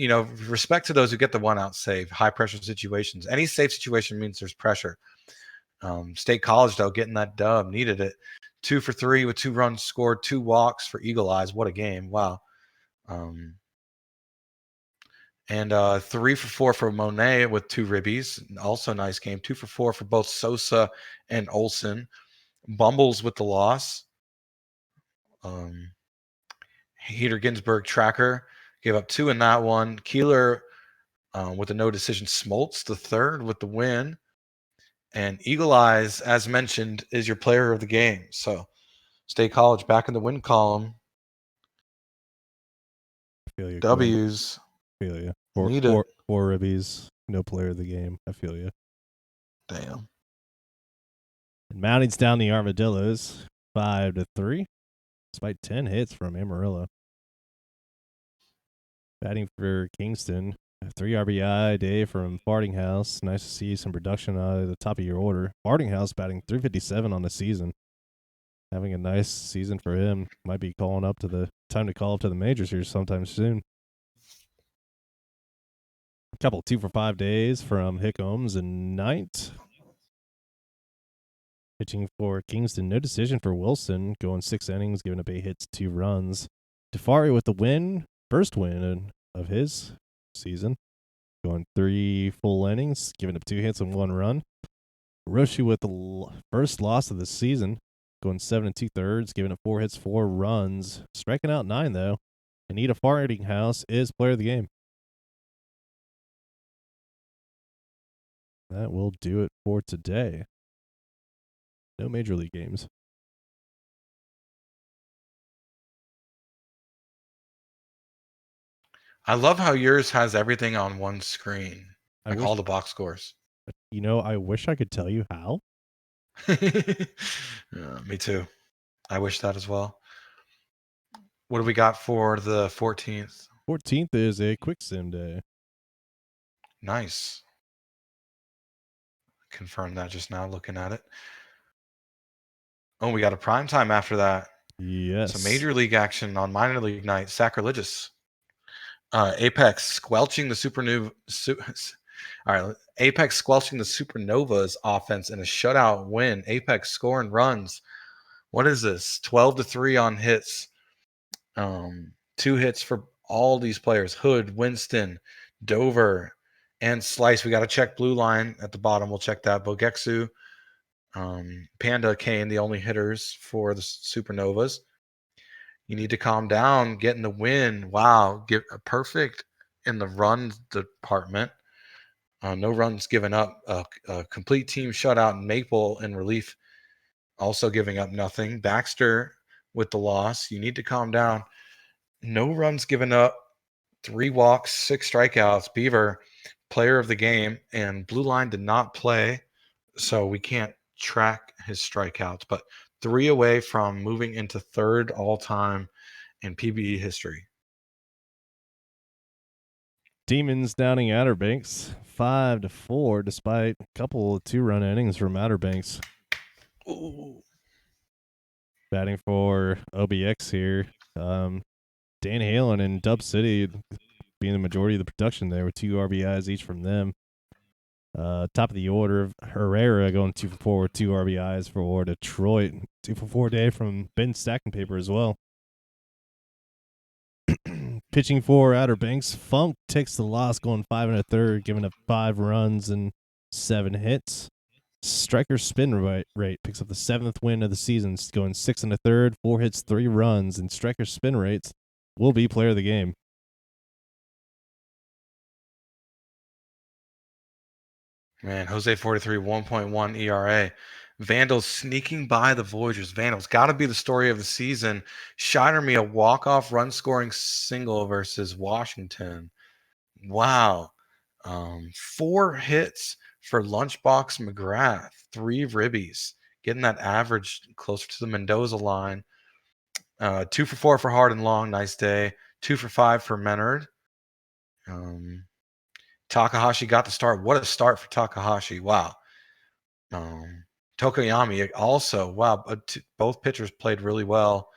respect to those who get the 1 out save, high pressure situations. Any safe situation means there's pressure. State College though, getting that dub, needed it. 2 for 3 with 2 runs scored, 2 walks for Eagle Eyes. What a game! Wow. And 3 for 4 for Monet with 2 ribbies. Also nice game. 2 for 4 for both Sosa and Olson. Bumbles with the loss. Heater Ginsburg tracker gave up 2 in that one. Keeler with a no decision. Smoltz the 3rd with the win. And Eagle Eyes, as mentioned, is your player of the game. So State College back in the win column. I feel you. W's. I feel you. 4 ribbies, no player of the game. I feel you. Damn. And Mounting's down the Armadillos 5-3, despite 10 hits from Amarillo. Batting for Kingston, a 3 RBI day from Fardinghouse. Nice to see some production out of the top of your order. Fardinghouse batting 357 on the season. Having a nice season for him. Might be calling up to the time to call up to the majors here sometime soon. A couple 2 for 5 days from Hickams and Knight. Pitching for Kingston, no decision for Wilson, going 6 innings, giving up 8 hits, 2 runs. Tafari with the win, first win of his season, going 3 full innings, giving up 2 hits and 1 run. Roshi with the first loss of the season, going 7 2/3, giving up 4 hits, 4 runs, striking out 9 though. Anita Fardinghouse is player of the game. that will do it for today. No major league games. I love how yours has everything on one screen, like all the box scores. I wish I could tell you how. Me too. I wish that as well. What do we got for the 14th? 14th is a quick sim day. Nice. Confirmed that just now looking at it. Oh, we got a prime time after that. Yes. Some major league action on minor league night. Sacrilegious. Apex squelching the Supernova. All right, Apex squelching the Supernovas offense in a shutout win. Apex scoring runs. What is this? 12-3 on hits. 2 hits for all these players: Hood, Winston, Dover, and Slice. We got to check blue line at the bottom. We'll check that. Bogexu, Panda, Kane, the only hitters for the Supernovas. You need to calm down, getting the win. Wow, get a perfect in the run department. No runs given up. A complete team shutout. Maple in relief, also giving up nothing. Baxter with the loss. You need to calm down. No runs given up. 3 walks, 6 strikeouts. Beaver, player of the game, and blue line did not play, so we can't track his strikeouts. But 3 away from moving into 3rd all-time in PBE history. Demons downing Outer Banks 5-4, despite a couple of 2-run innings from Outer Banks. Ooh. Batting for OBX here. Dan Halen and Dub City being the majority of the production there with 2 RBIs each from them. Top of the order, Herrera going 2 for 4 with 2 RBIs for Detroit. 2 for 4 day from Ben Stacking Paper as well. Pitching for Outer Banks, Funk takes the loss, going 5 1/3, giving up 5 runs and 7 hits. Striker spin rate picks up the 7th win of the season, going 6 1/3, 4 hits, 3 runs, and Striker spin rates will be player of the game. Man, Jose 43, 1.1 ERA. Vandals sneaking by the Voyagers. Vandals got to be the story of the season. Shiner me a walk-off run-scoring single versus Washington. Wow. 4 hits for Lunchbox McGrath. 3 ribbies. Getting that average closer to the Mendoza line. 2 for 4 for Hard and Long. Nice day. 2 for 5 for Menard. Takahashi got the start. What a start for Takahashi. Wow. Tokoyami also. Wow. Both pitchers played really well.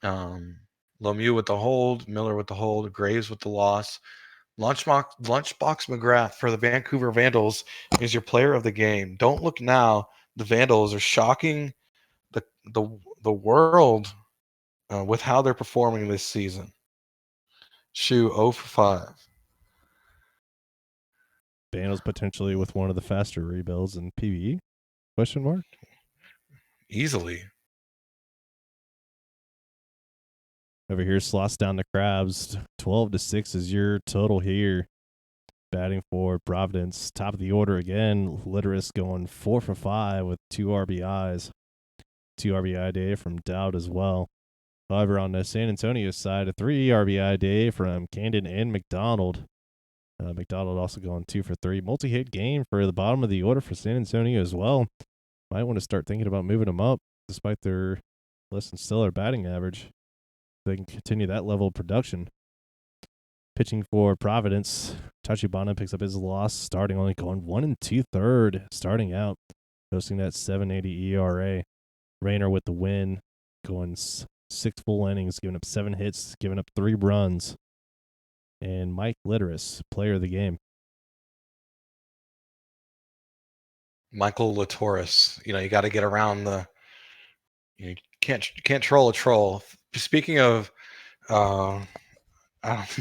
Lemieux with the hold. Miller with the hold. Graves with the loss. Lunchbox McGrath for the Vancouver Vandals is your player of the game. Don't look now. The Vandals are shocking the world with how they're performing this season. Shu 0 for 5. Vandals potentially with one of the faster rebuilds in PBE? Question mark? Easily. Over here, Sloss down the Crabs. 12-6 is your total here. Batting for Providence. Top of the order again. Litteris going 4 for 5 with 2 RBIs. 2 RBI day from Dowd as well. However, on the San Antonio side, a 3 RBI day from Camden and McDonald. McDonald also going 2 for 3. Multi-hit game for the bottom of the order for San Antonio as well. Might want to start thinking about moving them up, despite their less than stellar batting average. They can continue that level of production. Pitching for Providence, Tachibana picks up his loss, starting only going 1 2/3, starting out, posting that 7.80 ERA. Rayner with the win, going 6 full innings, giving up 7 hits, giving up 3 runs. And Mike Litteris, player of the game. Michael Latoris. You got to get around the. You can't troll a troll. Speaking of, no,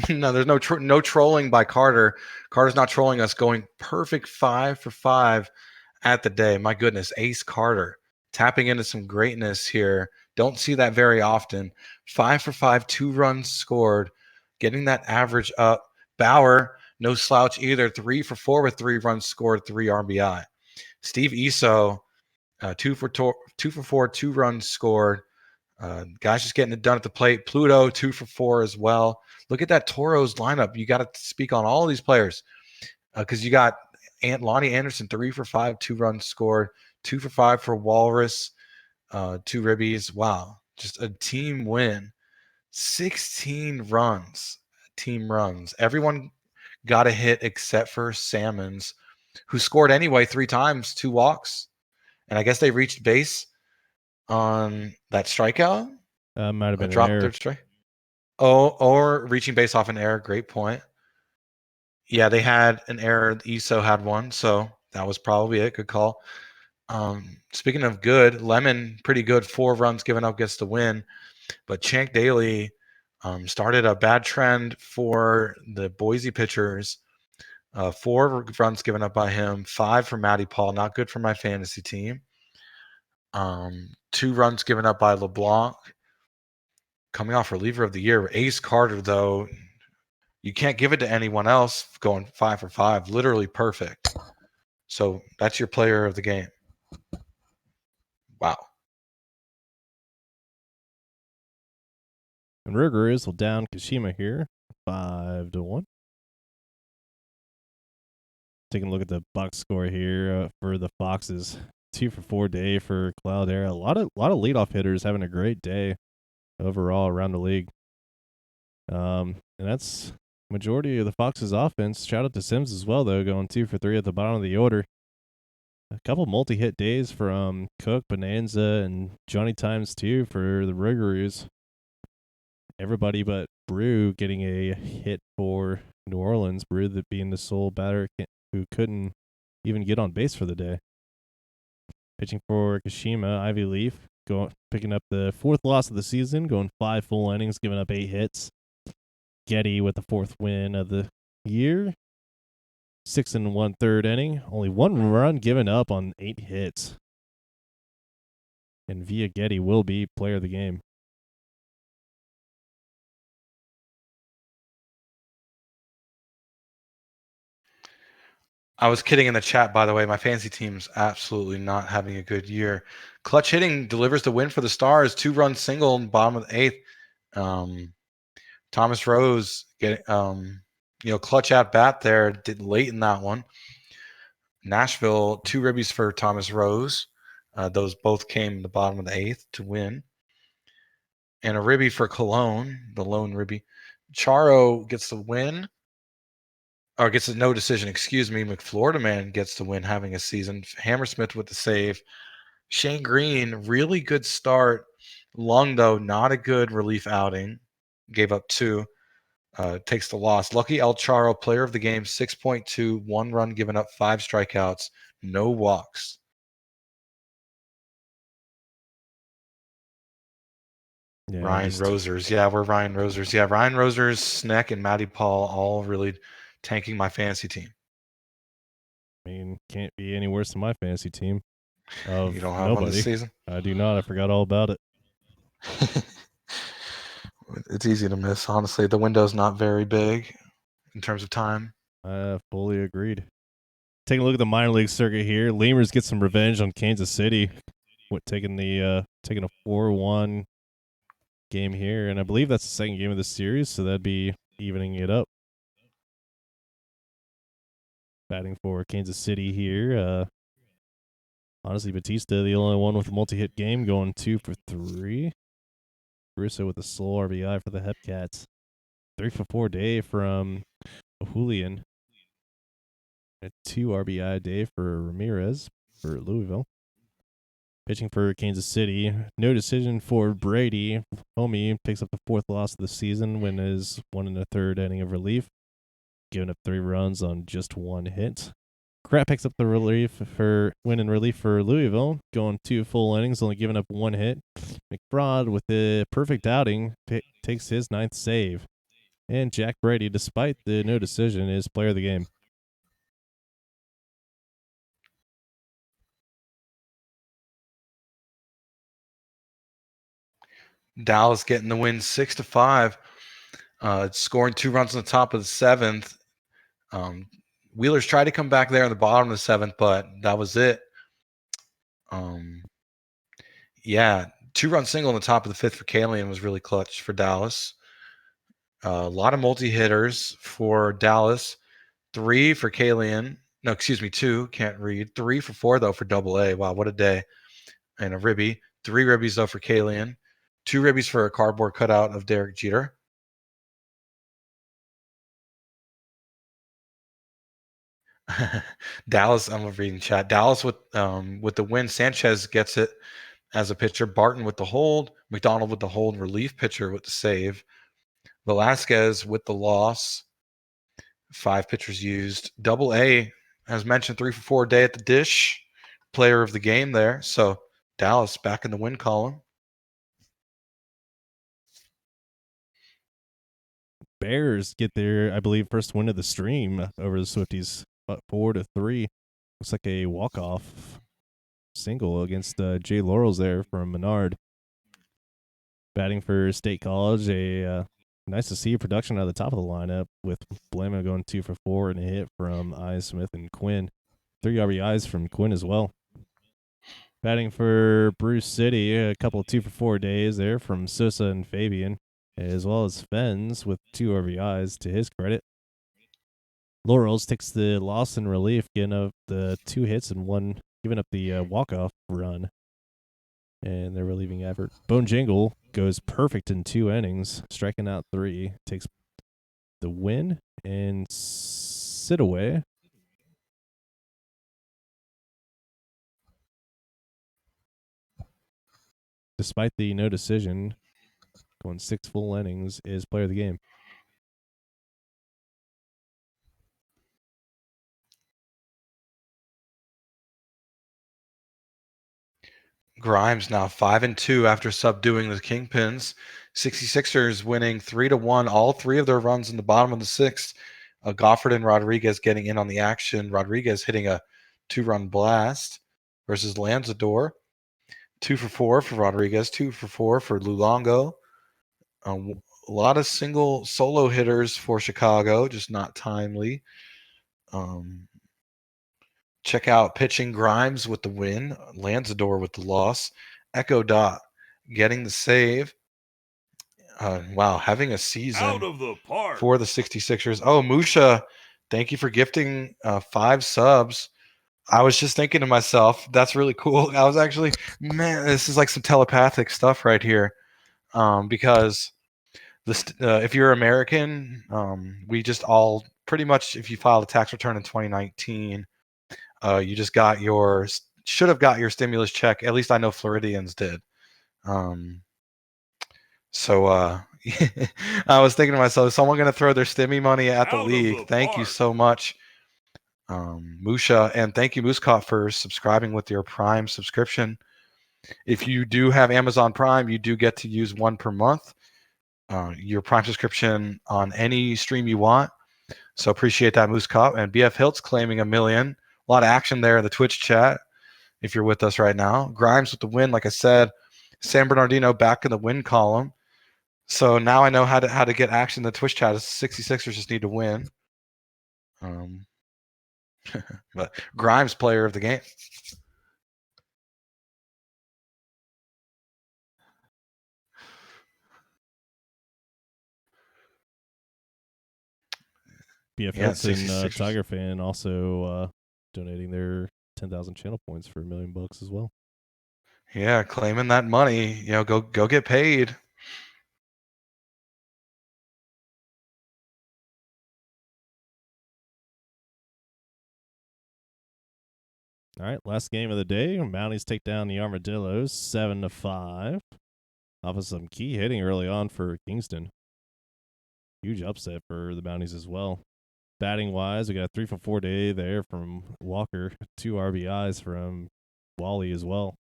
there's no trolling by Carter. Carter's not trolling us. Going perfect 5 for 5 at the day. My goodness, Ace Carter tapping into some greatness here. Don't see that very often. 5 for 5, 2 runs scored, getting that average up. Bauer no slouch either. 3 for 4 with 3 runs scored, 3 RBI. Steve Eso, 2 for 4, 2 runs scored. Guys just getting it done at the plate. Pluto, 2 for 4 as well. Look at that Toros lineup. You got to speak on all these players because you got Lonnie Anderson, 3 for 5, 2 runs scored, 2 for 5 for Walrus, 2 ribbies. Wow, just a team win. 16 runs, team runs. Everyone got a hit except for Salmons, who scored anyway 3 times, 2 walks. And I guess they reached base on that strikeout. Might have been drop an error. Strike. Oh, or reaching base off an error. Great point. Yeah, they had an error. ESO had one, so that was probably it. Good call. Speaking of good, Lemon, pretty good. 4 runs given up gets the win. But Chank Daly started a bad trend for the Boise pitchers. 4 runs given up by him, 5 for Matty Paul. Not good for my fantasy team. 2 runs given up by LeBlanc. Coming off reliever of the year. Ace Carter, though, you can't give it to anyone else going 5 for 5. Literally perfect. So that's your player of the game. Wow. And Rougarous will down Kashima here, 5-1. Taking a look at the box score here for the Foxes. 2 for 4 day for Cloudera. A lot of leadoff hitters having a great day overall around the league. And that's majority of the Foxes offense. Shout out to Sims as well, though, going 2 for 3 at the bottom of the order. A couple multi-hit days from Cook, Bonanza, and Johnny Times 2 for the Rougarous. Everybody but Brew getting a hit for New Orleans. Brew that being the sole batter who couldn't even get on base for the day. Pitching for Kashima, Ivy Leaf picking up the 4th loss of the season, going 5 full innings, giving up 8 hits. Getty with the 4th win of the year. 6 1/3 inning, only 1 run given up on 8 hits. And Via Getty will be player of the game. I was kidding in the chat, by the way. My fantasy team's absolutely not having a good year. Clutch hitting delivers the win for the Stars. 2-run single in the bottom of the 8th. Thomas Rose getting clutch at bat there. Did late in that one. Nashville, 2 ribbies for Thomas Rose. Those both came in the bottom of the 8th to win. And a ribby for Cologne, the lone ribby. Charo gets the win. Or gets a no decision, excuse me. McFlorida Man gets the win, having a season. Hammersmith with the save. Shane Green, really good start. Lung, though, not a good relief outing. Gave up 2. Takes the loss. Lucky El Charo, player of the game, 6.2, 1 run given up, 5 strikeouts, no walks. Yeah, Ryan Rosers. Yeah, we're Ryan Rosers. Yeah, Ryan Rosers, Sneck, and Matty Paul all really tanking my fantasy team. I mean, can't be any worse than my fantasy team. You don't have one this season? I do not. I forgot all about it. It's easy to miss, honestly. The window's not very big in terms of time. I fully agreed. Taking a look at the minor league circuit here. Lemurs get some revenge on Kansas City. Taking a 4-1 game here, and I believe that's the second game of the series, so that'd be evening it up. Batting for Kansas City here. Honestly, Batista, the only one with a multi-hit game, going 2 for 3. Russo with a sole RBI for the Hepcats. 3 for 4 day from Julian. A 2 RBI day for Ramirez for Louisville. Pitching for Kansas City. No decision for Brady. Homie picks up the 4th loss of the season when his 1 1/3 inning of relief. Giving up 3 runs on just 1 hit. Kratt picks up the win in relief for Louisville, going 2 full innings, only giving up 1 hit. McBride with a perfect outing takes his 9th save. And Jack Brady, despite the no decision, is player of the game. Dallas getting the win 6-5. Scoring 2 runs on the top of the 7th. Wheelers tried to come back there in the bottom of the 7th, but that was it. Yeah, 2-run single in the top of the 5th for Kalian was really clutch for Dallas. A lot of multi-hitters for Dallas. 3 for Kalian. No, excuse me, 2. Can't read. 3 for 4, though, for AA. Wow, what a day. And a ribby. 3 ribbies, though, for Kalian. 2 ribbies for a cardboard cutout of Derek Jeter. Dallas, I'm reading chat. Dallas with the win. Sanchez gets it as a pitcher. Barton with the hold. McDonald with the hold. Relief pitcher with the save. Velasquez with the loss. 5 pitchers used. AA, as mentioned, 3 for 4 day at the dish. Player of the game there. So Dallas back in the win column. Bears get their, I believe, first win of the stream over the Swifties, 4-3. Looks like a walk-off single against Jay Laurels there from Menard. Batting for State College, nice to see production out of the top of the lineup with Blammo going 2 for 4 and a hit from Ian Smith and Quinn. 3 RBIs from Quinn as well. Batting for Bruce City, a couple of 2 for 4 days there from Sosa and Fabian, as well as Fens with 2 RBIs to his credit. Laurels takes the loss in relief, getting up the 2 hits and 1, giving up the walk-off run. And they're relieving effort. Bone Jingle goes perfect in 2 innings, striking out 3, takes the win, and Sidaway. Despite the no decision, going 6 full innings, is player of the game. Grimes now 5-2 after subduing the Kingpins. 66ers winning 3-1. All 3 of their runs in the bottom of the 6th. Goffard and Rodriguez getting in on the action. Rodriguez hitting a 2-run blast versus Lanzador. 2 for 4 for Rodriguez. 2 for 4 for Luongo. A lot of single solo hitters for Chicago, just not timely. Check out pitching. Grimes with the win. Lanzador with the loss. Echo Dot getting the save. Wow, having a season out of the park for the 66ers. Oh, Musha, thank you for gifting 5 subs. I was just thinking to myself, that's really cool. I was actually, man, this is like some telepathic stuff right here. Because if you're American, we just all pretty much, if you filed a tax return in 2019, you just should have got your stimulus check. At least I know Floridians did. So I was thinking to myself, is someone going to throw their stimmy money at the league? Thank you so much, Musha. And thank you, Moosecott, for subscribing with your Prime subscription. If you do have Amazon Prime, you do get to use 1 per month. Your Prime subscription on any stream you want. So appreciate that, Moosecott. And BF Hiltz claiming 1 million. A lot of action there in the Twitch chat if you're with us right now. Grimes with the win, like I said. San Bernardino back in the win column. So now I know how to get action in the Twitch chat. 66ers just need to win. But Grimes, player of the game. BF and Tiger Fan also donating their 10,000 channel points for $1 million as well. Yeah, claiming that money. Go get paid. All right, last game of the day. Mounties take down the Armadillos 7-5. Off of some key hitting early on for Kingston. Huge upset for the Mounties as well. Batting wise, we got a 3 for 4 day there from Walker. 2 RBIs from Wally as well.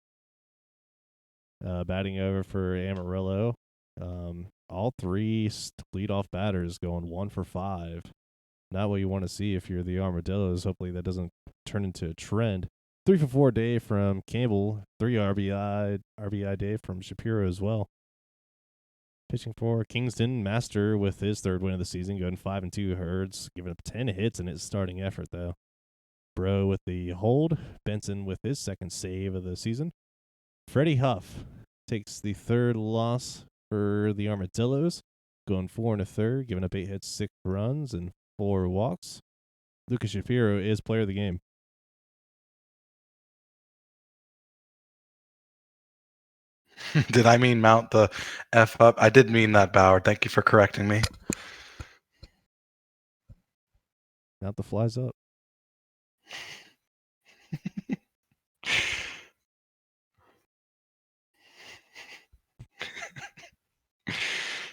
Batting over for Amarillo. All 3 leadoff batters going 1 for 5. Not what you want to see if you're the Armadillos. Hopefully that doesn't turn into a trend. 3 for 4 day from Campbell. 3 RBI day from Shapiro as well. Pitching for Kingston, Master with his third win of the season, going 5-2. Hurds giving up 10 hits in his starting effort, though. Bro with the hold. Benson with his second save of the season. Freddie Huff takes the third loss for the Armadillos, going 4 1/3, giving up 8 hits, 6 runs, and 4 walks. Lucas Shapiro is player of the game. Did I mean mount the F up? I did mean that, Bauer. Thank you for correcting me. Not the flies up.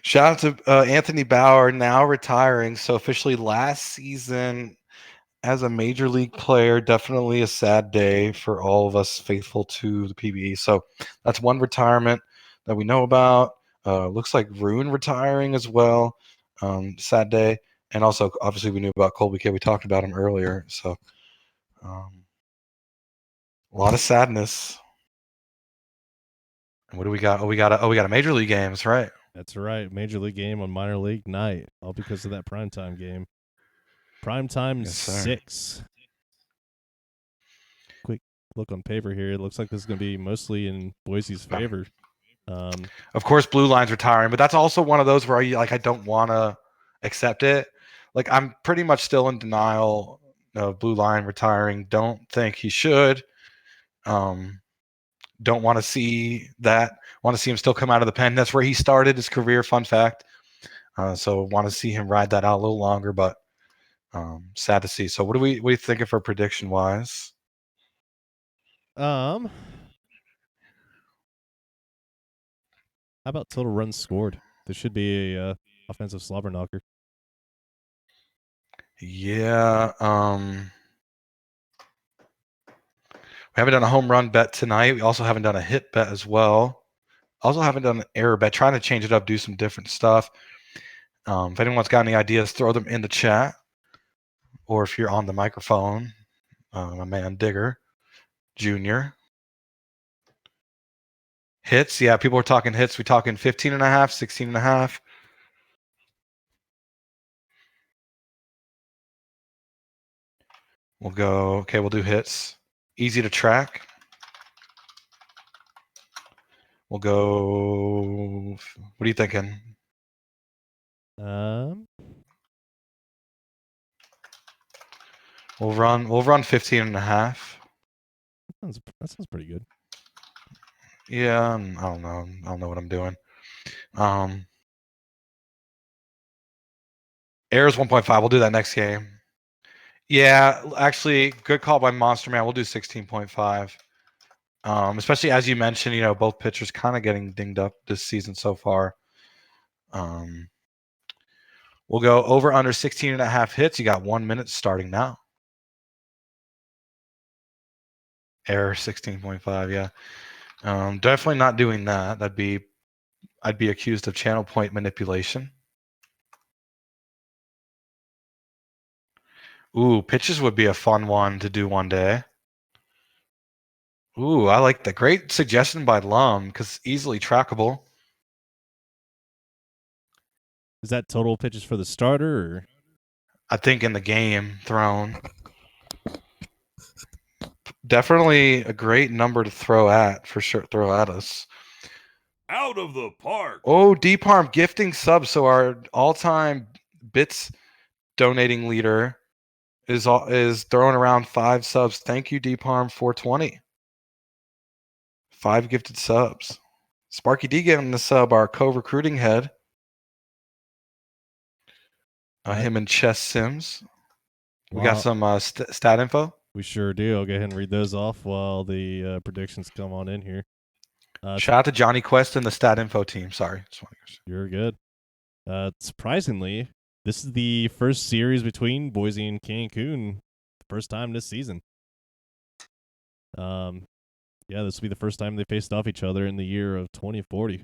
Shout out to Anthony Bauer, now retiring. So officially last season as a major league player. Definitely a sad day for all of us faithful to the PBE. So that's one retirement that we know about. Looks like Rune retiring as well. Sad day. And also, obviously, we knew about Colby K. We talked about him earlier. So a lot of sadness. And what do we got? We got a major league game. That's right. That's right. Major league game on minor league night, all because of that primetime game. Primetime Yes, 6. Quick look on paper here. It looks like this is going to be mostly in Boise's favor. Of course, Blue Line's retiring, but that's also one of those where I don't want to accept it. Like, I'm pretty much still in denial of Blue Line retiring. Don't think he should. Don't want to see that. Want to see him still come out of the pen. That's where he started his career. Fun fact. So want to see him ride that out a little longer, but sad to see. So what are you thinking for prediction wise? How about total runs scored? This should be a offensive slobber knocker. Yeah. We haven't done a home run bet tonight. We also haven't done a hit bet as well. Also haven't done an error bet. Trying to change it up, do some different stuff. If anyone's got any ideas, throw them in the chat. Or if you're on the microphone, my man Digger Jr. Hits. Yeah, people are talking hits. We talking 15.5, 16.5. We'll go. Okay, we'll do hits. Easy to track. We'll go. What are you thinking? We'll run 15.5. That sounds pretty good. Yeah, I don't know. I don't know what I'm doing. Errors 1.5. We'll do that next game. Yeah, actually, good call by Monster Man. We'll do 16.5. Especially as you mentioned, both pitchers kind of getting dinged up this season so far. We'll go over under 16.5 hits. You got 1 minute starting now. Error 16.5. Yeah. Definitely not doing that. I'd be accused of channel point manipulation. Ooh, pitches would be a fun one to do one day. Ooh, I like that. Great suggestion by Lum, because easily trackable. Is that total pitches for the starter? Or? I think in the game thrown. Definitely a great number to throw at, for sure. Throw at us. Out of the park. Oh, D-Parm gifting subs. So our all-time bits donating leader is throwing around 5 subs. Thank you, D-Parm 420. 5 gifted subs. Sparky D giving the sub, our co-recruiting head. Him and Chess Sims. We got some stat info. We sure do. I'll go ahead and read those off while the predictions come on in here. Shout out to Johnny Quest and the stat info team. Sorry. You're good. Surprisingly, this is the first series between Boise and Cancun. The first time this season. Yeah, this will be the first time they faced off each other in the year of 2040.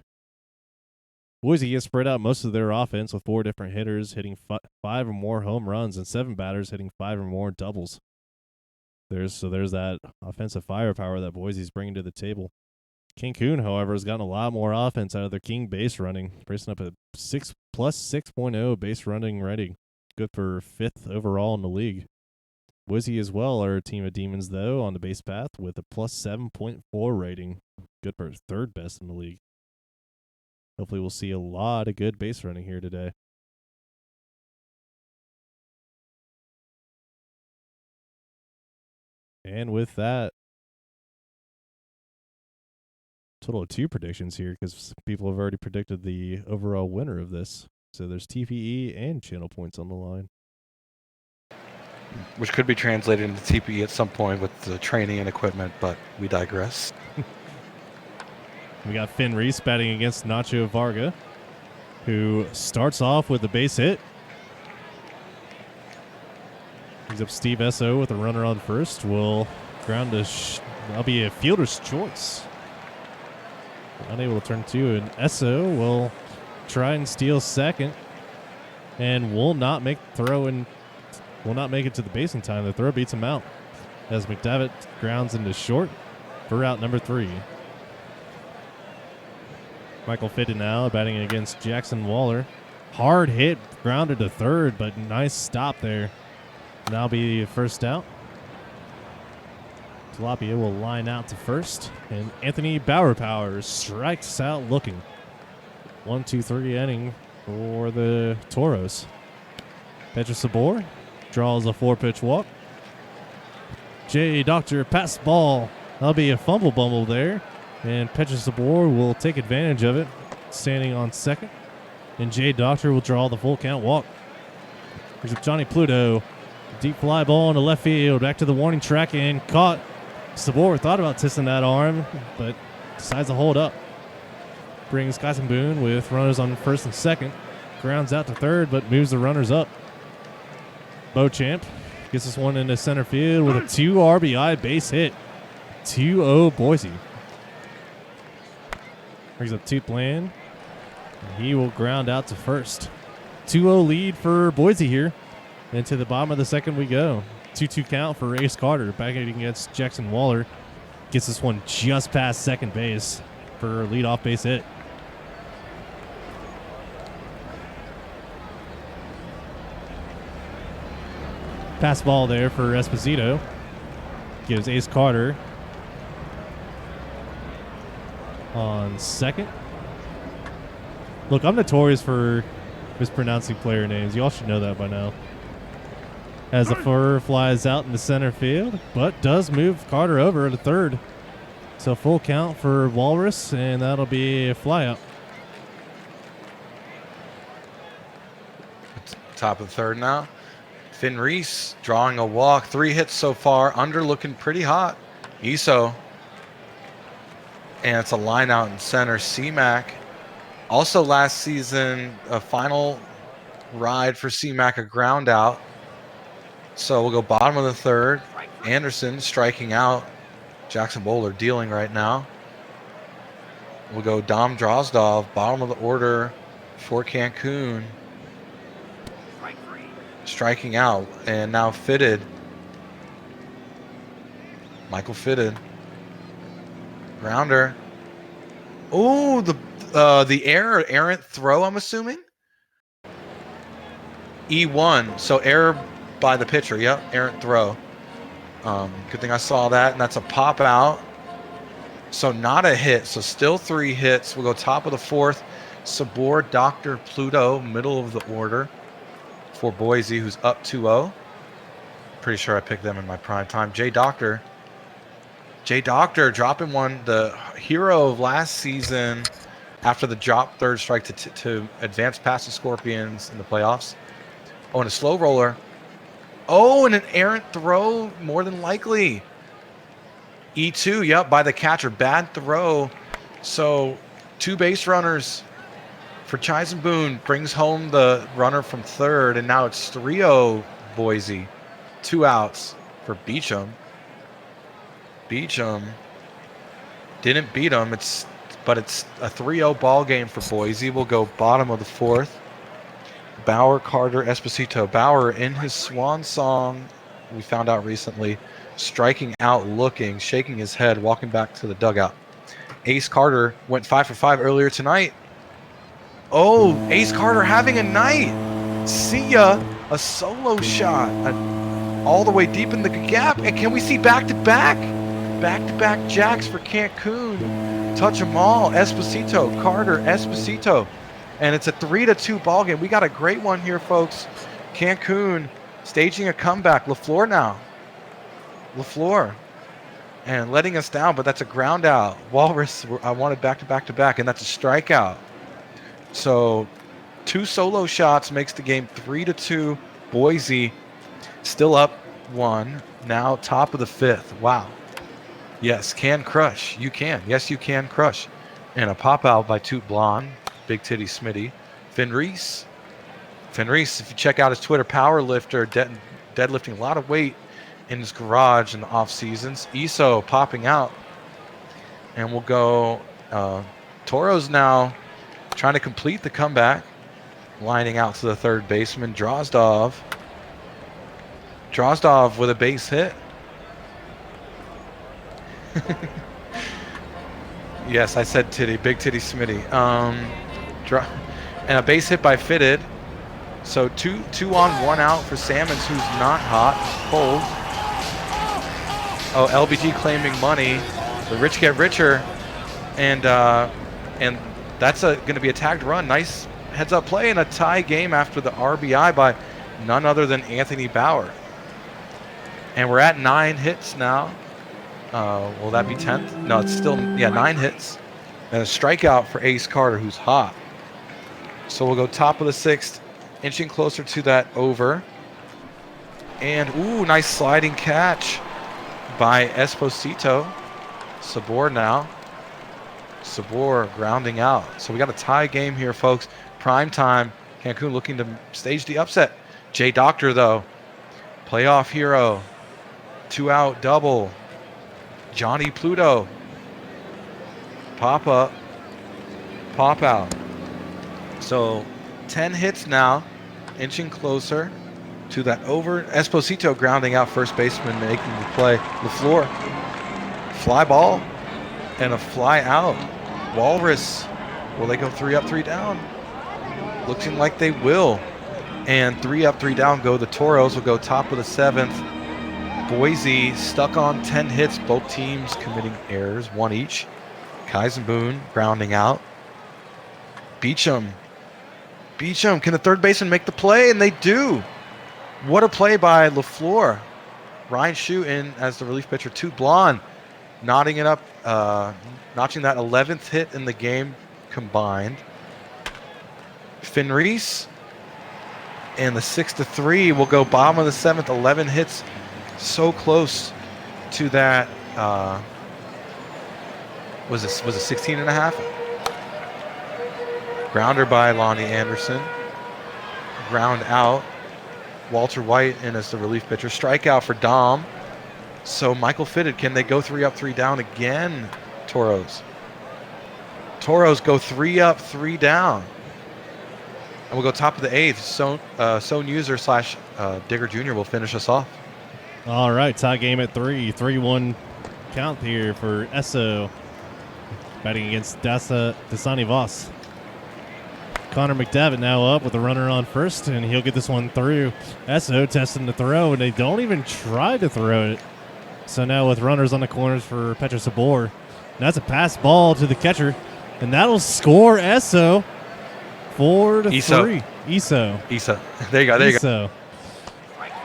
Boise has spread out most of their offense with 4 different hitters hitting 5 or more home runs and 7 batters hitting 5 or more doubles. There's that offensive firepower that Boise's bringing to the table. Cancun, however, has gotten a lot more offense out of their king base running, racing up a 6+6.0 base running rating. Good for 5th overall in the league. Boise as well are a team of demons, though, on the base path with a +7.4 rating. Good for 3rd best in the league. Hopefully we'll see a lot of good base running here today. And with that, total of 2 predictions here because people have already predicted the overall winner of this. So there's TPE and channel points on the line. Which could be translated into TPE at some point with the training and equipment, but we digress. We got Finn Reese batting against Nacho Varga, who starts off with a base hit. Brings up Steve Esso with a runner on first. Will ground to that'll be a fielder's choice. Unable to turn 2, and Esso will try and steal second, and will not make the throw and will not make it to the base in time. The throw beats him out as McDevitt grounds into short for out number 3. Michael Fittenau batting against Jackson Waller. Hard hit, grounded to third, but nice stop there. Now be first out. Tilapia will line out to first, and Anthony Bauer strikes out looking. 1-2-3 inning for the Toros. Petra Sabor draws a 4-pitch walk. Jay Doctor pass ball. That'll be a fumble bumble there, and Petra Sabor will take advantage of it, standing on second. And Jay Doctor will draw the full count walk. Here's Johnny Pluto. Deep fly ball into left field. Back to the warning track and caught. Sabor thought about tissing that arm, but decides to hold up. Brings Kyson Boone with runners on first and second. Grounds out to third, but moves the runners up. Beauchamp gets this one into center field with a 2 RBI base hit. 2-0 Boise. Brings up Toot Bland. He will ground out to first. 2-0 lead for Boise here. And to the bottom of the second we go. 2-2 count for Ace Carter backing against Jackson Waller. Gets this one just past second base for a leadoff base hit. Pass ball there for Esposito. Gives Ace Carter on second. Look, I'm notorious for mispronouncing player names. You all should know that by now. As the fur flies out into center field, but does move Carter over to third. So full count for Walrus, and that'll be a flyout. Top of the third now. Finn Reese drawing a walk. 3 hits so far. Under looking pretty hot. Iso. And it's a line out in center. C-Mac. Also last season, a final ride for C-Mac, a ground out. So we'll go bottom of the third. Anderson striking out. Jackson Bowler dealing right now. We'll go Dom Drozdov, bottom of the order for Cancun. Striking out. And now Fitted. Michael Fitted. Grounder. Oh, the errant throw, I'm assuming. E1. So error by the pitcher. Yep, errant throw. Good thing I saw that, and that's a pop out. So not a hit. So still 3 hits. We'll go top of the fourth. Sabor, Dr. Pluto, middle of the order for Boise, who's up 2-0. Pretty sure I picked them in my prime time. Jay Doctor dropping one. The hero of last season after the drop third strike to advance past the Scorpions in the playoffs. Oh, and a slow roller. Oh, and an errant throw, more than likely. E2, yep, by the catcher. Bad throw. So 2 base runners for Chison Boone. Brings home the runner from third, and now it's 3-0 Boise. 2 outs for Beecham. Beecham didn't beat him, but it's a 3-0 ball game for Boise. We'll go bottom of the fourth. Bauer, Carter, Esposito. Bauer in his swan song, we found out recently, striking out looking, shaking his head, walking back to the dugout. Ace Carter went 5 for 5 earlier tonight. Oh, Ace Carter having a night. See ya. A solo shot. All the way deep in the gap. And can we see back-to-back? Back-to-back jacks for Cancun. Touch them all. Esposito, Carter, Esposito. And it's a 3-2 ball game. We got a great one here, folks. Cancun staging a comeback. LaFleur now. LaFleur. And letting us down, but that's a ground out. Walrus, I wanted back-to-back, and that's a strikeout. So 2 solo shots makes the game 3-2. Boise still up 1. Now top of the 5th. Wow. Yes, can crush. You can. Yes, you can crush. And a pop out by Toot Blonde. Big Titty Smitty. Finn Reese. Finn Reese, if you check out his Twitter, power lifter, deadlifting a lot of weight in his garage in the off seasons. Iso popping out. And we'll go Toros now trying to complete the comeback. Lining out to the third baseman. Drozdov with a base hit. Yes, I said titty. Big Titty Smitty. And a base hit by Fitted. So two on, 1 out for Salmons, who's not hot, cold. Oh, LBG claiming money. The rich get richer. And that's going to be a tagged run. Nice heads-up play and a tie game after the RBI by none other than Anthony Bauer. And we're at 9 hits now. Will that be 10th? No, it's still, 9 hits. And a strikeout for Ace Carter, who's hot. So we'll go top of the 6th, inching closer to that over. And, ooh, nice sliding catch by Esposito. Sabor now. Sabor grounding out. So we got a tie game here, folks. Prime time. Cancun looking to stage the upset. Jay Doctor, though. Playoff hero. 2-out double. Johnny Pluto. Pop up. Pop out. So 10 hits now. Inching closer to that over. Esposito grounding out, first baseman making the play. LaFleur. Fly ball. And a fly out. Walrus. Will they go 3 up, 3 down? Looking like they will. And 3 up, 3 down go the Toros. Will go top of the 7th. Boise stuck on 10 hits. Both teams committing errors, 1 each. Kaisenboon grounding out. Beecham. Can the third baseman make the play? And they do. What a play by LaFleur. Ryan Shue in as the relief pitcher. Toot Blonde knotting it up, notching that 11th hit in the game combined. Finn Reese and the 6-3 will go bottom of the 7th. 11 hits, so close to that. Was it 16 and a half? Grounder by Lonnie Anderson. Ground out. Walter White in as the relief pitcher. Strikeout for Dom. So Michael Fitted, can they go 3 up, 3 down again, Toros? Toros go 3 up, 3 down. And we'll go top of the 8th. Son User / Digger Jr. will finish us off. All right, tie game at 3. 3-1 count here for Esso. Batting against Dasani Voss. Connor McDavitt now up with a runner on first, and he'll get this one through. Esso testing the throw, and they don't even try to throw it. So now with runners on the corners for Petra Sabor. That's a pass ball to the catcher, and that'll score Esso 4-3. Iso. There you go.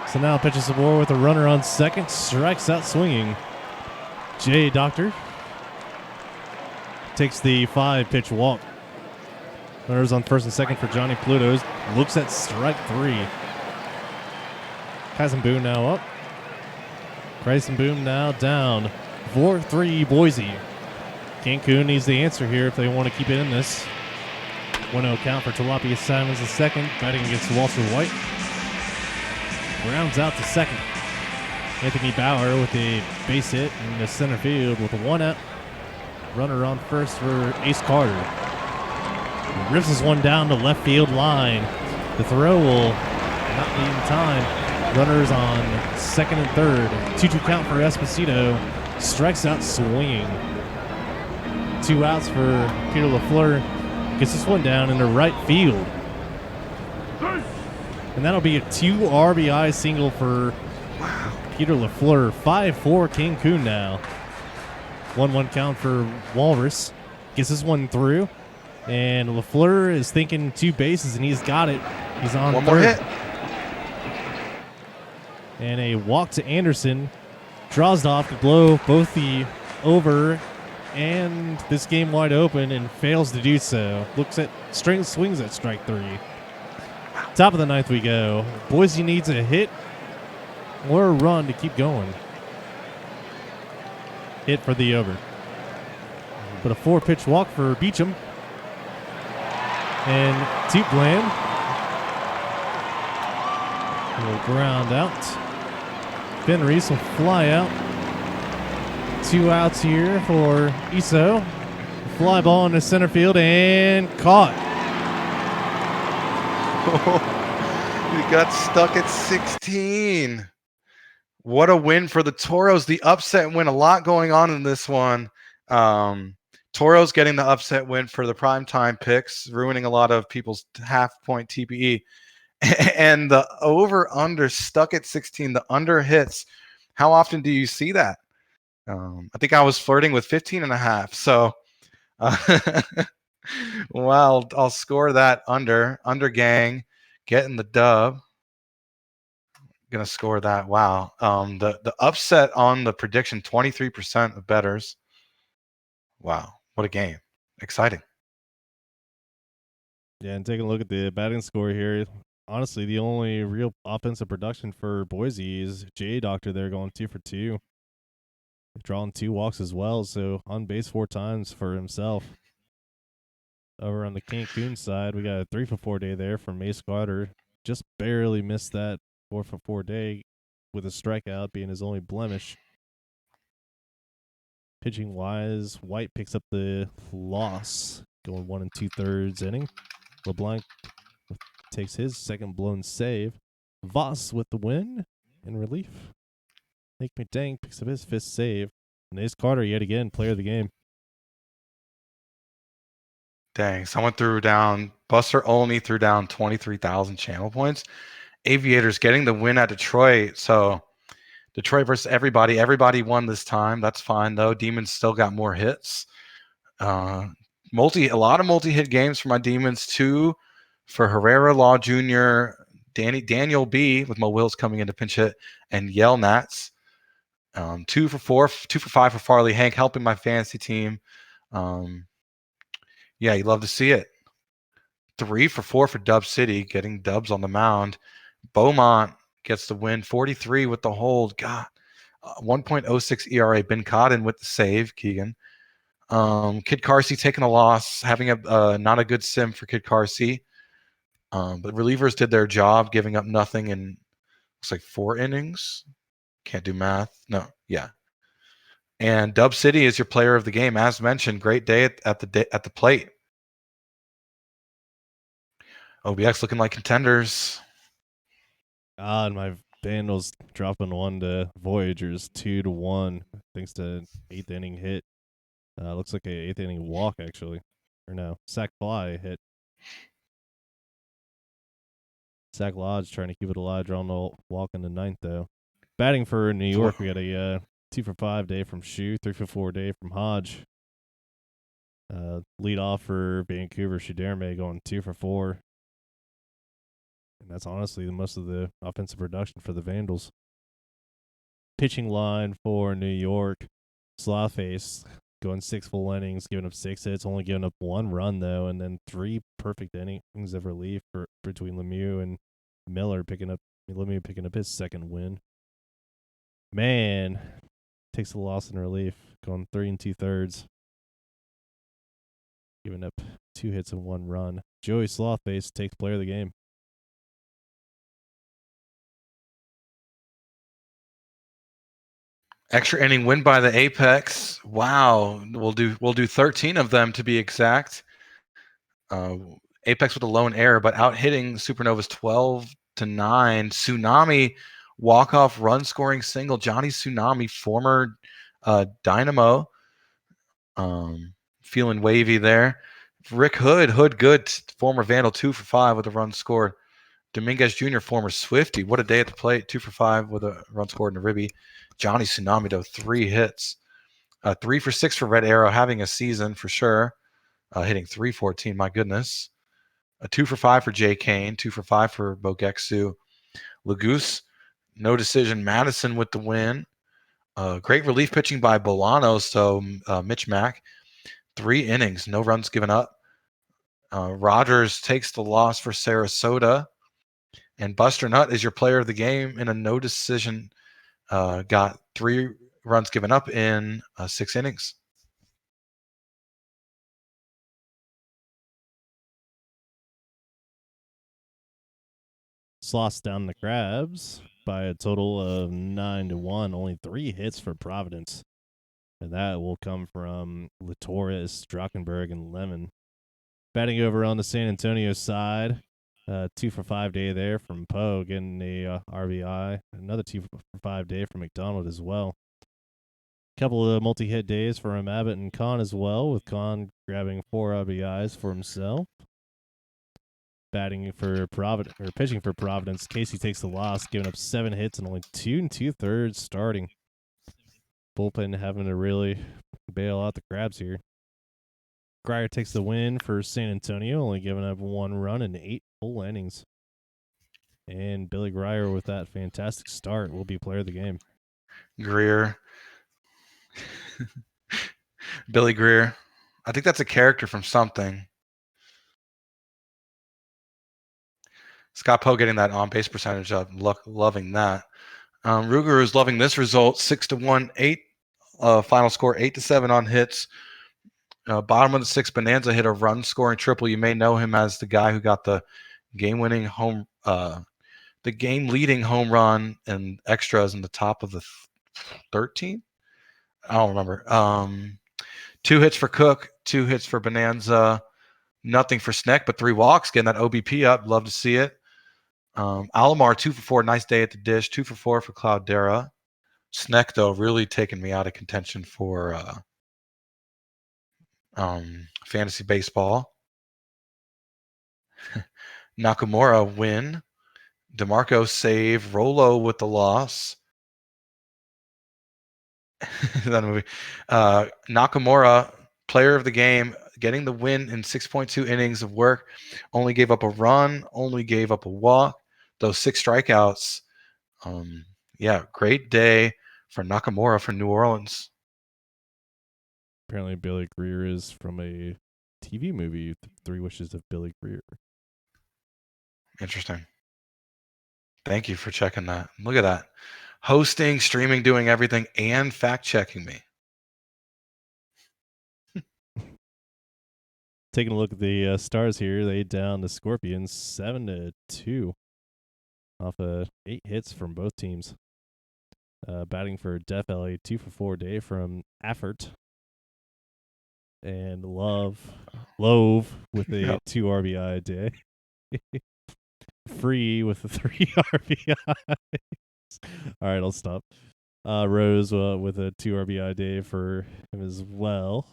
So now Petra Sabor with a runner on second, strikes out swinging. Jay Doctor takes the 5-pitch walk. Runners on first and second for Johnny Pluto. Looks at strike 3. Kaisenboon now up. Kaisenboon now down. 4-3 Boise. Cancun needs the answer here if they want to keep it in this. 1-0 count for Tilapia Simons the second, batting against Walter White. Rounds out to second. Anthony Bauer with a base hit in the center field with a 1-out. Runner on first for Ace Carter. Rips this one down the left field line. The throw will not be in time. Runners on second and third. 2-2 count for Esposito. Strikes out swinging. 2 outs for Peter LaFleur. Gets this one down into right field. And that'll be a 2 RBI single for Peter LaFleur. 5-4 Cancun now. 1-1 count for Walrus. Gets this one through. And LaFleur is thinking 2 bases, and he's got it. He's on One third. more hit. And a walk to Anderson. Drozdoff to blow both the over and this game wide open and fails to do so. Swings at strike 3. Top of the 9th we go. Boise needs a hit or a run to keep going. Hit for the over. But a 4-pitch walk for Beecham. And Toot Bland will ground out. Fenreese will fly out. 2 outs here for Iso. Fly ball into center field and caught. He got stuck at 16. What a win for the Toros. The upset win. A lot going on in this one. Toros getting the upset win for the primetime picks, ruining a lot of people's half-point TPE. And the over-under stuck at 16. The under hits. How often do you see that? I think I was flirting with 15.5. So, well, I'll score that under gang, getting the dub. Gonna score that. Wow. The upset on the prediction, 23% of bettors. Wow, what a game! Exciting. Yeah, and taking a look at the batting score here. Honestly, the only real offensive production for Boise is J Doctor there going 2 for 2. Drawing 2 walks as well, so on base 4 times for himself. Over on the Cancun side, we got a 3 for 4 day there from Mace Carter. Just barely missed that 4 for 4 day with a strikeout being his only blemish. Pitching wise, White picks up the loss, going 1 2/3 inning. LeBlanc takes his second blown save. Voss with the win in relief. Nick McDang picks up his 5th save. And Ace Carter yet again, player of the game. Dang, someone threw down, Buster Olney threw down 23,000 channel points. Aviators getting the win at Detroit. So Detroit versus everybody. Everybody won this time. That's fine, though. Demons still got more hits. A lot of multi-hit games for my Demons. 2 for Herrera Law Jr., Daniel B. with Mo Wills coming in to pinch hit, and Yell Nats. 2 for 4, 2 for 5 for Farley Hank, helping my fantasy team. Yeah, you love to see it. 3 for 4 for Dub City, getting dubs on the mound. Beaumont gets the win, 43 with the hold. God, 1.06 ERA. Ben Cotton with the save, Keegan. Kid Carsey taking a loss, having a not a good sim for Kid Carsey. But relievers did their job, giving up nothing in looks like 4 innings. Can't do math. No, yeah. And Dub City is your player of the game, as mentioned. Great day at the plate. OBX looking like contenders. And my Vandals dropping 1 to Voyagers, 2-1, thanks to 8th inning hit. Looks like a 8th inning walk, actually. Or no, sac fly hit. Sac Lodge trying to keep it alive, drawing a walk in the 9th, though. Batting for New York, we got a 2 for 5 day from Shu, 3 for 4 day from Hodge. Lead off for Vancouver, Shaderme going 2 for 4. And that's honestly the most of the offensive production for the Vandals. Pitching line for New York, Slawface going 6 full innings, giving up 6 hits, only giving up 1 run though, and then 3 perfect innings of relief between Lemieux and Miller Lemieux picking up his 2nd win. Man, takes the loss in relief, going 3 2/3, giving up 2 hits and 1 run. Joey Slawface takes player of the game. Extra inning win by the Apex. Wow, we'll do 13 of them to be exact. Apex with a lone error, but out hitting Supernovas 12-9. Tsunami walk-off run scoring single. Johnny Tsunami, former Dynamo. feeling wavy there. Rick Hood good, former Vandal, 2 for 5 with a run scored. Dominguez Jr., former Swifty, what a day at the plate, 2 for 5 with a run scored in a ribby. Johnny Tsunami, though, 3 hits. 3 for 6 for Red Arrow, having a season for sure. Hitting 314, my goodness. 2 for 5 for Jay Kane, 2 for 5 for Bogexu. Lagoose, no decision. Madison with the win. Great relief pitching by Bolano, so Mitch Mack. 3 innings, no runs given up. Rogers takes the loss for Sarasota. And Buster Nutt is your player of the game in a no decision. Got 3 runs given up in 6 innings. Lost down the Crabs by a total of 9-1. Only 3 hits for Providence. And that will come from Latoris, Drachenberg, and Lemon. Batting over on the San Antonio side, 2 for 5 day there from Poe, getting a RBI. Another 2 for 5 day from McDonald as well. A couple of multi-hit days from Abbott and Kahn as well, with Kahn grabbing 4 RBIs for himself. Batting for Providence, or pitching for Providence, Casey takes the loss, giving up 7 hits and only 2 2/3 starting. Bullpen having to really bail out the Crabs here. Grier takes the win for San Antonio, only giving up 1 run in 8 full innings. And Billy Grier with that fantastic start will be player of the game. Greer. Billy Greer. I think that's a character from something. Scott Poe getting that on-base percentage up. Loving that. Ruger is loving this result. 6-1, 8 final score, 8-7 on hits. Bottom of the 6th, Bonanza hit a run-scoring triple. You may know him as the guy who got the game-winning the game-leading home run and extras in the top of the 13th. I don't remember. 2 hits for Cook, 2 hits for Bonanza, nothing for Sneck, but 3 walks, getting that OBP up. Love to see it. Alomar, 2 for 4, nice day at the dish. 2 for 4 for Cloudera. Sneck, though, really taking me out of contention for fantasy baseball. Nakamura win. DeMarco save. Rolo with the loss. Nakamura, player of the game, getting the win in 6.2 innings of work. Only gave up a run, only gave up a walk. Those 6 strikeouts. Great day for Nakamura for New Orleans. Apparently Billy Greer is from a TV movie, 3 Wishes of Billy Greer. Interesting. Thank you for checking that. Look at that. Hosting, streaming, doing everything, and fact-checking me. Taking a look at the Stars here, they down the Scorpions 7-2 off of 8 hits from both teams. Batting for Death Valley, 2 for 4 day from Affert. And Love with a 2 RBI day. Free with a 3 RBI. All right, I'll stop. Rose with a 2 RBI day for him as well.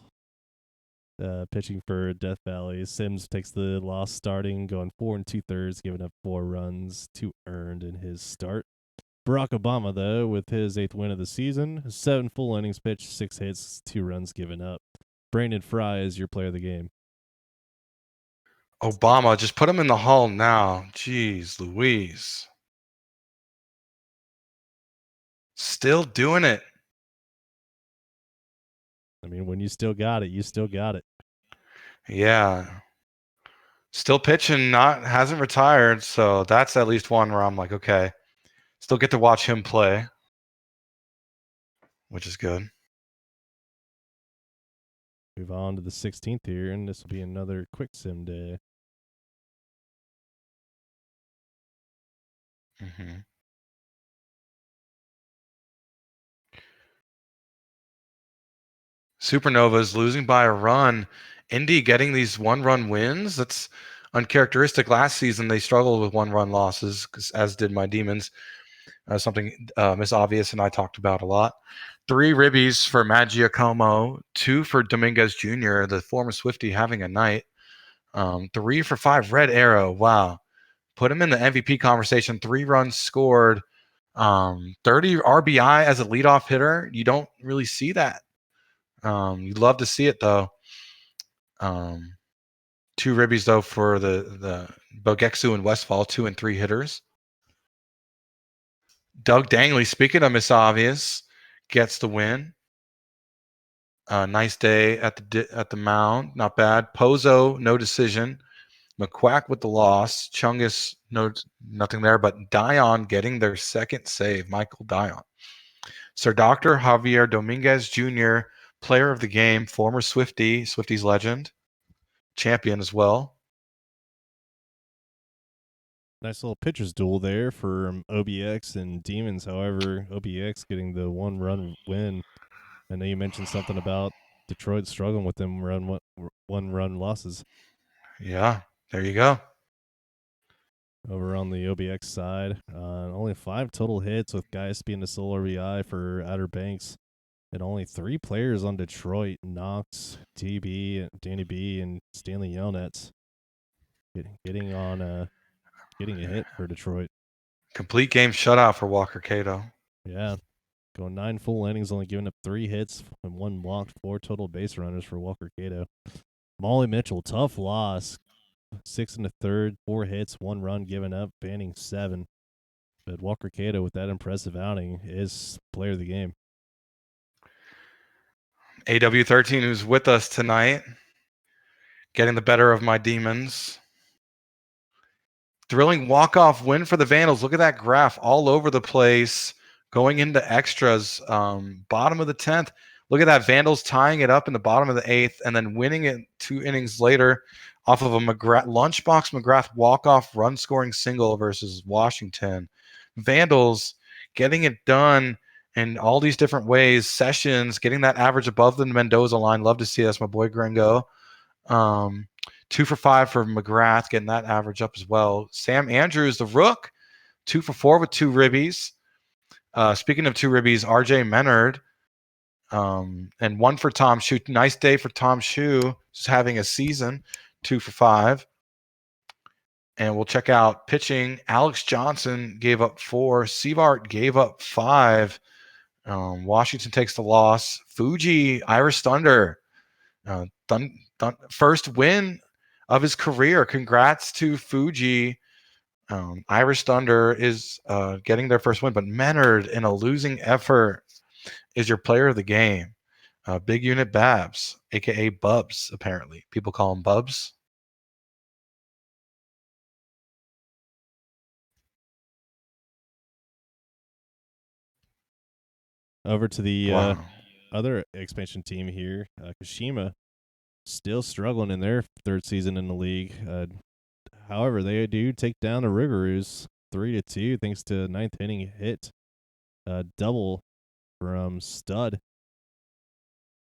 Pitching for Death Valley. Sims takes the loss starting, going 4 2/3, giving up 4 runs, 2 earned in his start. Barack Obama, though, with his 8th win of the season, 7 full innings pitched, 6 hits, 2 runs given up. Brandon Fry is your player of the game. Obama, just put him in the hall now. Jeez Louise. Still doing it. I mean, when you still got it, you still got it. Yeah. Still pitching, hasn't retired, so that's at least one where I'm like, okay. Still get to watch him play, which is good. Move on to the 16th here, and this will be another quick sim day. Mm-hmm. Supernovas losing by a run. Indy getting these 1-run wins. That's uncharacteristic. Last season, they struggled with 1-run losses, as did my Demons. Something Miss Obvious and I talked about a lot. 3 ribbies for Matt Giacomo, 2 for Dominguez Jr., the former Swiftie having a night. 3 for 5 Red Arrow. Wow. Put him in the MVP conversation. 3 runs scored. 30 RBI as a leadoff hitter. You don't really see that. You'd love to see it, though. 2 ribbies, though, for the Bogexu and Westfall, 2 and 3 hitters. Doug Dangley, speaking of Miss Obvious, gets the win. Nice day at the mound. Not bad. Pozo, no decision. McQuack with the loss. Chungus, nothing there. But Dion getting their second save. Michael Dion. Sir Dr. Javier Dominguez Jr., player of the game, former Swiftie, Swifties legend, champion as well. Nice little pitcher's duel there for OBX and Demons. However, OBX getting the 1-run win. I know you mentioned something about Detroit struggling with them one-run losses. Yeah, there you go. Over on the OBX side, only 5 total hits, with Gaius being the sole RBI for Outer Banks, and only 3 players on Detroit: Knox, DB, Danny B, and Stanley Yelnats getting a hit for Detroit. Complete game shutout for Walker Cato. Yeah, going 9 full innings, only giving up 3 hits and 1 walked, 4 total base runners for Walker Cato. Molly Mitchell, tough loss. 6 1/3, 4 hits, 1 run given up, banning 7. But Walker Cato, with that impressive outing, is player of the game. AW13, who's with us tonight, getting the better of my Demons. Thrilling walk-off win for the Vandals. Look at that graph all over the place, going into extras. Bottom of the 10th. Look at that. Vandals tying it up in the bottom of the 8th and then winning it 2 innings later off of a Lunchbox McGrath walk-off run-scoring single versus Washington. Vandals getting it done in all these different ways. Sessions getting that average above the Mendoza line. Love to see that's my boy Gringo. 2 for 5 for McGrath, getting that average up as well. Sam Andrews, the Rook, 2 for 4 with 2 ribbies. Speaking of 2 ribbies, RJ Menard, and 1 for Tom Shue. Nice day for Tom Shue, just having a season. 2 for 5. And we'll check out pitching. Alex Johnson gave up 4. Sevart gave up 5. Washington takes the loss. Fuji, Irish Thunder, first win of his career. Congrats to Fuji. Irish Thunder is getting their first win, but Menard, in a losing effort, is your player of the game. Big Unit Babs, a.k.a. Bubs, apparently. People call him Bubs. Over to the Wow. other expansion team here, Kashima, still struggling in their 3rd season in the league. However, they do take down the Rougarous 3-2 thanks to a 9th inning hit, double from Stud.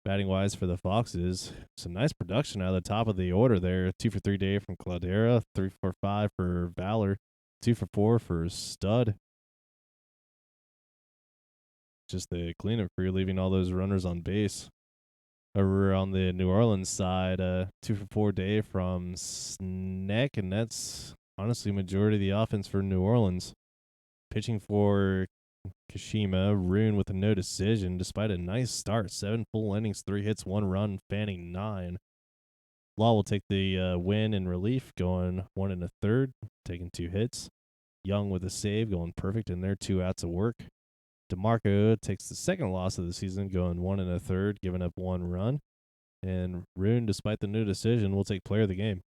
Batting wise for the Foxes, some nice production out of the top of the order there. 2 for 3 day from Cladera, 3 for 5 for Valor, 2 for 4 for Stud. Just the cleanup crew, leaving all those runners on base. Over on the New Orleans side, 2 for 4 day from Sneck, and that's honestly majority of the offense for New Orleans. Pitching for Kashima, Rune with a no decision despite a nice start. 7 full innings, 3 hits, 1 run, fanning 9. Law will take the win in relief, going 1 1/3, taking 2 hits. Young with a save, going perfect in there, 2 outs of work. DeMarco takes the second loss of the season, going 1 1/3, giving up 1 run. And Rune, despite the no decision, will take player of the game.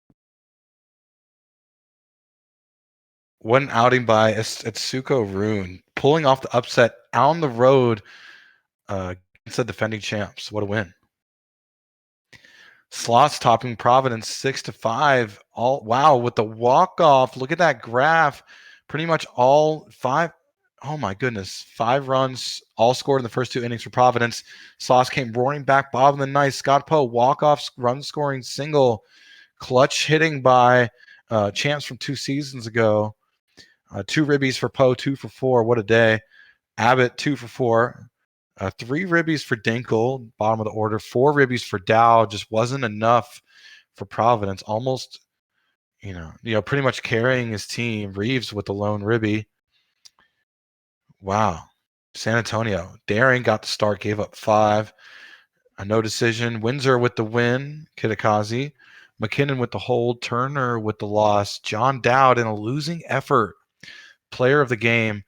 What an outing by Atsuko Rune, pulling off the upset on the road against the defending champs. What a win. Slots topping Providence 6-5. Wow, with the walk-off. Look at that graph. Pretty much all 5. Oh my goodness. 5 runs, all scored in the first 2 innings for Providence. Slots came roaring back, Bob and the Nice. Scott Poe, walk-off, run-scoring single. Clutch hitting by champs from 2 seasons ago. 2 ribbies for Poe, 2 for 4. What a day. Abbott, 2 for 4. 3 ribbies for Dinkle, bottom of the order. 4 ribbies for Dow. Just wasn't enough for Providence. Almost, pretty much carrying his team. Reeves with the lone ribby. Wow. San Antonio. Daring got the start, gave up 5. A no decision. Windsor with the win. Kitakazi. McKinnon with the hold. Turner with the loss. John Dowd in a losing effort. Player of the game.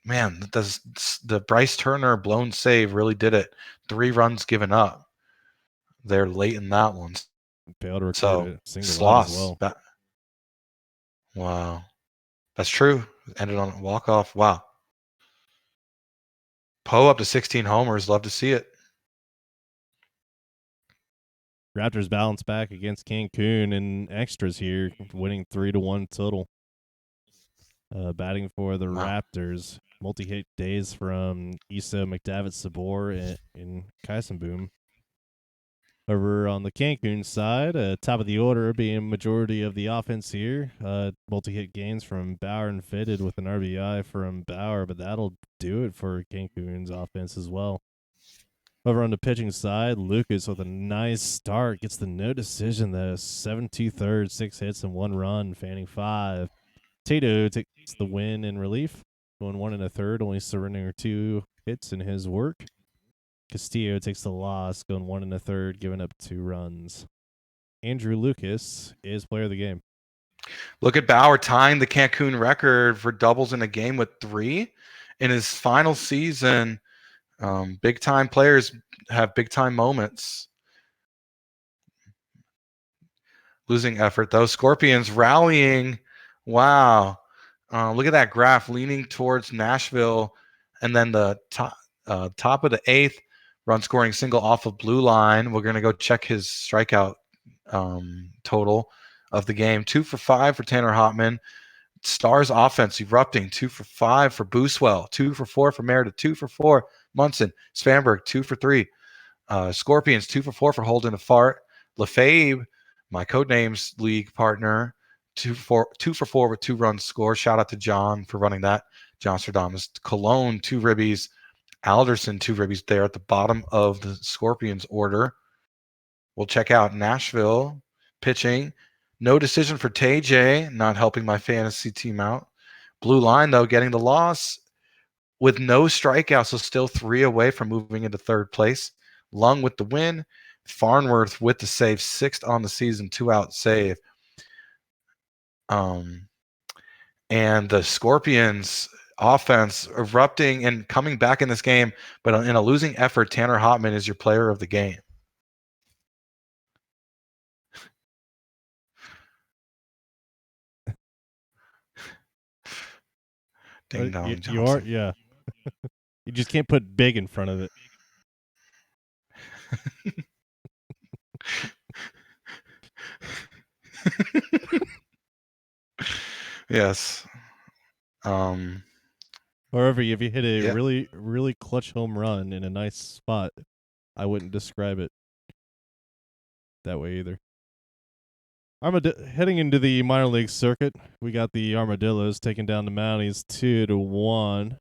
Man, the Bryce Turner blown save really did it. 3 runs given up. They're late in that one. Failed to record a single out as well. Wow. That's true. Ended on a walk-off. Wow. Poe up to 16 homers. Love to see it. Raptors bounce back against Cancun in extras here, winning 3-1 total. Batting for the Raptors, multi-hit days from Issa, McDavitt, Sabor, and Kaisenboom. Over on the Cancun side, top of the order being majority of the offense here. Multi-hit gains from Bauer and Fitted with an RBI from Bauer, but that'll do it for Cancun's offense as well. Over on the pitching side, Lucas with a nice start gets the no decision though. 7 2/3, 6 hits and 1 run, fanning 5. Tato takes the win in relief, going 1 1/3, only surrendering 2 hits in his work. Castillo takes the loss, going 1 1/3, giving up 2 runs. Andrew Lucas is player of the game. Look at Bauer tying the Cancun record for doubles in a game with 3 in his final season. Big time players have big time moments. Losing effort though. Scorpions rallying. Wow. Look at that graph leaning towards Nashville, and then the top of the 8th, run scoring single off of blue line. We're going to go check his strikeout total of the game. 2 for 5 for Tanner Hotman. Stars offense erupting. 2 for 5 for Booswell. 2 for 4 for Meredith. 2 for 4 Munson. Svanberg 2 for 3. Scorpions 2 for 4 for Holden a Fart. Lefebvre, my Codenames League partner, 2 for 4 with 2 runs scored. Shout out to John for running that. John Stradamus. Cologne 2 ribbies. Alderson 2 ribbies there at the bottom of the Scorpions order. We'll check out Nashville pitching. No decision for TJ, not helping my fantasy team out. Blue line, though, getting the loss with no strikeouts, so still 3 away from moving into 3rd place. Lung with the win. Farnworth with the save, 6th on the season, 2-out save. And the Scorpions offense erupting and coming back in this game, but in a losing effort, Tanner Hotman is your player of the game. Ding dong, Johnson. You are, yeah. You just can't put big in front of it. Yes. However, if you hit a really, really clutch home run in a nice spot, I wouldn't describe it that way either. Heading into the minor league circuit, we got the Armadillos taking down the Mounties 2-1.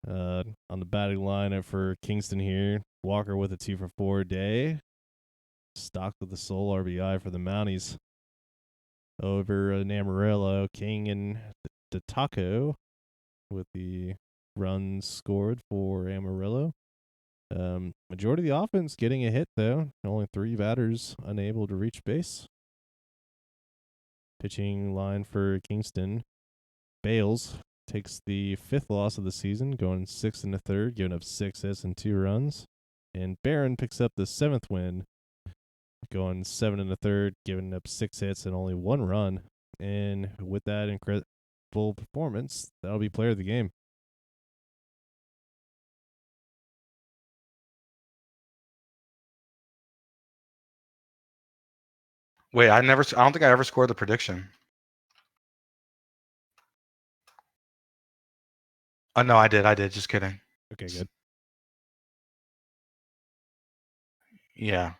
On the batting lineup for Kingston here, Walker with a 2 for 4 day. Stock with the sole RBI for the Mounties. Over in Amarillo, King and DeTaco with the runs scored for Amarillo. Majority of the offense getting a hit, though. Only 3 batters unable to reach base. Pitching line for Kingston. Bales takes the 5th loss of the season, going 6 1/3, giving up 6 hits and 2 runs. And Barron picks up the 7th win, going 7 1/3, giving up 6 hits and only 1 run. And with that incredible performance, that'll be player of the game. Wait, I don't think I ever scored the prediction. No, I did. Just kidding. Okay, good. Yeah.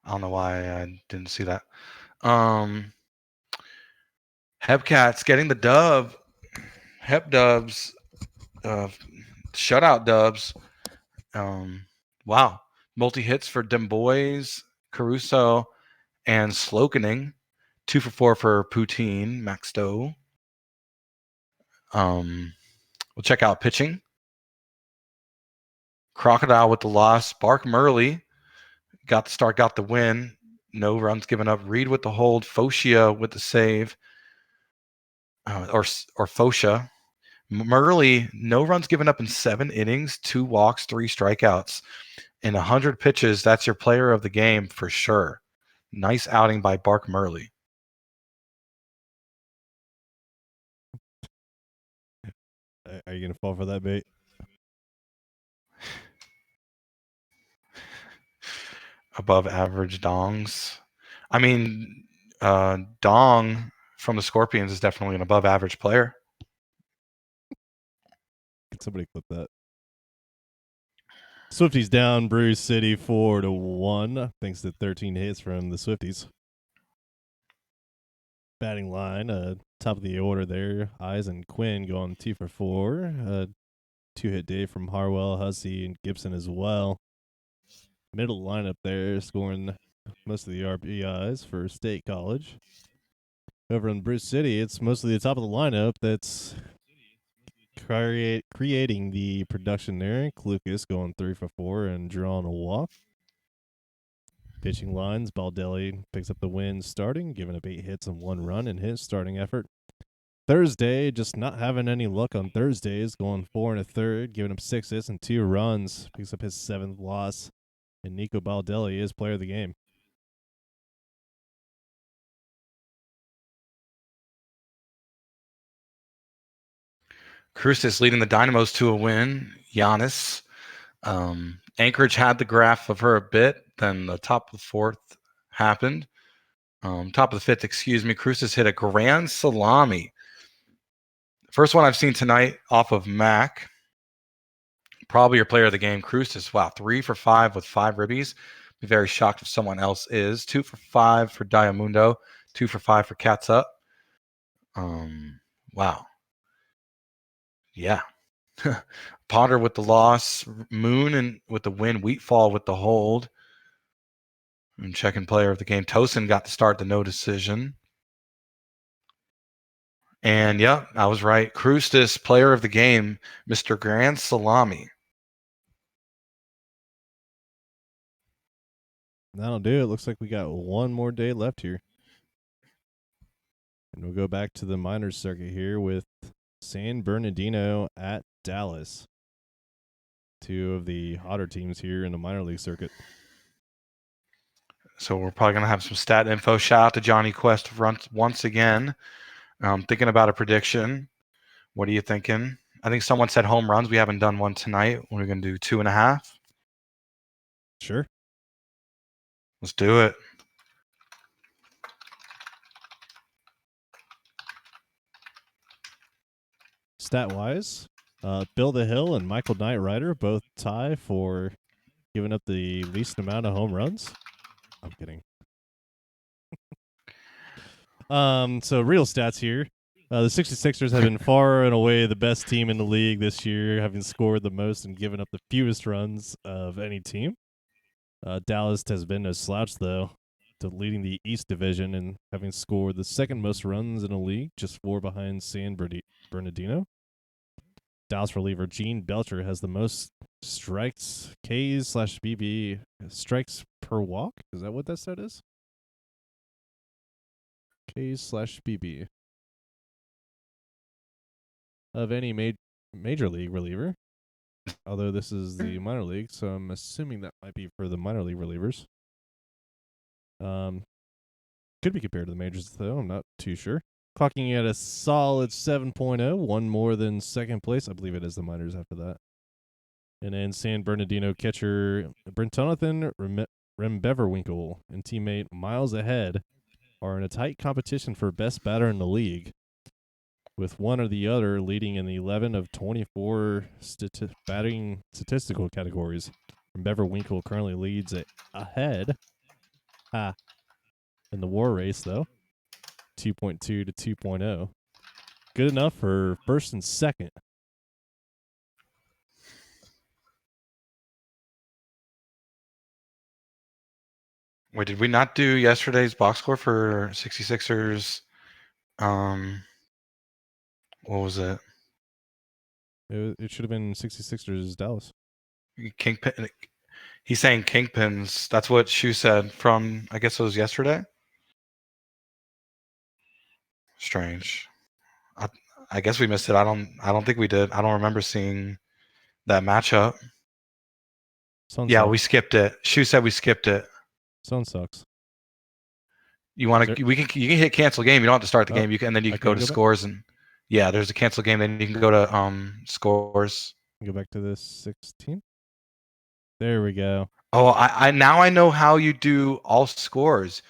I don't know why I didn't see that. Hepcats getting the dub. Hep Dubs shutout dubs. Wow. Multi-hits for Dem Boys, Caruso, and Slokening. 2 for 4 for Poutine, Max Doe. We'll check out pitching. Crocodile with the loss. Bark Murley got the start, got the win. No runs given up. Reed with the hold. Focia with the save. Or Focia. Murley, no runs given up in 7 innings, 2 walks, 3 strikeouts. In 100 pitches, that's your player of the game for sure. Nice outing by Bark Murley. Are you going to fall for that bait? Above average dongs. I mean, Dong from the Scorpions is definitely an above average player. Can somebody clip that? Swifties down Brew City 4-1, thanks to 13 hits from the Swifties. Batting line, top of the order there. Eyes and Quinn going 2 for 4. 2-hit day from Harwell, Hussey, and Gibson as well. Middle lineup there, scoring most of the RBIs for State College. Over in Bruce City, it's mostly the top of the lineup that's creating the production there. Lucas going 3 for 4 and drawing a walk. Pitching lines, Baldelli picks up the win starting, giving up 8 hits and 1 run in his starting effort. Thursday, just not having any luck on Thursdays, going 4 1/3, giving up 6 hits and 2 runs, picks up his 7th loss. And Nico Baldelli is player of the game. Cruces leading the Dynamos to a win. Giannis. Anchorage had the graph of her a bit. Then the top of the 4th happened. Top of the 5th, excuse me. Cruces hit a grand salami. First one I've seen tonight off of Mac. Probably your player of the game, Cruces. Wow, 3 for 5 with 5 ribbies. Be very shocked if someone else is. 2 for 5 for Diamundo. 2 for 5 for Cats Up. Wow. Yeah. Potter with the loss. Moon and with the win. Wheatfall with the hold. And checking player of the game. Tosin got to start the no decision. And yeah, I was right. Cruces, player of the game, Mr. Grand Salami. That'll do it. Looks like we got one more day left here. And we'll go back to the minors circuit here with San Bernardino at Dallas. 2 of the hotter teams here in the minor league circuit. So we're probably going to have some stat info. Shout out to Johnny Quest once again. Thinking about a prediction. What are you thinking? I think someone said home runs. We haven't done one tonight. We're going to do 2.5. Sure. Let's do it. Stat-wise, Bill the Hill and Michael Knight Ryder both tie for giving up the least amount of home runs. I'm kidding. So real stats here. The 66ers have been far and away the best team in the league this year, having scored the most and given up the fewest runs of any team. Dallas has been no slouch, though, to leading the East Division and having scored the 2nd most runs in the league, just 4 behind San Bernardino. Dallas reliever Gene Belcher has the most strikes, Ks/BB, strikes per walk. Is that what that stat is? Ks/BB. Of any major league reliever. Although this is the minor league, so I'm assuming that might be for the minor league relievers. Could be compared to the majors, though. I'm not too sure. Clocking at a solid 7.0, one more than second place. I believe it is the minors after that. And then San Bernardino catcher Brentonathan Rembeverwinkle and teammate Miles Ahead are in a tight competition for best batter in the league, with one or the other leading in the 11 of 24 batting statistical categories. Rembeverwinkle currently leads Ahead in the WAR race, though, 2.2 to 2.0. Good enough for first and second. Wait, did we not do yesterday's box score for 66ers? What was it? It should have been 66ers Dallas. Kingpin. He's saying Kingpins. That's what Shu said from, I guess it was yesterday. Strange. I guess we missed it. I don't think we did. I don't remember seeing that matchup. Yeah, we skipped it. Shu said we skipped it. Sound sucks. You want to? You can hit cancel game. You don't have to start the game. You can, and then you can go to scores and yeah, there's a cancel game. Then you can go to scores. Go back to the 16th. There we go. Oh, I now I know how you do all scores.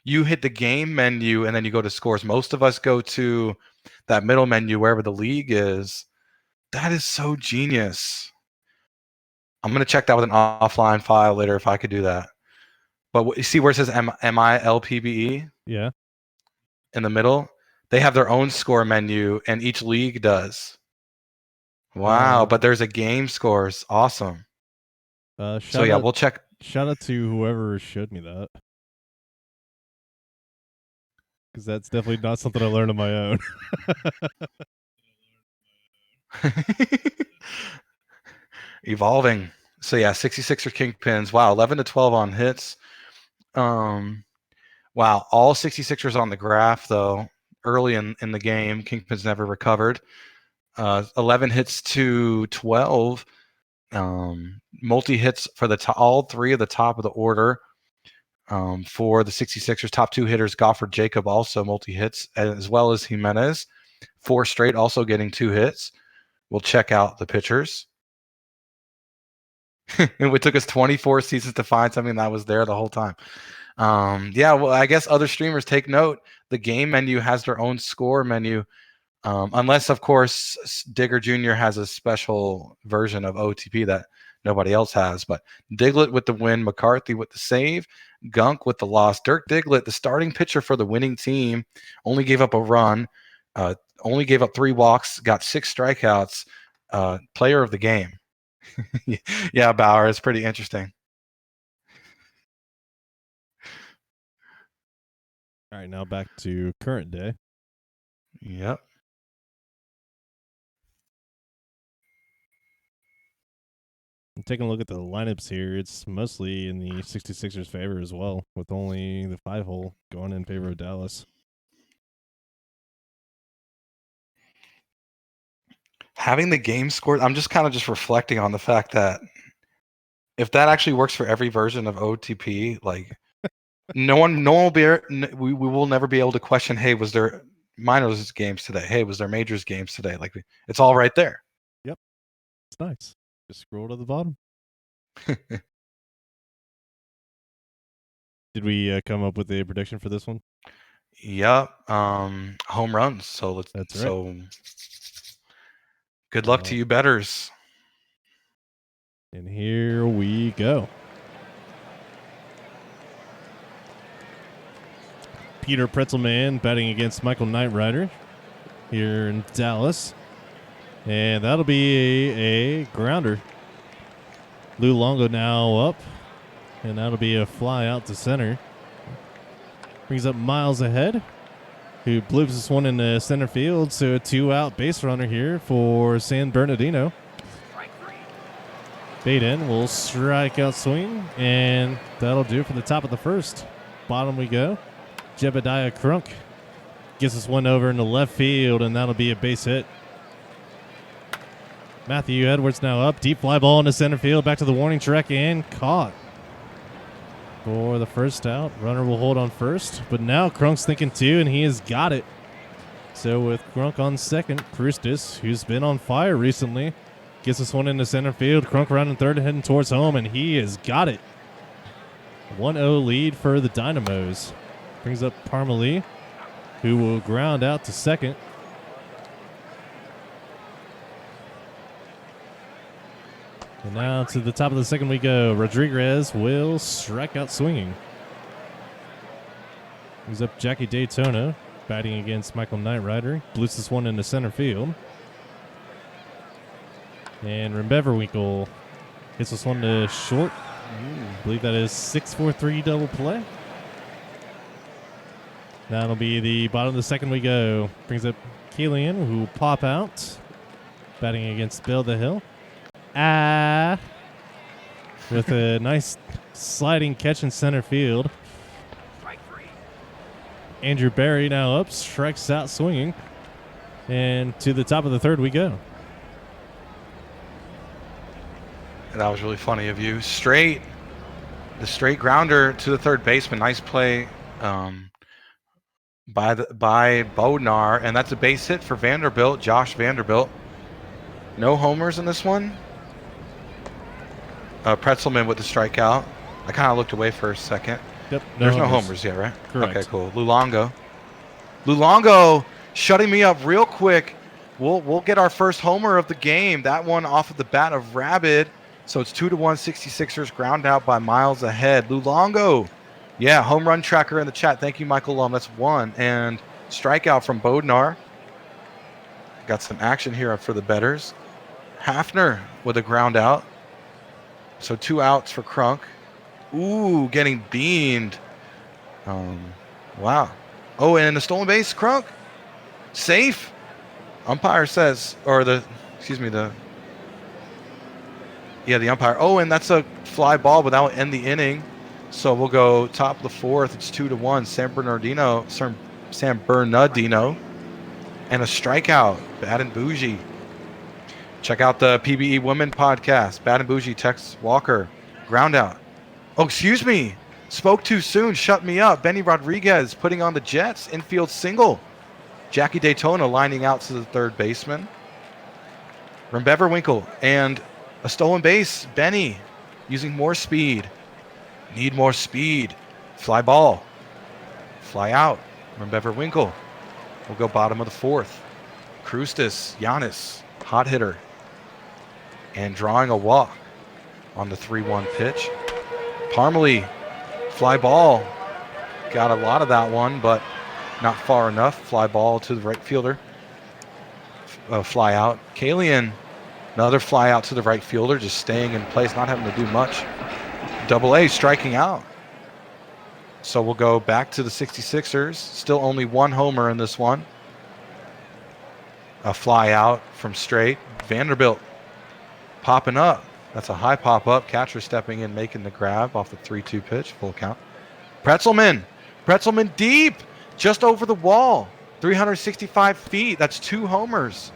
You hit the game menu and then you go to scores. Most of us go to that middle menu wherever the league is. That is so genius. I'm gonna check that with an offline file later if I could do that. But you see where it says MILPBE? Yeah. In the middle, they have their own score menu, and each league does. Wow! But there's a game scores. Awesome. So yeah, we'll check. Shout out to whoever showed me that, because that's definitely not something I learned on my own. Evolving. So yeah, 66er Kingpins. Wow, 11-12 on hits. Wow, all 66ers on the graph though. Early in the game, Kingpins never recovered. 11 hits to 12. Multi hits for all three of the top of the order. For the 66ers, top two hitters, Gofford Jacob also multi hits, as well as Jimenez. 4 straight, also getting 2 hits. We'll check out the pitchers. It took us 24 seasons to find something that was there the whole time. Yeah, well, I guess other streamers take note. The game menu has their own score menu, unless, of course, Digger Jr. has a special version of OTP that nobody else has. But Diglett with the win, McCarthy with the save, Gunk with the loss. Dirk Diglett, the starting pitcher for the winning team, only gave up a run, only gave up 3 walks, got 6 strikeouts, player of the game. Yeah, Bauer, it's pretty interesting. All right, now back to current day. Yep. I'm taking a look at the lineups here. It's mostly in the 66ers' favor as well, with only the 5-hole going in favor of Dallas. Having the game scored, I'm just kind of just reflecting on the fact that if that actually works for every version of OTP, like no one will be, we will never be able to question, hey, was there minors games today? Hey, was there majors games today? Like it's all right there. Yep. It's nice. Just scroll to the bottom. Did we come up with a prediction for this one? Yep. Home runs. So that's right. So good luck to you bettors. And here we go. Peter Pretzelman batting against Michael Knightrider here in Dallas. And that'll be a grounder. Lou Longo now up. And that'll be a fly out to center. Brings up Miles ahead, who bloops this one into center field. So a 2-out base runner here for San Bernardino. Baden will strike out swing. And that'll do it for the top of the first. Bottom we go. Jebediah Crunk gets us one over into left field, and that'll be a base hit. Matthew Edwards now up. Deep fly ball into center field. Back to the warning track and caught for the first out. Runner will hold on first, but now Crunk's thinking too, and he has got it. So with Crunk on second, Krustis, who's been on fire recently, gets this one into center field. Crunk rounding third and heading towards home, and he has got it. 1-0 lead for the Dynamos. Brings up Parmalee, who will ground out to second. And now to the top of the second we go. Rodriguez will strike out swinging. He's up Jackie Daytona, batting against Michael Knightrider. Bloops this one into center field. And Rembeverwinkle hits this one to short. I believe that is 6-4-3 double play. That'll be the bottom of the second we go. Brings up Killian, who will pop out. Batting against Bill the Hill. With a nice sliding catch in center field. Andrew Barry now up, strikes out swinging. And to the top of the third we go. That was really funny of you. The straight grounder to the third baseman. Nice play by Bodnar, and that's a base hit for Vanderbilt, Josh Vanderbilt. No homers in this one. Pretzelman with the strikeout. I kind of looked away for a second. Yep. There's no homers yet, right? Correct. Okay, cool. Luongo shutting me up real quick. We'll get our first homer of the game. That one off of the bat of Rabid. So it's 2-1 66ers, ground out by Miles Ahead. Luongo. Yeah, home run tracker in the chat. Thank you, Michael Lum. That's one. And strikeout from Bodnar. Got some action here for the betters. Hafner with a ground out. So 2 outs for Crunk. Ooh, getting beamed. Wow. Oh, and the stolen base, Crunk. Safe. Umpire says, the umpire. Oh, and that's a fly ball, but that will end the inning. So we'll go top of the fourth. It's 2-1. San Bernardino. And a strikeout. Bad and Bougie. Check out the PBE Women podcast. Bad and Bougie texts Walker. Ground out. Oh, excuse me. Spoke too soon. Shut me up. Benny Rodriguez putting on the Jets. Infield single. Jackie Daytona lining out to the third baseman. Rembeverwinkle and a stolen base. Benny using more speed. Need more speed. Fly ball. Fly out. Rembeverwinkle. We'll go bottom of the fourth. Krustis, Giannis, hot hitter. And drawing a walk on the 3-1 pitch. Parmalee, fly ball. Got a lot of that one, but not far enough. Fly ball to the right fielder. Fly out. Kalian, another fly out to the right fielder, just staying in place, not having to do much. Double-A striking out. So we'll go back to the 66ers. Still only one homer in this one. A fly out from straight. Vanderbilt popping up. That's a high pop up. Catcher stepping in, making the grab off the 3-2 pitch. Full count. Pretzelman deep. Just over the wall. 365 feet. That's 2 homers.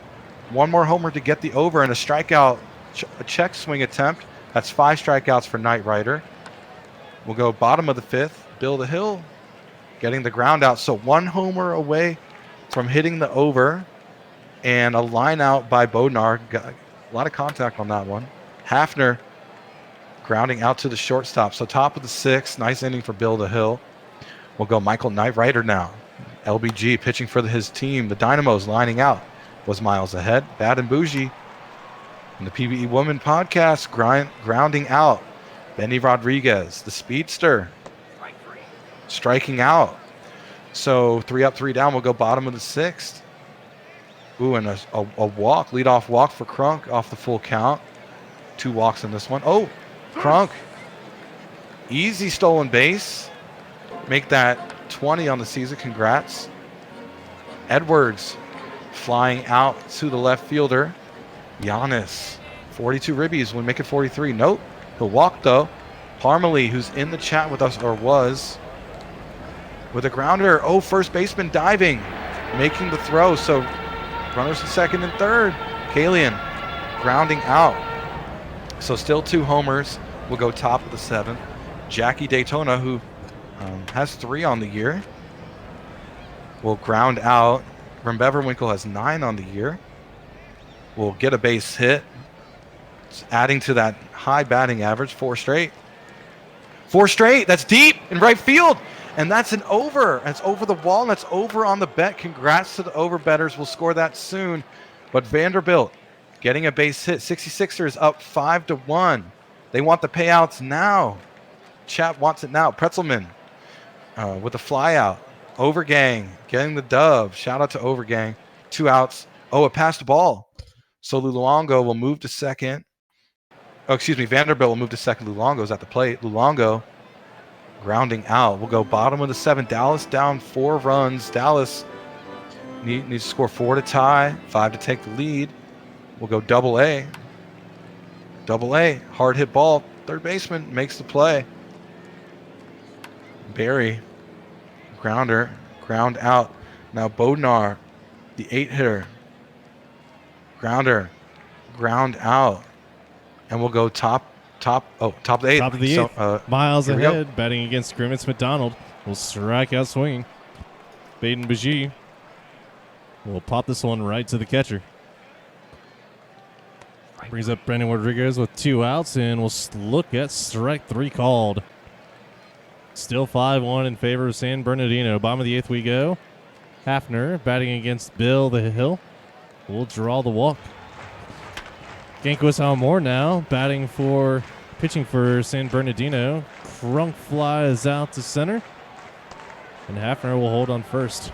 One more homer to get the over and a strikeout. A check swing attempt. That's 5 strikeouts for Knight Rider. We'll go bottom of the fifth. Bill the Hill getting the ground out. So 1 homer away from hitting the over. And a line out by Bodnar. Got a lot of contact on that one. Hafner grounding out to the shortstop. So top of the 6th. Nice inning for Bill the Hill. We'll go Michael Knight Rider now. LBG pitching for his team. The Dynamos lining out. Was Miles Ahead. Bad and Bougie. And the PBE Woman podcast grounding out. Benny Rodriguez, the speedster. Striking out. So 3 up, 3 down. We'll go bottom of the 6th. Ooh, and a walk, leadoff walk for Crunk off the full count. 2 walks in this one. Oh, Crunk. Easy stolen base. Make that 20 on the season. Congrats. Edwards flying out to the left fielder. Giannis. 42 ribbies. We'll make it 43. Nope. He'll walk, though. Parmalee, who's in the chat with us, or was, with a grounder. Oh, first baseman diving. Making the throw. So runners in second and third. Kalian grounding out. So still 2 homers. We'll go top of the 7th. Jackie Daytona, who has 3 on the year, will ground out. Rembeverwinkle has 9 on the year. Will get a base hit. It's adding to that high batting average. 4 straight. 4 straight. That's deep in right field. And that's an over. That's over the wall, and that's over on the bet. Congrats to the over bettors. We'll score that soon. But Vanderbilt getting a base hit. 66ers up 5-1. They want the payouts now. Chat wants it now. Pretzelman with a fly out. Overgang getting the dub. Shout out to Overgang. 2 outs. Oh, a passed ball. So Luongo will move to second. Vanderbilt will move to second. Luongo's at the plate. Luongo grounding out. We'll go bottom of the 7th. Dallas down 4 runs. Dallas needs to score 4 to tie, 5 to take the lead. We'll go double A. Double A. Hard hit ball. Third baseman makes the play. Barry. Grounder. Ground out. Now Bodnar, the 8-hitter. Grounder. Ground out. And we'll go top of the 8th. Top of the 8th. So, Miles here we ahead, batting against Grimace McDonald. Will strike out swinging. Baden Bajee will pop this one right to the catcher. Brings up Brandon Rodriguez with 2 outs, and we'll look at strike 3 called. Still 5-1 in favor of San Bernardino. Bottom of the 8th we go. Hafner batting against Bill the Hill. We'll draw the walk. Ganquist Almore now pitching for San Bernardino. Crunk flies out to center, and Hafner will hold on first.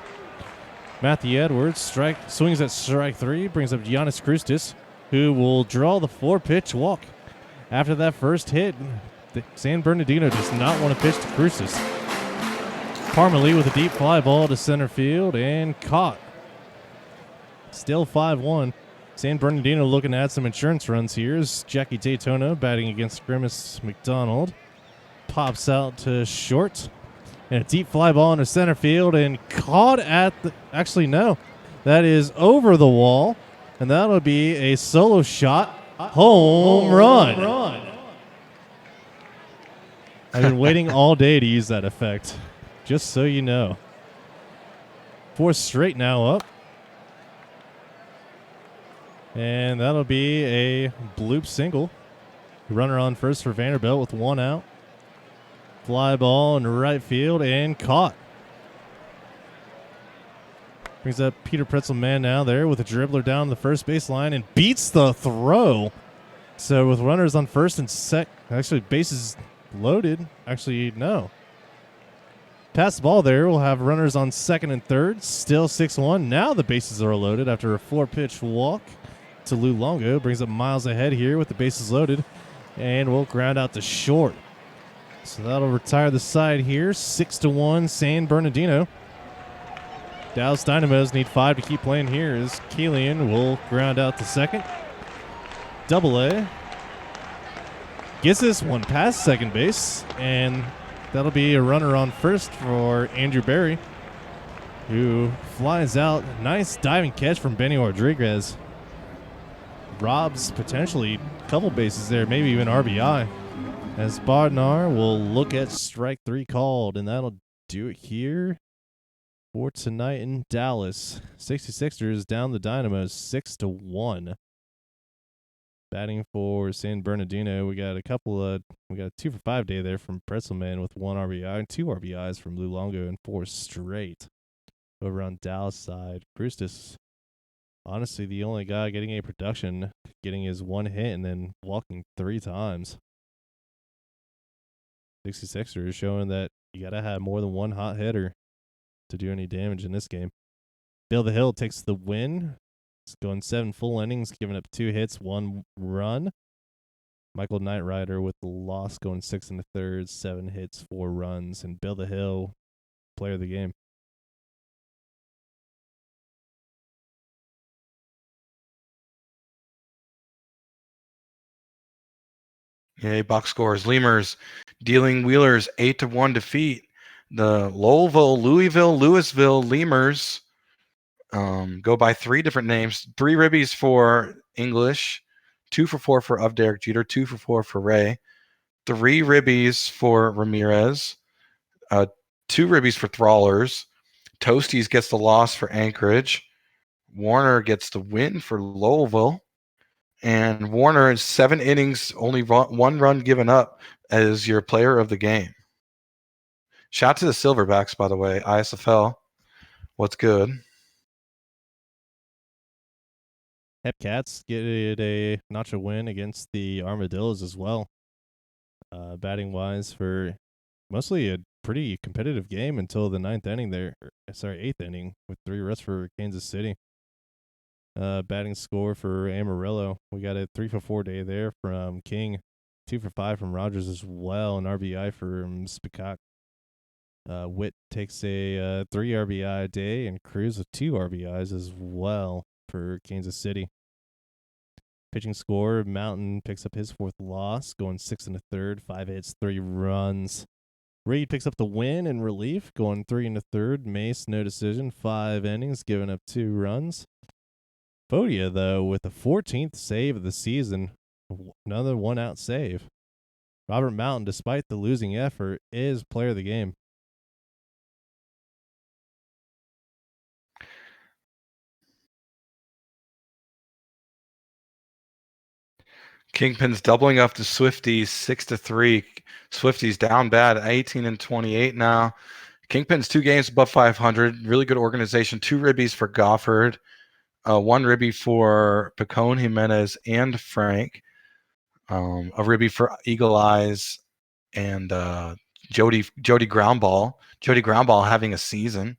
Matthew Edwards swings at strike 3, brings up Giannis Krustis, who will draw the 4-pitch walk. After that first hit, San Bernardino does not want to pitch to Krustis. Parmalee with a deep fly ball to center field and caught. Still 5-1. San Bernardino looking to add some insurance runs here. Is Jackie Daytona batting against Grimace McDonald. Pops out to short. And a deep fly ball into center field and caught at the... Actually, no. That is over the wall. And that'll be a solo shot. Home run. I've been waiting all day to use that effect. Just so you know. 4 straight now up. And that'll be a bloop single. Runner on first for Vanderbilt with 1 out. Fly ball in right field and caught. Brings up Peter Pretzelman now there with a dribbler down the first baseline and beats the throw. So with runners on first and actually bases loaded. Actually, no. Pass the ball there. We'll have runners on second and third. Still 6-1. Now the bases are loaded after a 4-pitch walk to Lou Longo. Brings up Miles ahead here with the bases loaded. And we'll ground out to short. So that'll retire the side here. 6-1 San Bernardino. Dallas Dynamos need 5 to keep playing here as Keelan will ground out to second. Double A. Gets this one past second base. And that'll be a runner on first for Andrew Berry, who flies out. Nice diving catch from Benny Rodriguez. Robs potentially a couple bases there, maybe even RBI. As Bodnar will look at strike 3 called, and that'll do it here for tonight in Dallas. 66ers down the Dynamos 6-1. Batting for San Bernardino, we got a 2 for 5 day there from Pretzelman with 1 RBI and 2 RBIs from Lou Longo and 4 straight. Over on Dallas side, Krustis, honestly the only guy getting a production, getting his 1 hit and then walking 3 times. 66ers showing that you got to have more than 1 hot hitter to do any damage in this game. Bill the Hill takes the win. It's going 7 full innings, giving up 2 hits, 1 run. Michael Knightrider with the loss, going 6 1/3, 7 hits, 4 runs. And Bill the Hill, player of the game. Yay, box scores. Lemurs dealing Wheelers 8-1 defeat. The Louisville Lemurs go by 3 different names. 3 ribbies for English, 2 for 4 for Derek Jeter, 2 for 4 for Ray, 3 ribbies for Ramirez, 2 ribbies for Trawlers. Toasties gets the loss for Anchorage. Warner gets the win for Louisville. And Warner in 7 innings, only 1 run given up as your player of the game. Shout out to the Silverbacks, by the way. ISFL. What's good? Hepcats get a notch win against the Armadillos as well. Batting wise for mostly a pretty competitive game until the 8th inning with 3 runs for Kansas City. Batting score for Amarillo. We got a 3 for 4 day there from King 2 for 5 from Rogers as well. An RBI from Spikak. Witt takes a 3 RBI day, and Cruz with 2 RBIs as well for Kansas City. Pitching score, Mountain picks up his 4th loss, going 6 1/3, 5 hits, 3 runs. Reed picks up the win in relief, going 3 1/3. Mace, no decision, 5 innings, giving up 2 runs. Fodia, though, with the 14th save of the season, another 1-out save. Robert Mountain, despite the losing effort, is player of the game. Kingpin's doubling up the Swifties 6-3. Swifties down bad, 18 and 28 now. Kingpin's 2 games above 500. Really good organization. 2 ribbies for Gofford, 1 ribby for Picone, Jimenez, and Frank. A ribby for Eagle Eyes and Jody Groundball. Jody Groundball having a season.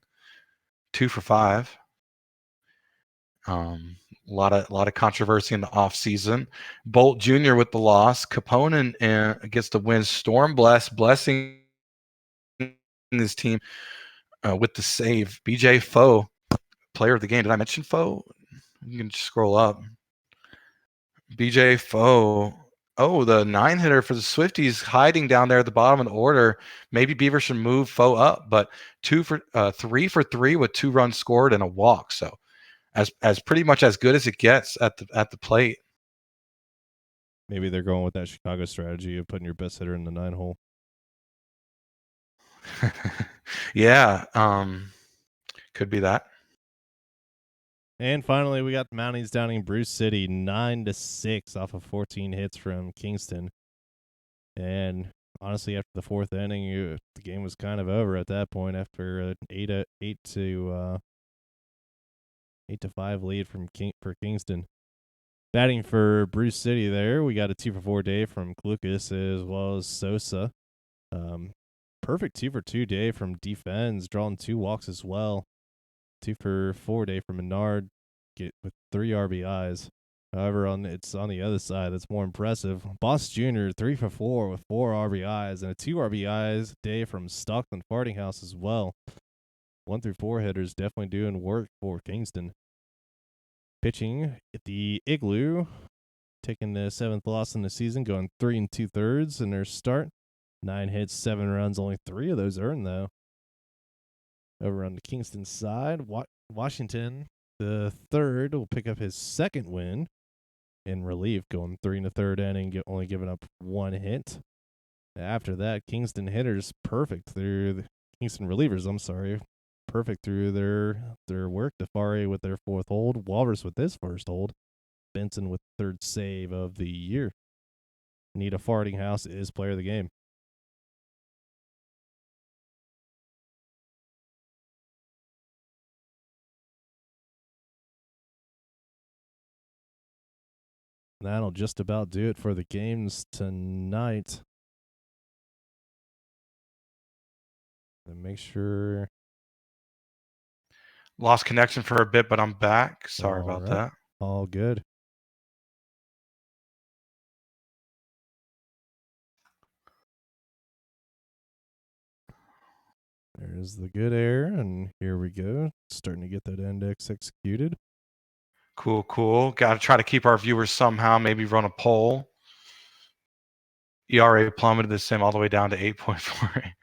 2 for 5. A lot of controversy in the offseason. Bolt Jr. with the loss. Capone gets the win. Storm blessing his team with the save. BJ Foe, player of the game. Did I mention Foe? You can just scroll up. BJ Foe. Oh, the 9-hitter for the Swifties hiding down there at the bottom of the order. Maybe Beaver should move Foe up, but 3 for 3 with 2 runs scored and a walk. So as pretty much as good as it gets at the plate. Maybe they're going with that Chicago strategy of putting your best hitter in the 9-hole. Yeah, could be that. And finally, we got the Mounties downing Bruce City 9-6 off of 14 hits from Kingston. And honestly, after the 4th inning, the game was kind of over at that point after an 8-5 lead for Kingston. Batting for Bruce City there, we got a 2 for 4 day from Klukas as well as Sosa. Perfect 2 for 2 day from Defense, drawing 2 walks as well. 2 for 4 day from Menard with 3 RBIs. However, it's on the other side that's more impressive. Boss Jr., 3 for 4 with 4 RBIs and a 2 RBIs day from Stockton Fartinghouse as well. 1 through 4 hitters definitely doing work for Kingston. Pitching at the Igloo, taking the 7th loss in the season, going 3 2/3 in their start. 9 hits, 7 runs, only 3 of those earned though. Over on the Kingston side, Washington, the 3rd, will pick up his 2nd win in relief, going 3 1/3 inning, only giving up 1 hit. After that, Kingston hitters perfect through the Kingston relievers. Perfect through their work. Defari with their 4th hold, Walrus with his 1st hold, Benson with 3rd save of the year. Nita Fartinghouse is player of the game. That'll just about do it for the games tonight. And make sure. Lost connection for a bit, but I'm back. Sorry about that. All good. There's the good air, and here we go. Starting to get that index executed. Cool. Got to try to keep our viewers somehow. Maybe run a poll. ERA plummeted the sim all the way down to 8.4.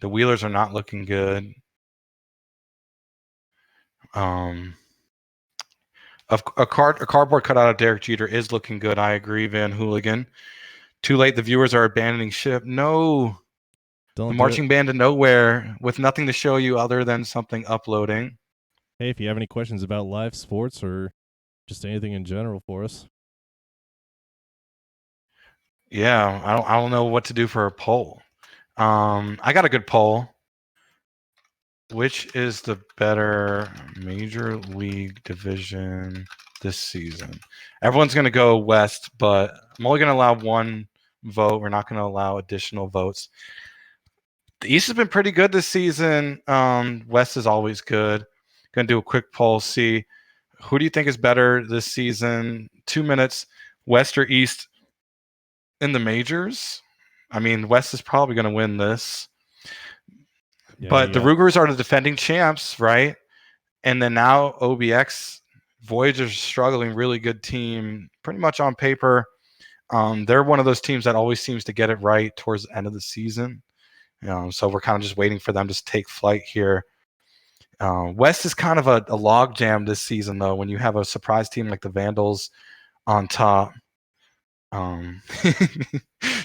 The Wheelers are not looking good. A cardboard cutout of Derek Jeter is looking good. I agree, Van Hooligan. Too late. The viewers are abandoning ship. No. The marching band to nowhere with nothing to show you other than something uploading. Hey, if you have any questions about live sports or just anything in general for us. Yeah, I don't know what to do for a poll. I got a good poll. Which is the better Major League division this season? Everyone's going to go West, but I'm only going to allow 1 vote. We're not going to allow additional votes. The East has been pretty good this season. West is always good. Going to do a quick poll, see who do you think is better this season? 2 minutes, West or East in the majors? I mean, West is probably going to win this. Yeah, but the Rugers are the defending champs, right? And then now OBX, Voyager's struggling, really good team, pretty much on paper. They're one of those teams that always seems to get it right towards the end of the season. So we're kind of just waiting for them to take flight here. West is kind of a log jam this season, though, when you have a surprise team like the Vandals on top.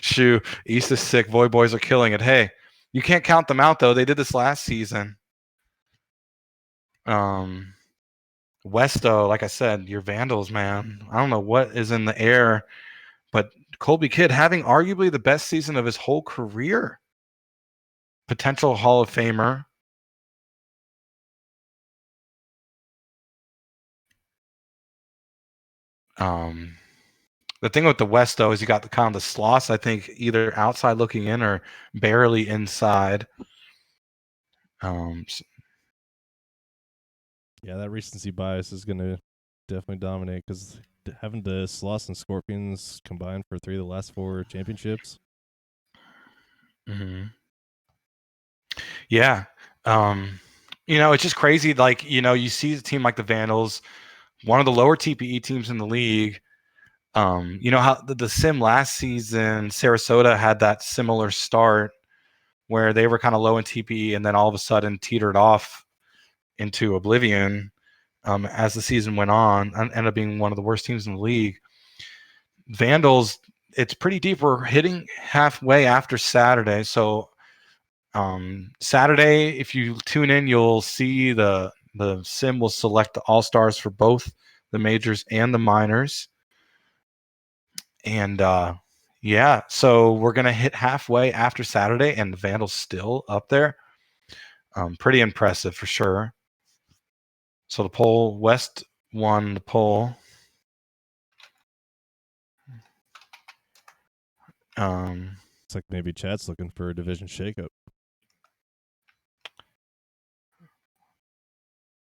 Shoo, East is sick. Void Boys are killing it. Hey, you can't count them out, though. They did this last season. West, though, like I said, your Vandals, man. I don't know what is in the air, but Colby Kidd having arguably the best season of his whole career. Potential Hall of Famer. The thing with the West, though, is you got the kind of the slots, I think, either outside looking in or barely inside. Yeah, that recency bias is going to definitely dominate because having the Sloths and Scorpions combined for 3 of the last 4 championships. Mm-hmm. Yeah. It's just crazy. Like, you see a team like the Vandals, one of the lower TPE teams in the league. How the sim last season, Sarasota had that similar start where they were kind of low in TPE and then all of a sudden teetered off into oblivion as the season went on and ended up being one of the worst teams in the league. Vandals, it's pretty deep. We're hitting halfway after Saturday. So Saturday, if you tune in, you'll see the sim will select the all-stars for both the majors and the minors. And so we're going to hit halfway after Saturday, and the Vandals still up there. Pretty impressive for sure. So the poll, West won the poll. It's like maybe Chad's looking for a division shakeup.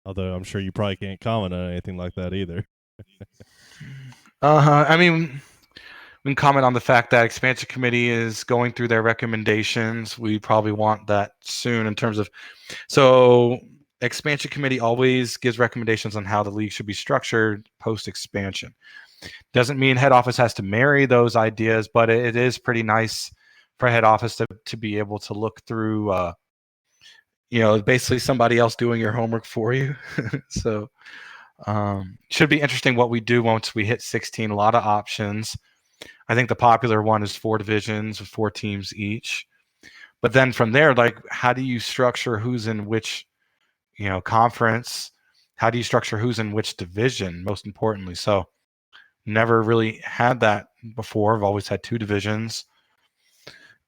Although I'm sure you probably can't comment on anything like that either. I mean, we can comment on the fact that expansion committee is going through their recommendations. We probably want that soon in terms of, so expansion committee always gives recommendations on how the league should be structured post expansion. Doesn't mean head office has to marry those ideas, but it is pretty nice for head office to be able to look through, basically somebody else doing your homework for you. So should be interesting what we do once we hit 16. A lot of options. I think the popular one is 4 divisions with 4 teams each. But then from there, like, how do you structure who's in which, conference? How do you structure who's in which division, most importantly? So never really had that before. I've always had 2 divisions.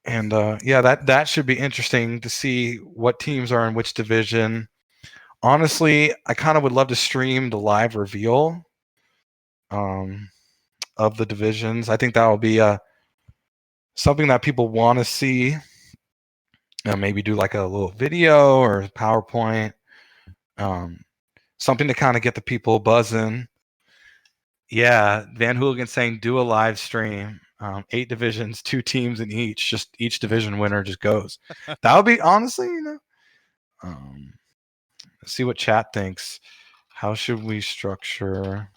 And that should be interesting to see what teams are in which division. Honestly, I kind of would love to stream the live reveal of the divisions. I think that will be something that people want to see. Maybe do like a little video or PowerPoint, something to kind of get the people buzzing. Yeah, Van Hooligan saying do a live stream. 8 divisions, 2 teams in each. Just each division winner just goes. That would be, honestly, let's see what chat thinks. How should we structure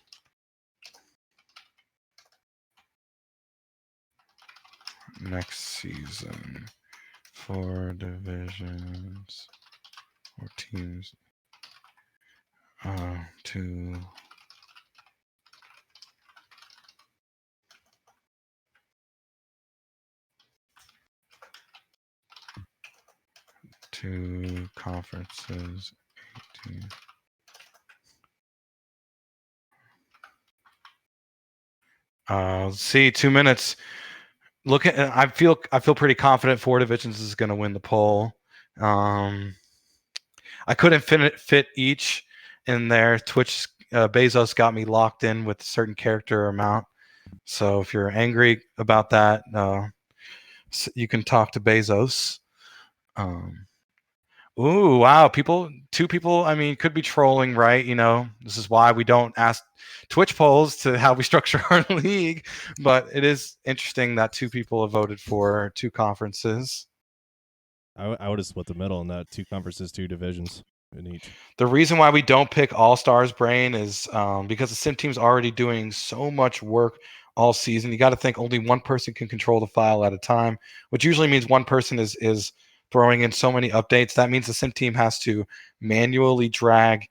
next season? 4 divisions or teams. 2. Two conferences. 18. Let's see, 2 minutes. Look at. I feel pretty confident 4 divisions is going to win the poll. I couldn't fit each in there. Twitch Bezos got me locked in with a certain character amount. So if you're angry about that, you can talk to Bezos. Ooh, wow. Two people, I mean, could be trolling, right? This is why we don't ask Twitch polls to how we structure our league. But it is interesting that two people have voted for two conferences. I would have split the middle in that 2 conferences, 2 divisions in each. The reason why we don't pick All Stars Brain is because the sim team's already doing so much work all season. You got to think only one person can control the file at a time, which usually means one person is throwing in so many updates. That means the sim team has to manually drag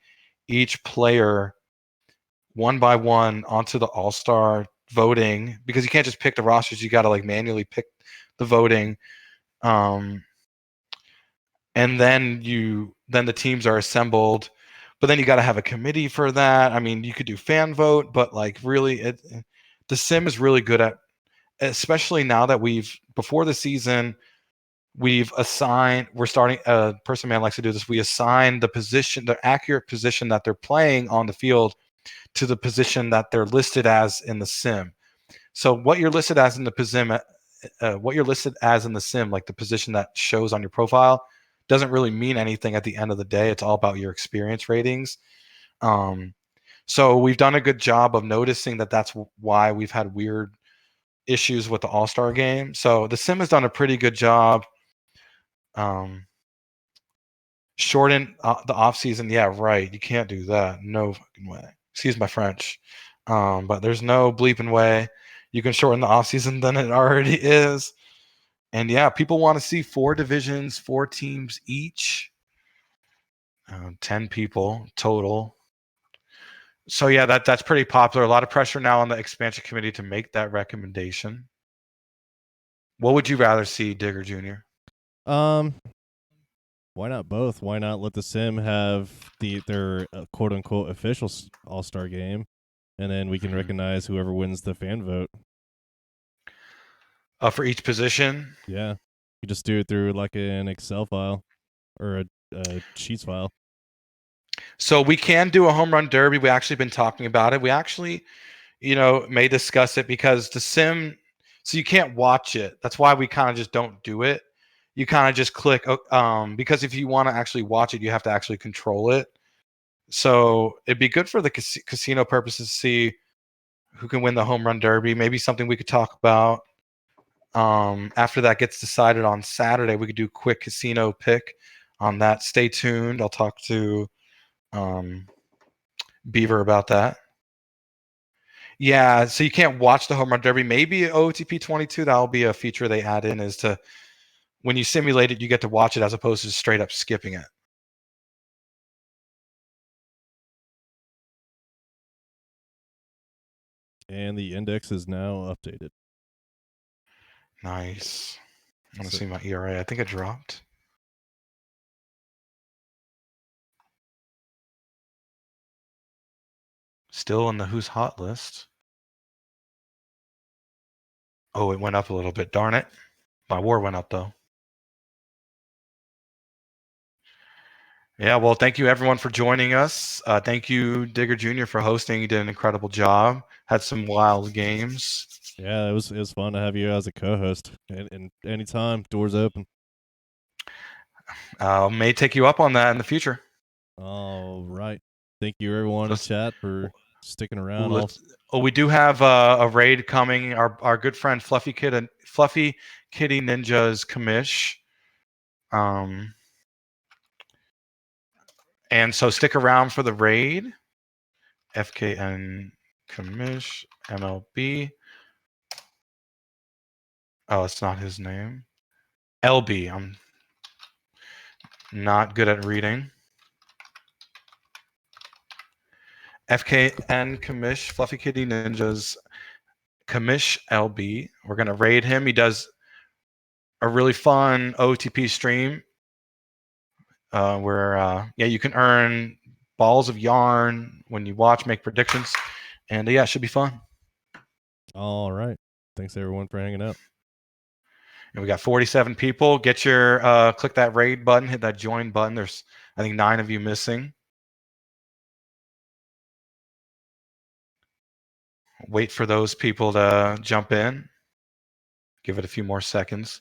each player one by one onto the All Star voting, because you can't just pick the rosters. You got to like manually pick the voting. And then the teams are assembled, but then you got to have a committee for that. I mean, you could do fan vote, but like really, the sim is really good at, especially now that before the season, we're starting, Person Man likes to do this. We assign the accurate position that they're playing on the field to the position that they're listed as in the sim. So what you're listed as in the sim, like the position that shows on your profile, doesn't really mean anything at the end of the day. It's all about your experience ratings. So we've done a good job of noticing that that's why we've had weird issues with the All-Star game. So the sim has done a pretty good job. Shorten the off season. Yeah, right. You can't do that. No fucking way. Excuse my French. But there's no bleeping way you can shorten the off season than it already is. And yeah, people want to see 4 divisions, 4 teams each, 10 people total. So yeah, that's pretty popular. A lot of pressure now on the expansion committee to make that recommendation. What would you rather see, Digger Jr.? Why not both? Why not let the sim have their quote unquote official All-Star game, and then we can recognize whoever wins the fan vote. For each position? Yeah, you just do it through like an Excel file or a Sheets file. So we can do a home run derby. We actually been talking about it. We actually, may discuss it because the sim, so you can't watch it. That's why we kind of just don't do it. You kind of just click, because if you want to actually watch it, you have to actually control it. So it'd be good for the casino purposes to see who can win the home run derby. Maybe something we could talk about. After that gets decided on Saturday, we could do a quick casino pick on that. Stay tuned. I'll talk to Beaver about that. Yeah, so you can't watch the home run derby. Maybe OTP 22, that'll be a feature they add in, is to, when you simulate it, you get to watch it as opposed to just straight up skipping it. And the index is now updated. Nice. I want to see my ERA. I think it dropped. Still in the Who's Hot list. Oh, it went up a little bit. Darn it. My WAR went up, though. Yeah, well, thank you, everyone, for joining us. Thank you, Digger Jr., for hosting. You did an incredible job. Had some wild games. Yeah, it was fun to have you as a co-host. And anytime, doors open. May take you up on that in the future. All right. Thank you, everyone in chat, for sticking around. We do have a raid coming. Our good friend Fluffy Kitty Ninja's commish. And so stick around for the raid. FKN commish MLB. Oh, it's not his name. LB. I'm not good at reading. FKN commish, Fluffy Kitty Ninja's commish LB. We're going to raid him. He does a really fun OTP stream where you can earn balls of yarn when you watch, make predictions. And yeah, it should be fun. All right. Thanks, everyone, for hanging out. And we got 47 people. Get your click that raid button, hit that join button. There's, I think, 9 of you missing. Wait for those people to jump in. Give it a few more seconds.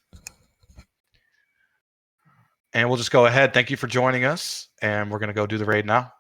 And we'll just go ahead. Thank you for joining us. And we're going to go do the raid now.